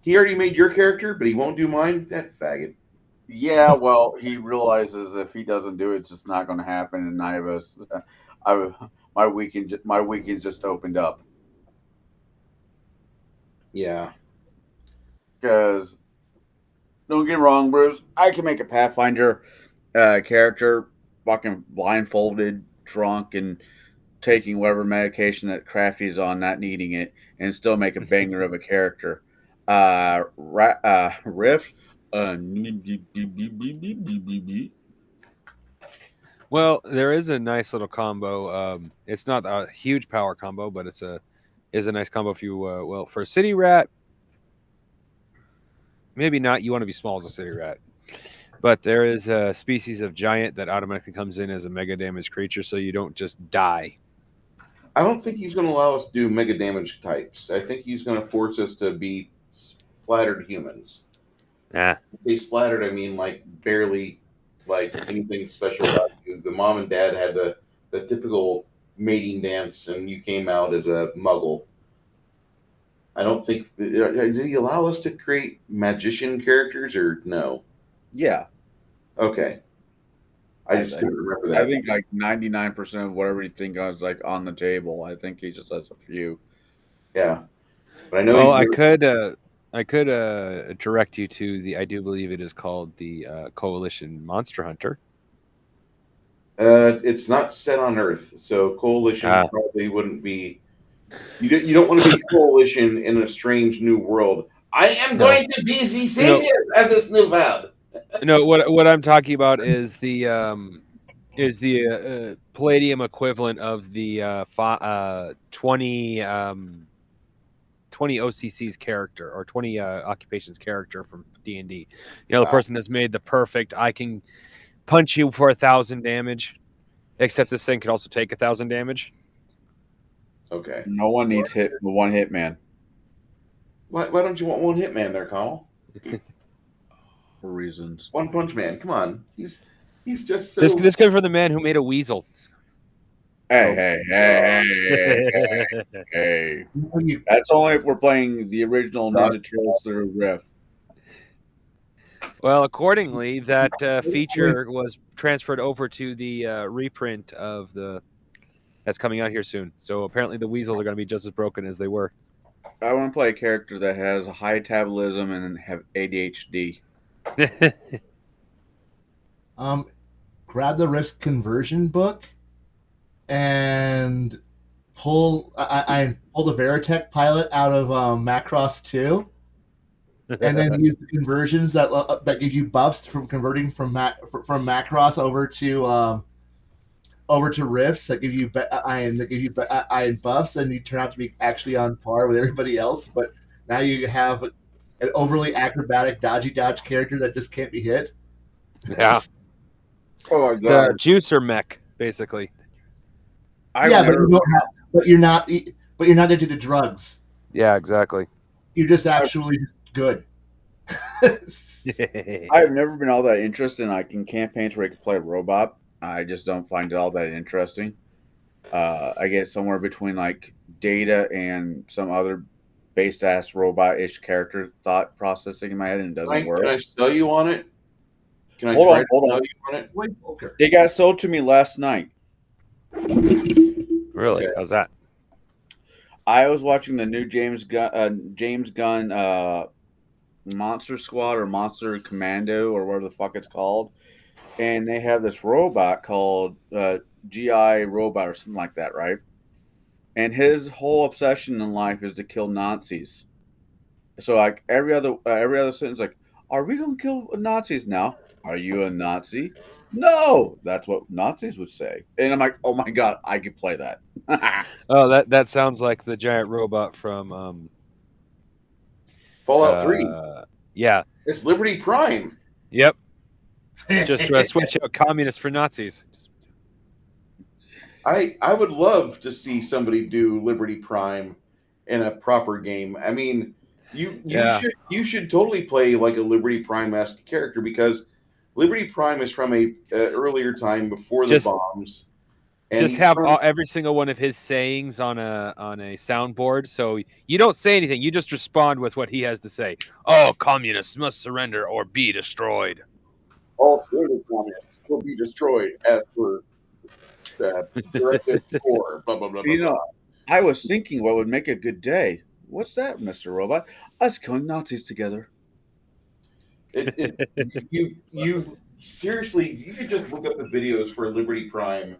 Speaker 1: He already made your character, but he won't do mine? That faggot.
Speaker 4: Yeah, well, he realizes if he doesn't do it, it's just not going to happen. And my weekend just opened up.
Speaker 1: Yeah.
Speaker 4: Because don't get me wrong, Bruce. I can make a Pathfinder character, fucking blindfolded, drunk, and taking whatever medication that Crafty's on, not needing it, and still make a banger of a character. Rift.
Speaker 3: Well, there is a nice little combo. It's not a huge power combo, but is a nice combo if you for a city rat. Maybe not. You want to be small as a city rat, but there is a species of giant that automatically comes in as a mega damage creature, so you don't just die.
Speaker 1: I don't think he's going to allow us to do mega damage types. I think he's going to force us to be splattered humans.
Speaker 3: Nah.
Speaker 1: When I say splattered, I mean like barely like anything special about you. The mom and dad had the typical mating dance, and you came out as a muggle. I don't think. Did he allow us to create magician characters or no?
Speaker 4: Yeah.
Speaker 1: Okay. I just couldn't remember that.
Speaker 4: I think like 99% of whatever you think is like on the table. I think he just has a few.
Speaker 1: Yeah, but I know
Speaker 3: Well,
Speaker 1: he's
Speaker 3: I could direct you to the. I do believe it is called the Coalition Monster Hunter.
Speaker 1: It's not set on Earth, so Coalition
Speaker 3: Ah.
Speaker 1: probably wouldn't be. You don't want to be Coalition in a strange new world. I am
Speaker 3: No.
Speaker 1: going to be the saviors of this new world.
Speaker 3: No, what I'm talking about is the Palladium equivalent of the 20 20 OCC's character or 20 occupations character from D&D. You know, the person that's made the perfect. I can punch you for 1,000 damage, except this thing can also take 1,000 damage.
Speaker 1: Okay.
Speaker 4: No one needs one hit man.
Speaker 1: Why don't you want one Hitman there, Connell?
Speaker 4: For reasons.
Speaker 1: One Punch Man. Come on. He's just so.
Speaker 3: This came from the man who made a weasel.
Speaker 4: Hey. That's only if we're playing the original Ninja Turtles through Rift.
Speaker 3: Well, accordingly, that feature was transferred over to the reprint of that's coming out here soon. So apparently the weasels are going to be just as broken as they were.
Speaker 4: I want to play a character that has high metabolism and have ADHD.
Speaker 2: Grab the Risk conversion book and pull the Veritech pilot out of Macross 2, and then use the conversions that give you buffs from converting from Macross over to Rifts that give you iron buffs, and you turn out to be actually on par with everybody else. But now you have an overly acrobatic dodge character that just can't be hit.
Speaker 3: Yeah.
Speaker 4: Oh my
Speaker 3: The
Speaker 4: god.
Speaker 3: juicer mech, basically.
Speaker 2: But you're not into the drugs.
Speaker 3: Yeah, exactly.
Speaker 2: You're just actually good.
Speaker 4: I've never been all that interested in like in campaigns where you can play a robot. I just don't find it all that interesting. I get somewhere between like Data and some other based ass robot-ish character thought processing in my head, and it doesn't work.
Speaker 1: Can I sell you on it? Can I
Speaker 4: Hold
Speaker 1: try
Speaker 4: on,
Speaker 1: to
Speaker 4: hold
Speaker 1: sell
Speaker 4: on.
Speaker 1: you on it?
Speaker 4: It got sold to me last night.
Speaker 3: Really?
Speaker 1: Okay.
Speaker 3: How's that?
Speaker 4: I was watching the new James Gunn Monster Squad or Monster Commando or whatever the fuck it's called, and they have this robot called GI Robot or something like that, right? And his whole obsession in life is to kill Nazis. So like every other sentence, like, "Are we gonna kill Nazis now? Are you a Nazi?" No, that's what Nazis would say. And I'm like, oh my god, I could play that.
Speaker 3: Oh, that sounds like the giant robot from
Speaker 1: Fallout 3.
Speaker 3: Yeah.
Speaker 1: It's Liberty Prime.
Speaker 3: Yep. Just switch out communists for Nazis.
Speaker 1: I would love to see somebody do Liberty Prime in a proper game. I mean, you should totally play like a Liberty Prime-esque character, because Liberty Prime is from a earlier time before the bombs. And
Speaker 3: just have every single one of his sayings on a soundboard, so you don't say anything. You just respond with what he has to say. Oh, communists must surrender or be destroyed.
Speaker 1: All further communists will be destroyed as per Directive 4. Blah, blah, blah,
Speaker 4: You
Speaker 1: blah,
Speaker 4: know, I was thinking what would make a good day. What's that, Mr. Robot? Us killing Nazis together.
Speaker 1: You seriously, you could just look up the videos for Liberty Prime,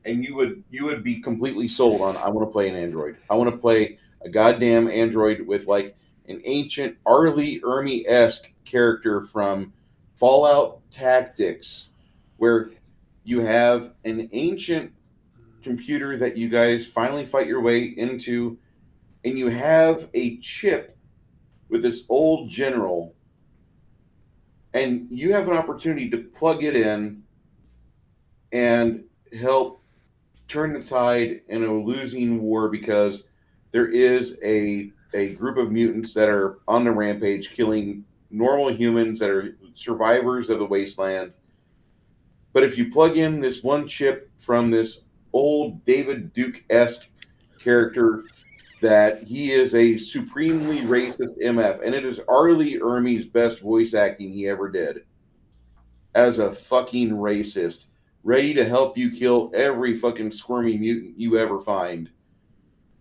Speaker 1: and you would be completely sold on. I want to play an android. I want to play a goddamn android with like an ancient Arlie Ermy-esque character from Fallout Tactics, where you have an ancient computer that you guys finally fight your way into, and you have a chip with this old general, and you have an opportunity to plug it in and help turn the tide in a losing war, because there is a group of mutants that are on the rampage, killing normal humans that are survivors of the wasteland. But if you plug in this one chip from this old David Duke-esque character, that he is a supremely racist MF, and it is Arlie Ermey's best voice acting he ever did as a fucking racist. ready to help you kill every fucking squirmy mutant you ever find,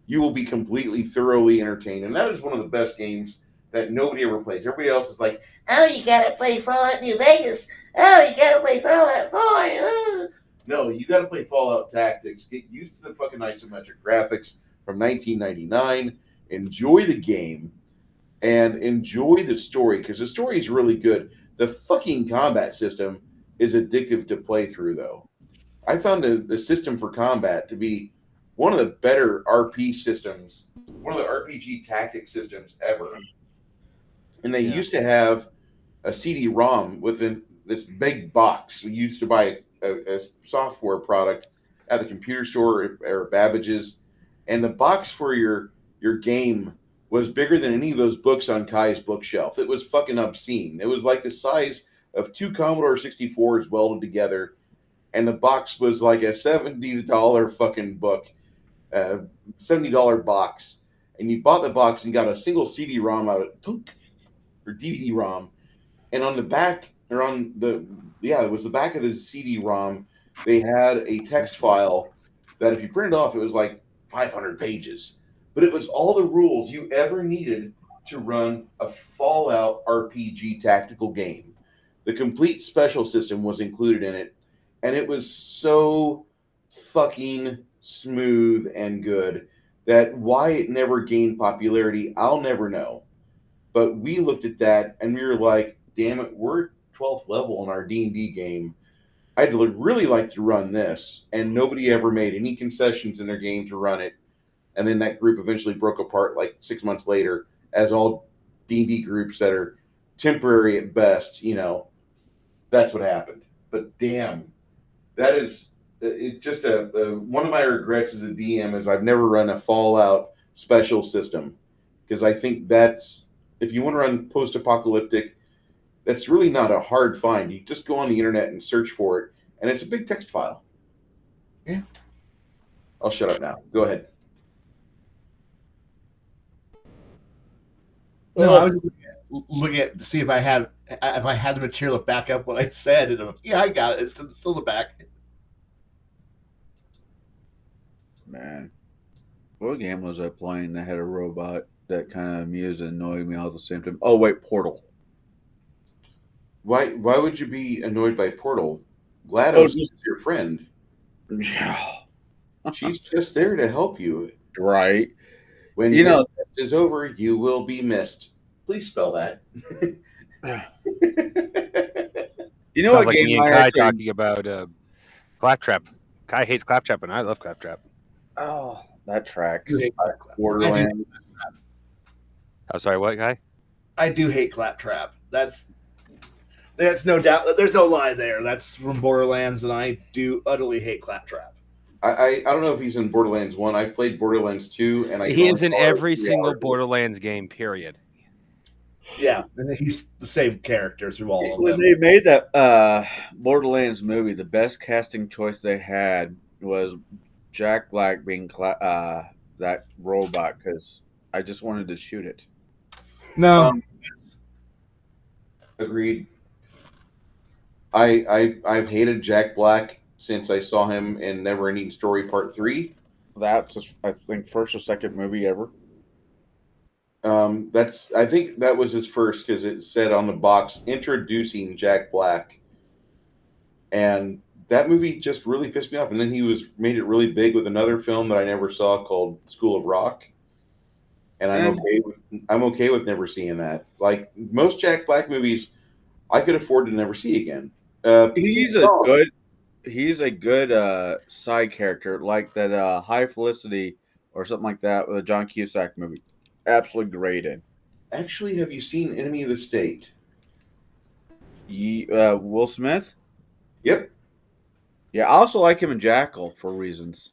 Speaker 1: you will be completely thoroughly entertained. And that is one of the best games that nobody ever plays. Everybody else is like, oh, you gotta play Fallout New Vegas. Oh, you gotta play Fallout 4. Oh. No, you gotta play Fallout Tactics. Get used to the fucking isometric graphics from 1999. Enjoy the game and enjoy the story, because the story is really good. The fucking combat system is addictive to play through, though. I found the system for combat to be one of the better RP systems, one of the RPG tactic systems ever. And they used to have a CD-ROM within this big box. We used to buy a software product at the computer store or Babbage's, and the box for your game was bigger than any of those books on Khy's bookshelf. It was fucking obscene. It was like the size of 2 Commodore 64s welded together, and the box was like a $70 fucking book, $70 box. And you bought the box and got a single CD-ROM out of it, or DVD-ROM, and on the back, or on the, it was the back of the CD-ROM, they had a text file that if you printed off, it was like 500 pages. But it was all the rules you ever needed to run a Fallout RPG tactical game. The complete special system was included in it, and it was so fucking smooth and good that why it never gained popularity, I'll never know. But we looked at that and we were like, damn it, we're 12th level in our D&D game. I'd really like to run this. And nobody ever made any concessions in their game to run it. And then that group eventually broke apart like 6 months later, as all D&D groups that are temporary at best, that's what happened. But damn, that is just one of my regrets as a DM is I've never run a Fallout special system, because I think that's, if you want to run post-apocalyptic, that's really not a hard find. You just go on the internet and search for it, and it's a big text file. Yeah. I'll shut up now. Go ahead.
Speaker 2: No, I was looking at to see if I had the material to back up what I said. And I got it. It's still the back.
Speaker 4: Man, what game was I playing that had a robot that kind of amused and annoyed me all at the same time? Oh wait, Portal.
Speaker 1: Why would you be annoyed by Portal? GLaDOS is your friend.
Speaker 4: Yeah.
Speaker 1: She's just there to help you.
Speaker 4: Right.
Speaker 1: When your test is over, you will be missed. Please spell that.
Speaker 4: You know
Speaker 3: Sounds
Speaker 4: what
Speaker 3: like
Speaker 4: game
Speaker 3: me and
Speaker 4: I
Speaker 3: Khy
Speaker 4: actually...
Speaker 3: talking about Claptrap. Khy hates Claptrap, and I love Claptrap.
Speaker 4: Oh, that tracks.
Speaker 2: You hate Claptrap.
Speaker 4: Borderlands.
Speaker 3: I'm sorry, what, Khy?
Speaker 2: I do hate Claptrap. That's no doubt. There's no lie there. That's from Borderlands, and I do utterly hate Claptrap.
Speaker 1: I don't know if he's in Borderlands 1. I've played Borderlands 2, and
Speaker 3: he is in every single Borderlands game, period.
Speaker 2: Yeah, and he's the same character through all of them.
Speaker 4: When they made that Borderlands movie, the best casting choice they had was Jack Black being that robot, because I just wanted to shoot it.
Speaker 2: No.
Speaker 1: Agreed. I've hated Jack Black since I saw him in Neverending Story Part 3.
Speaker 4: That's, I think, first or second movie ever.
Speaker 1: I think that was his first, because it said on the box, introducing Jack Black. And that movie just really pissed me off. And then he made it really big with another film that I never saw called School of Rock. And I'm okay with never seeing that. Like most Jack Black movies, I could afford to never see again.
Speaker 4: He's a good side character, like that High Felicity or something like that with a John Cusack movie. Absolutely great in.
Speaker 1: Actually, have you seen Enemy of the State?
Speaker 4: Will Smith?
Speaker 1: Yep.
Speaker 4: Yeah, I also like him in Jackal for reasons.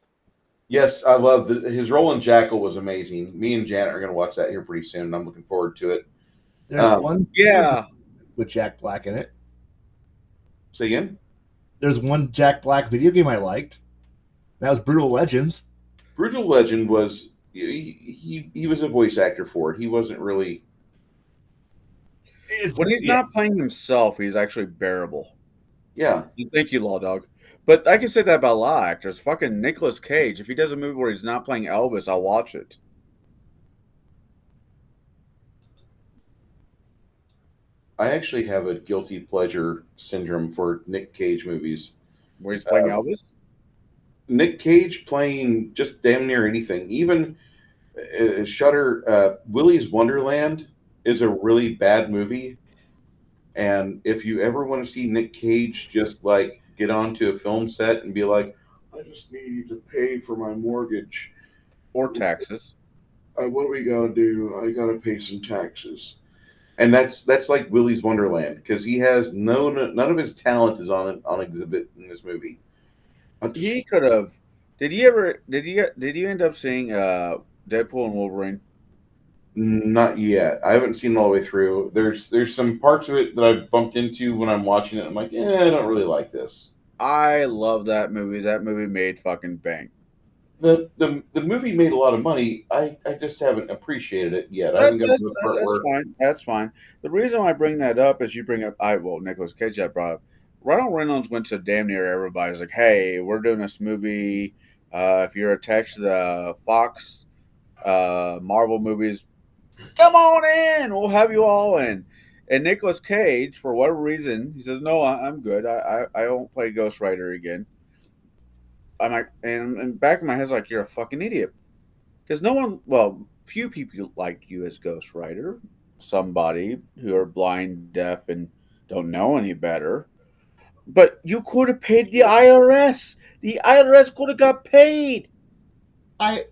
Speaker 1: Yes, I love his role in Jackal was amazing. Me and Janet are going to watch that here pretty soon, and I'm looking forward to it.
Speaker 2: There's one with Jack Black in it.
Speaker 1: Say again?
Speaker 2: There's one Jack Black video game I liked. That was Brutal Legends.
Speaker 1: Brutal Legend was he was a voice actor for it. He wasn't really.
Speaker 4: When he's not playing himself, he's actually bearable.
Speaker 1: Yeah.
Speaker 4: Thank you, Law Dog. But I can say that about a lot of actors. Fucking Nicolas Cage. If he does a movie where he's not playing Elvis, I'll watch it.
Speaker 1: I actually have a guilty pleasure syndrome for Nick Cage movies.
Speaker 4: Where he's playing
Speaker 1: Uh,
Speaker 4: Elvis?
Speaker 1: Nick Cage playing just damn near anything. Even Shutter, Willy's Wonderland is a really bad movie. And if you ever want to see Nick Cage just like get onto a film set and be like, I just need to pay for my mortgage.
Speaker 4: Or taxes.
Speaker 1: What do we got to do? I got to pay some taxes. And that's like Willy's Wonderland because he has none of his talent is on exhibit in this movie.
Speaker 4: He could have. Did you end up seeing Deadpool and Wolverine?
Speaker 1: Not yet. I haven't seen it all the way through. There's some parts of it that I've bumped into when I'm watching it. I'm like, I don't really like this.
Speaker 4: I love that movie. That movie made fucking bank.
Speaker 1: The movie made a lot of money. I just haven't appreciated it yet. I haven't gotten to the part
Speaker 4: That's
Speaker 1: where
Speaker 4: fine. That's fine. The reason why I bring that up is you bring up Nicolas Cage. I brought up. Ryan Reynolds went to damn near everybody. He's like, "Hey, we're doing this movie. If you're attached to the Fox Marvel movies, come on in. We'll have you all in." And Nicolas Cage, for whatever reason, he says, "No, I'm good. I don't play Ghost Rider again." I'm like, and back in my head's like, "You're a fucking idiot," because no one, well, few people like you as Ghost Rider. Somebody who are blind, deaf, and don't know any better. But you could have paid the IRS. The IRS could have got paid.
Speaker 2: I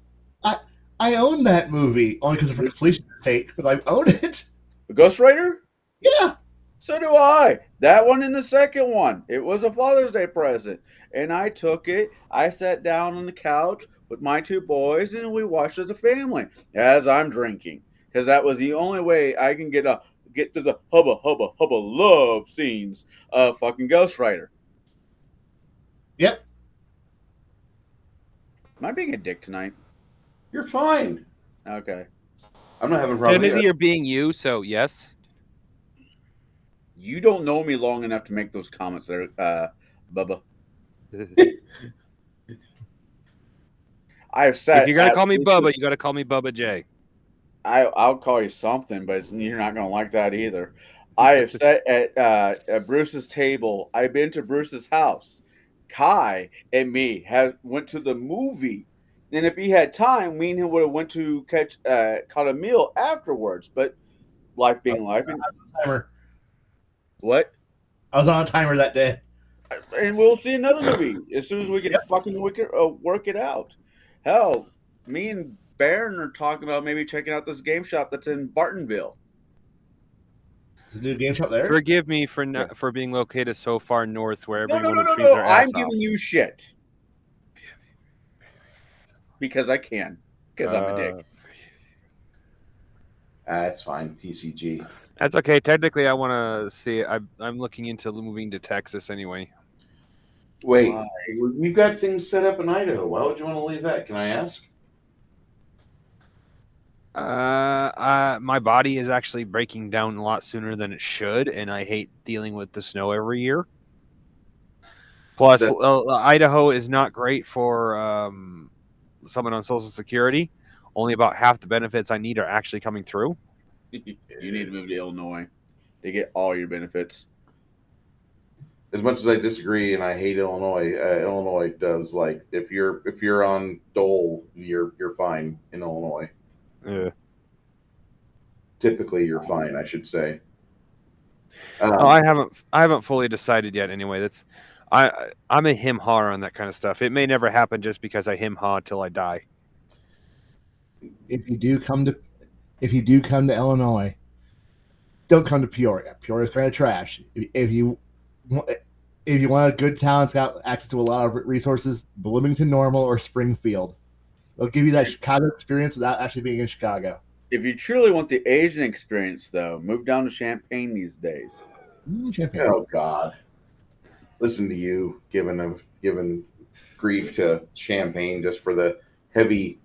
Speaker 2: I I own that movie only because of completion's sake, but I own it.
Speaker 4: Ghost Rider?
Speaker 2: Yeah.
Speaker 4: So do I. That one and the second one. It was a Father's Day present. And I took it. I sat down on the couch with my two boys and we watched as a family as I'm drinking. Because that was the only way I can get through the hubba love scenes of fucking Ghost Rider.
Speaker 2: Yep.
Speaker 4: Am I being a dick tonight?
Speaker 1: you're fine.
Speaker 4: Okay.
Speaker 1: I'm not having a problem.
Speaker 3: Technically,
Speaker 1: Either.
Speaker 3: you're being you, so yes.
Speaker 4: You don't know me long enough to make those comments there, Bubba. I've sat.
Speaker 3: If you're gonna
Speaker 4: at
Speaker 3: call me
Speaker 4: Bruce's-
Speaker 3: Bubba, you gotta call me Bubba J.
Speaker 4: I'll call you something, but you're not going to like that either. I have sat at Bruce's table. I've been to Bruce's house. Khy and me went to the movie, and if he had time, me and him would have went to caught a meal afterwards. But life being life, and
Speaker 2: Timer.
Speaker 4: what?
Speaker 2: I was on a timer that day.
Speaker 4: And we'll see another movie as soon as we can fucking work it out. Hell, me and Baron are talking about maybe checking out this game shop that's in Bartonville.
Speaker 2: Is the new game shop there?
Speaker 3: Forgive me for being located so far north where everyone
Speaker 4: No.
Speaker 3: retrieves their ass
Speaker 4: I'm
Speaker 3: off.
Speaker 4: giving you shit because I can. Because I'm a dick.
Speaker 1: That's fine. TCG.
Speaker 3: That's okay. Technically, I want to see. I'm looking into moving to Texas anyway.
Speaker 1: Wait,
Speaker 4: Why?
Speaker 1: we've got things set up in Idaho. Why would you want to leave that? Can I ask?
Speaker 3: My body is actually breaking down a lot sooner than it should, and I hate dealing with the snow every year. Plus, Idaho is not great for someone on Social Security. Only about half the benefits I need are actually coming through.
Speaker 4: You need to move to Illinois to get all your benefits.
Speaker 1: As much as I disagree and I hate Illinois, Illinois does like if you're on dole, you're fine in Illinois. Typically, you're fine, I should say.
Speaker 3: I haven't fully decided yet. Anyway, I'm a him haw on that kind of stuff. It may never happen just because I him haw till I die.
Speaker 2: If you do come to Illinois, don't come to Peoria. Peoria's kind of trash. If you want a good town, it's got access to a lot of resources. Bloomington Normal or Springfield, they'll give you that Chicago experience without actually being in Chicago.
Speaker 4: If you truly want the Asian experience, though, move down to Champaign these days.
Speaker 2: Champaign.
Speaker 1: Oh God! Listen to you giving grief to Champaign just for the heavy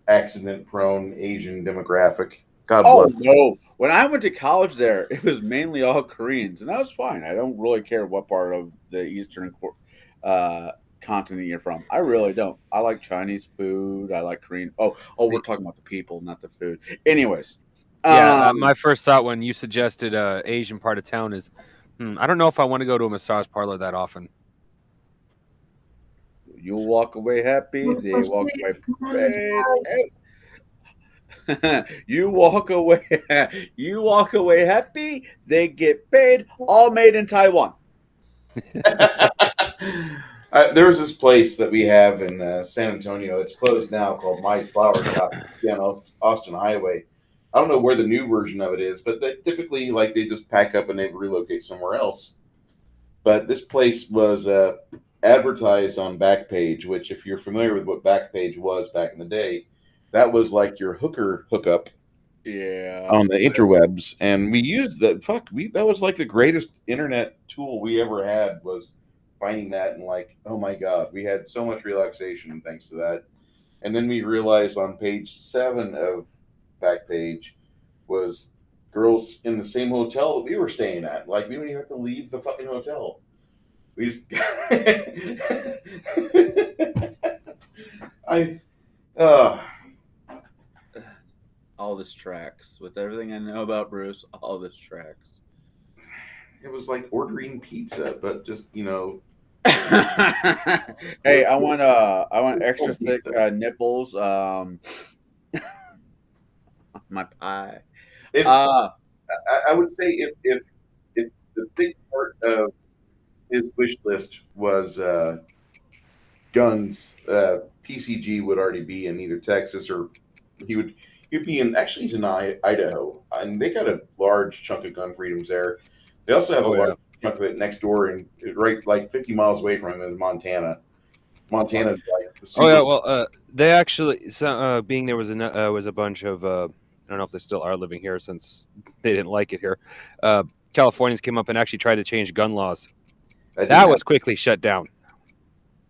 Speaker 1: accident-prone Asian demographic. God
Speaker 4: Oh
Speaker 1: bless.
Speaker 4: no! When I went to college there, it was mainly all Koreans, and that was fine. I don't really care what part of the continent you're from. I really don't. I like Chinese food. I like Korean. We're
Speaker 3: See,
Speaker 4: talking about the people, not the food. Anyways,
Speaker 3: yeah,
Speaker 4: um,
Speaker 3: my first thought when you suggested Asian part of town is, I don't know if I want to go to a massage parlor that often.
Speaker 4: you walk away happy. They walk away paid. You walk away. You walk away happy. They get paid. All made in Taiwan.
Speaker 1: There was this place that we have in San Antonio. It's closed now, called Mice Flower Shop on Austin Highway. I don't know where the new version of it is, but they typically they just pack up and they relocate somewhere else. But this place was advertised on Backpage, which, if you're familiar with what Backpage was back in the day, that was like your hookup
Speaker 4: Yeah.
Speaker 1: on the interwebs, and we used that. That was like the greatest internet tool we ever had, was finding that, and oh my god, we had so much relaxation thanks to that. And then we realized on page 7 of Backpage was girls in the same hotel that we were staying at. We didn't even have to leave the fucking hotel. We just I
Speaker 4: all this tracks. With everything I know about Bruce, all this tracks.
Speaker 1: it was like ordering pizza, but just
Speaker 4: Hey, I want extra thick nipples. My pie.
Speaker 1: If I would say if the big part of his wish list was guns, TCG would already be in either Texas, or he'd be in, actually he's in Idaho, and they got a large chunk of gun freedoms there. They also have a large chunk of it next door, and right 50 miles away from him is Montana. Montana's
Speaker 3: They actually, being there was a bunch of I don't know if they still are living here since they didn't like it here. Californians came up and actually tried to change gun laws. That was quickly shut down.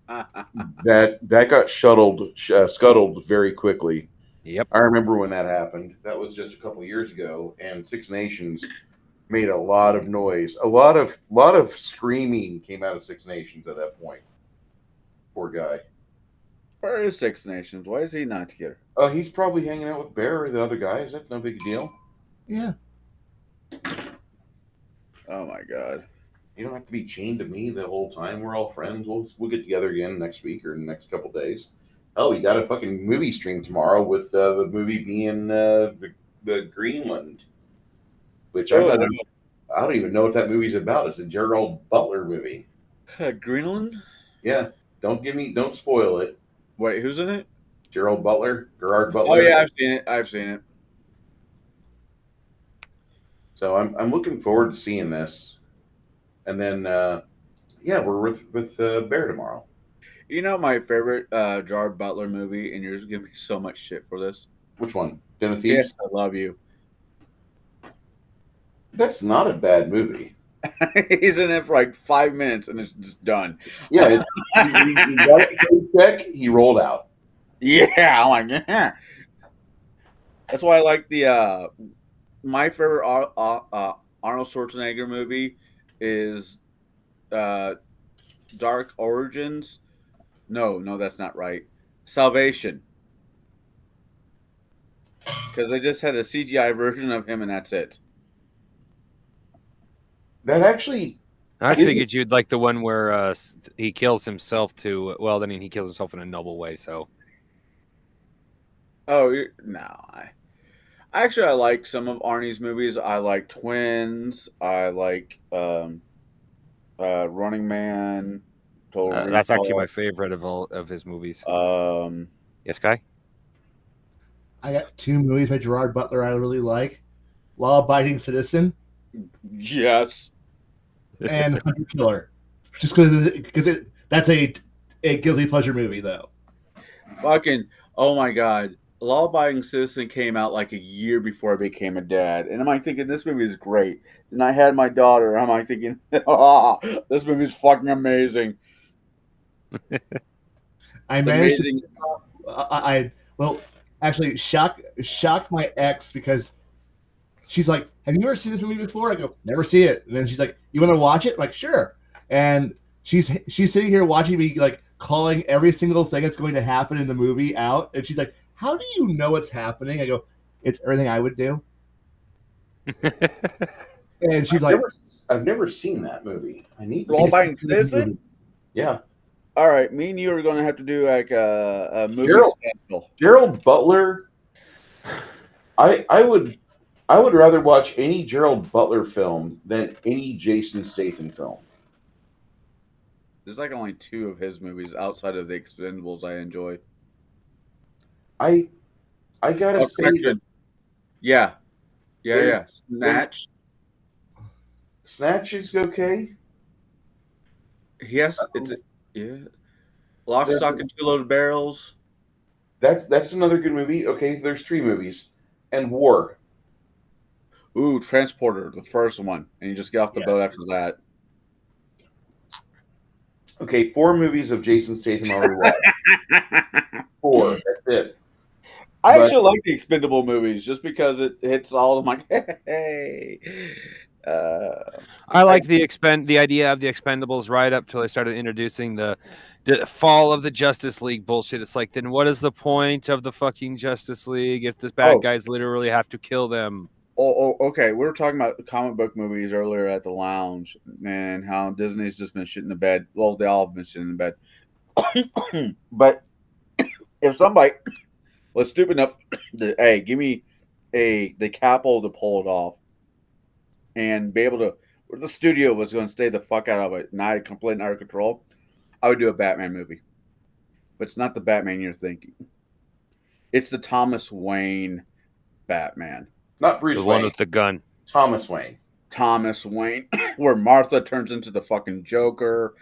Speaker 1: that got scuttled very quickly.
Speaker 3: Yep.
Speaker 1: I remember when that happened. That was just a couple years ago, and Six Nations made a lot of noise. A lot of screaming came out of Six Nations at that point. Poor guy.
Speaker 4: Where is Six Nations? Why is he not here?
Speaker 1: He's probably hanging out with Bear or the other guys. That's no big deal.
Speaker 2: Yeah.
Speaker 4: Oh my god.
Speaker 1: You don't have to be chained to me the whole time. We're all friends. We'll get together again next week or next couple days. Oh, we got a fucking movie stream tomorrow with the movie being the Greenland, which I don't even know what that movie's about. It's a Gerald Butler movie.
Speaker 4: Greenland?
Speaker 1: Yeah. Don't spoil it.
Speaker 4: Wait, who's in it?
Speaker 1: Gerard Butler.
Speaker 4: Oh yeah, I've seen it.
Speaker 1: So I'm looking forward to seeing this, and then we're with Bear tomorrow.
Speaker 4: You know my favorite Gerard Butler movie, and you're just giving me so much shit for this.
Speaker 1: Which one? Den of
Speaker 4: Yes,
Speaker 1: Thieves?
Speaker 4: I Love You.
Speaker 1: That's not a bad movie.
Speaker 4: He's in it for like 5 minutes, and it's just done.
Speaker 1: Yeah, he got a check. He rolled out.
Speaker 4: Yeah, I'm like, yeah. That's why I like the my favorite Arnold Schwarzenegger movie is Dark Origins. No, that's not right. Salvation. Because they just had a CGI version of him, and that's it.
Speaker 1: That actually,
Speaker 3: I figured you'd like the one where he kills himself to. Well, I mean, he kills himself in a noble way. So.
Speaker 4: Oh no! I like some of Arnie's movies. I like Twins. I like Running Man.
Speaker 3: That's actually my favorite of all of his movies. Yes, Khy?
Speaker 2: I got 2 movies by Gerard Butler I really like: Law Abiding Citizen.
Speaker 4: Yes.
Speaker 2: And Hunter Killer. Just because that's a guilty pleasure movie though.
Speaker 4: Fucking oh my god. Law Abiding Citizen came out like a year before I became a dad. And I'm like thinking this movie is great. And I had my daughter, I'm like thinking, this movie is fucking amazing.
Speaker 2: I managed to, well, actually shock my ex, because she's like, "Have you ever seen this movie before?" I go, "Never see it." And then she's like, "You want to watch it?" I'm like, "Sure." And she's sitting here watching me, like, calling every single thing that's going to happen in the movie out, and she's like, "How do you know what's happening?" I go, "It's everything I would do." And she's like,
Speaker 1: I've never seen that movie. I need to
Speaker 4: Law
Speaker 1: see
Speaker 4: Abiding Citizen?
Speaker 1: Yeah.
Speaker 4: All right, me and you are going to have to do like a movie
Speaker 1: Gerald-
Speaker 4: special.
Speaker 1: Gerald Butler. I would rather watch any Gerald Butler film than any Jason Statham film.
Speaker 4: There's like only 2 of his movies outside of the Expendables I enjoy.
Speaker 1: I gotta say,
Speaker 4: correction. Yeah.
Speaker 1: There's-
Speaker 4: Snatch.
Speaker 1: Snatch is okay.
Speaker 4: Yes, Lock, Stock, and 2 Loaded Barrels.
Speaker 1: That's another good movie. Okay, there's 3 movies, and War.
Speaker 4: Ooh, Transporter, the first one, and you just get off the boat after that.
Speaker 1: Okay, 4 movies of Jason Statham already watched. 4. That's it.
Speaker 4: I actually like the Expendable movies just because it hits all of my. Hey.
Speaker 3: I like the idea of the Expendables right up till they started introducing the fall of the Justice League bullshit. It's like, then what is the point of the fucking Justice League if the bad guys literally have to kill them?
Speaker 4: Okay. We were talking about comic book movies earlier at the lounge and how Disney's just been shitting the bed. Well, they all have been shitting the bed. But if somebody was stupid enough to, give me the capital to pull it off and be able to, the studio was going to stay the fuck out of it, not completely out of control, I would do a Batman movie. But it's not the Batman you're thinking. It's the Thomas Wayne Batman.
Speaker 1: Not Bruce
Speaker 3: The
Speaker 1: Wayne.
Speaker 3: one with the gun.
Speaker 1: Thomas Wayne.
Speaker 4: Thomas Wayne, where Martha turns into the fucking Joker.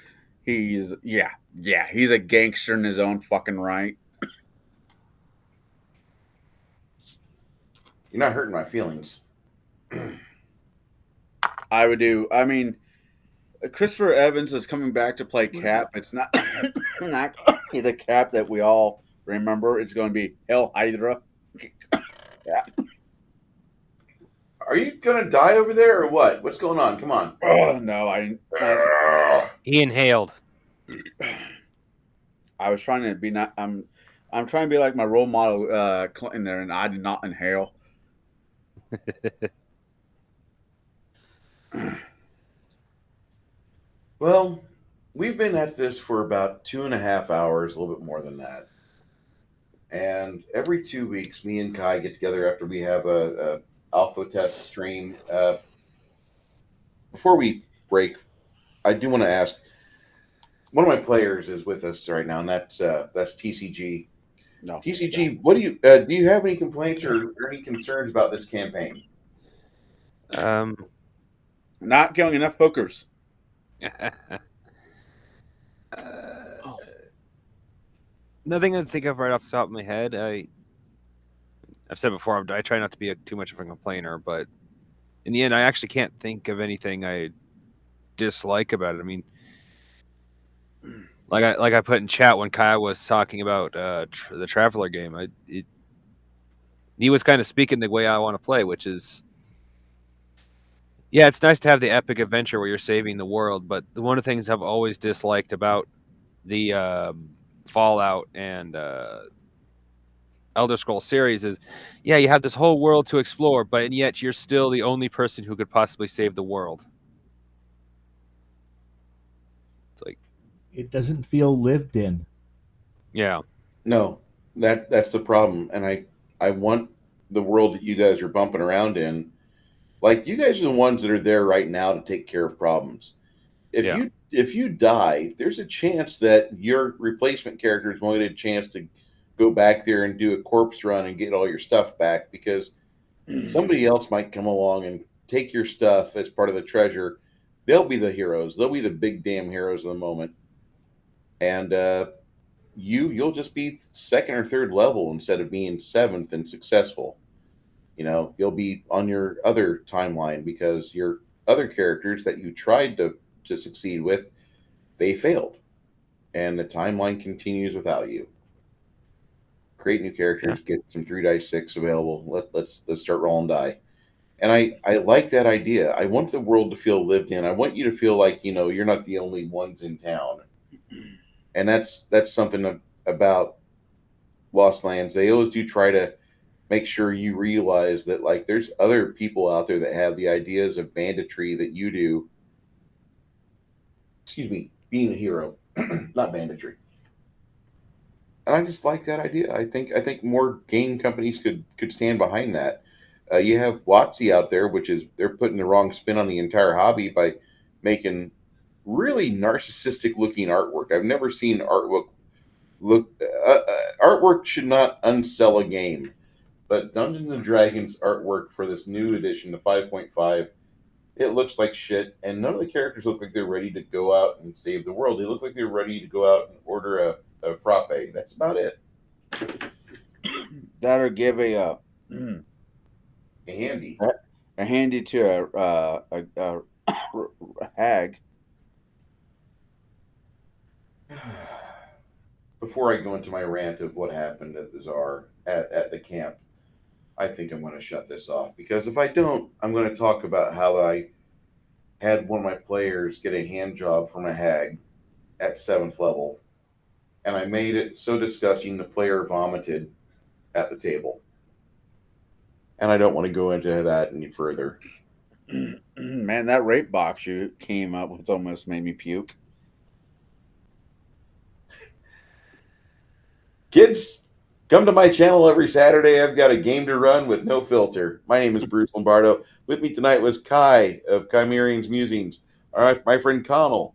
Speaker 4: He's he's a gangster in his own fucking right.
Speaker 1: You're not hurting my feelings.
Speaker 4: I would do. I mean, Christopher Evans is coming back to play Cap. It's not not the Cap that we all remember. It's going to be Hell Hydra. Yeah.
Speaker 1: Are you gonna die over there or what? What's going on? Come on.
Speaker 4: Oh no,
Speaker 3: He inhaled.
Speaker 4: I was trying to be not. I'm trying to be like my role model, Clinton there, and I did not inhale.
Speaker 1: Well, we've been at this for about 2.5 hours, a little bit more than that. And every 2 weeks, me and Khy get together after we have a alpha test stream. Before we break, I do want to ask. One of my players is with us right now, and that's TCG.
Speaker 4: No,
Speaker 1: TCG, what do you have any complaints or any concerns about this campaign?
Speaker 4: Not killing enough hookers.
Speaker 3: Nothing I think of right off the top of my head. I've said before, I try not to be too much of a complainer, but in the end, I actually can't think of anything I dislike about it. I mean, like I put in chat when Khy was talking about the Traveler game, he was kind of speaking the way I want to play, which is, yeah, it's nice to have the epic adventure where you're saving the world, but one of the things I've always disliked about the Fallout and Elder Scrolls series is, yeah, you have this whole world to explore, but and yet you're still the only person who could possibly save the world. It's like,
Speaker 2: it doesn't feel lived in.
Speaker 3: yeah.
Speaker 1: No, that's the problem, and I want the world that you guys are bumping around in. Like, you guys are the ones that are there right now to take care of problems. If you die, there's a chance that your replacement characters won't get a chance to go back there and do a corpse run and get all your stuff back because somebody else might come along and take your stuff as part of the treasure. They'll be the heroes. They'll be the big damn heroes of the moment. And you'll just be second or third level instead of being seventh and successful. You know, you'll be on your other timeline because your other characters that you tried to succeed with, they failed. And the timeline continues without you. Create new characters, get some 3 dice 6 available. Let's start rolling die. And I like that idea. I want the world to feel lived in. I want you to feel like, you're not the only ones in town. And that's something about Lost Lands. They always do try to make sure you realize that, like, there's other people out there that have the ideas of banditry that you do. Excuse me, being a hero, not banditry. And I just like that idea. I think more game companies could stand behind that. You have WotC out there, which is they're putting the wrong spin on the entire hobby by making really narcissistic looking artwork. I've never seen artwork should not unsell a game, but Dungeons and Dragons artwork for this new edition, the 5.5, it looks like shit, and none of the characters look like they're ready to go out and save the world. They look like they're ready to go out and order a frappe. That's about it.
Speaker 4: That or give
Speaker 1: A handy.
Speaker 4: a handy to a hag.
Speaker 1: Before I go into my rant of what happened at the Czar at the camp, I think I'm going to shut this off, because if I don't, I'm going to talk about how I had one of my players get a hand job from a hag at 7th level, and I made it so disgusting the player vomited at the table. And I don't want to go into that any further.
Speaker 4: Man, that rape box you came up with almost made me puke.
Speaker 1: Kids, come to my channel every Saturday. I've got a game to run with no filter. My name is Bruce Lombardo. With me tonight was Khy of Chimerian's Musings, all right, my friend Connell,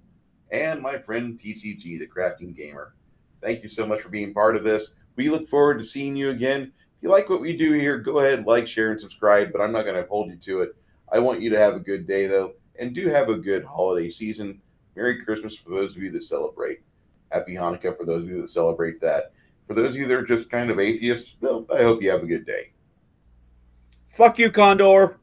Speaker 1: and my friend TCG, the Crafting Gamer. Thank you so much for being part of this. We look forward to seeing you again. If you like what we do here, go ahead, like, share, and subscribe, but I'm not going to hold you to it. I want you to have a good day, though, and do have a good holiday season. Merry Christmas for those of you that celebrate. Happy Hanukkah for those of you that celebrate that. For those of you that are just kind of atheists, well, I hope you have a good day.
Speaker 4: Fuck you, Condor.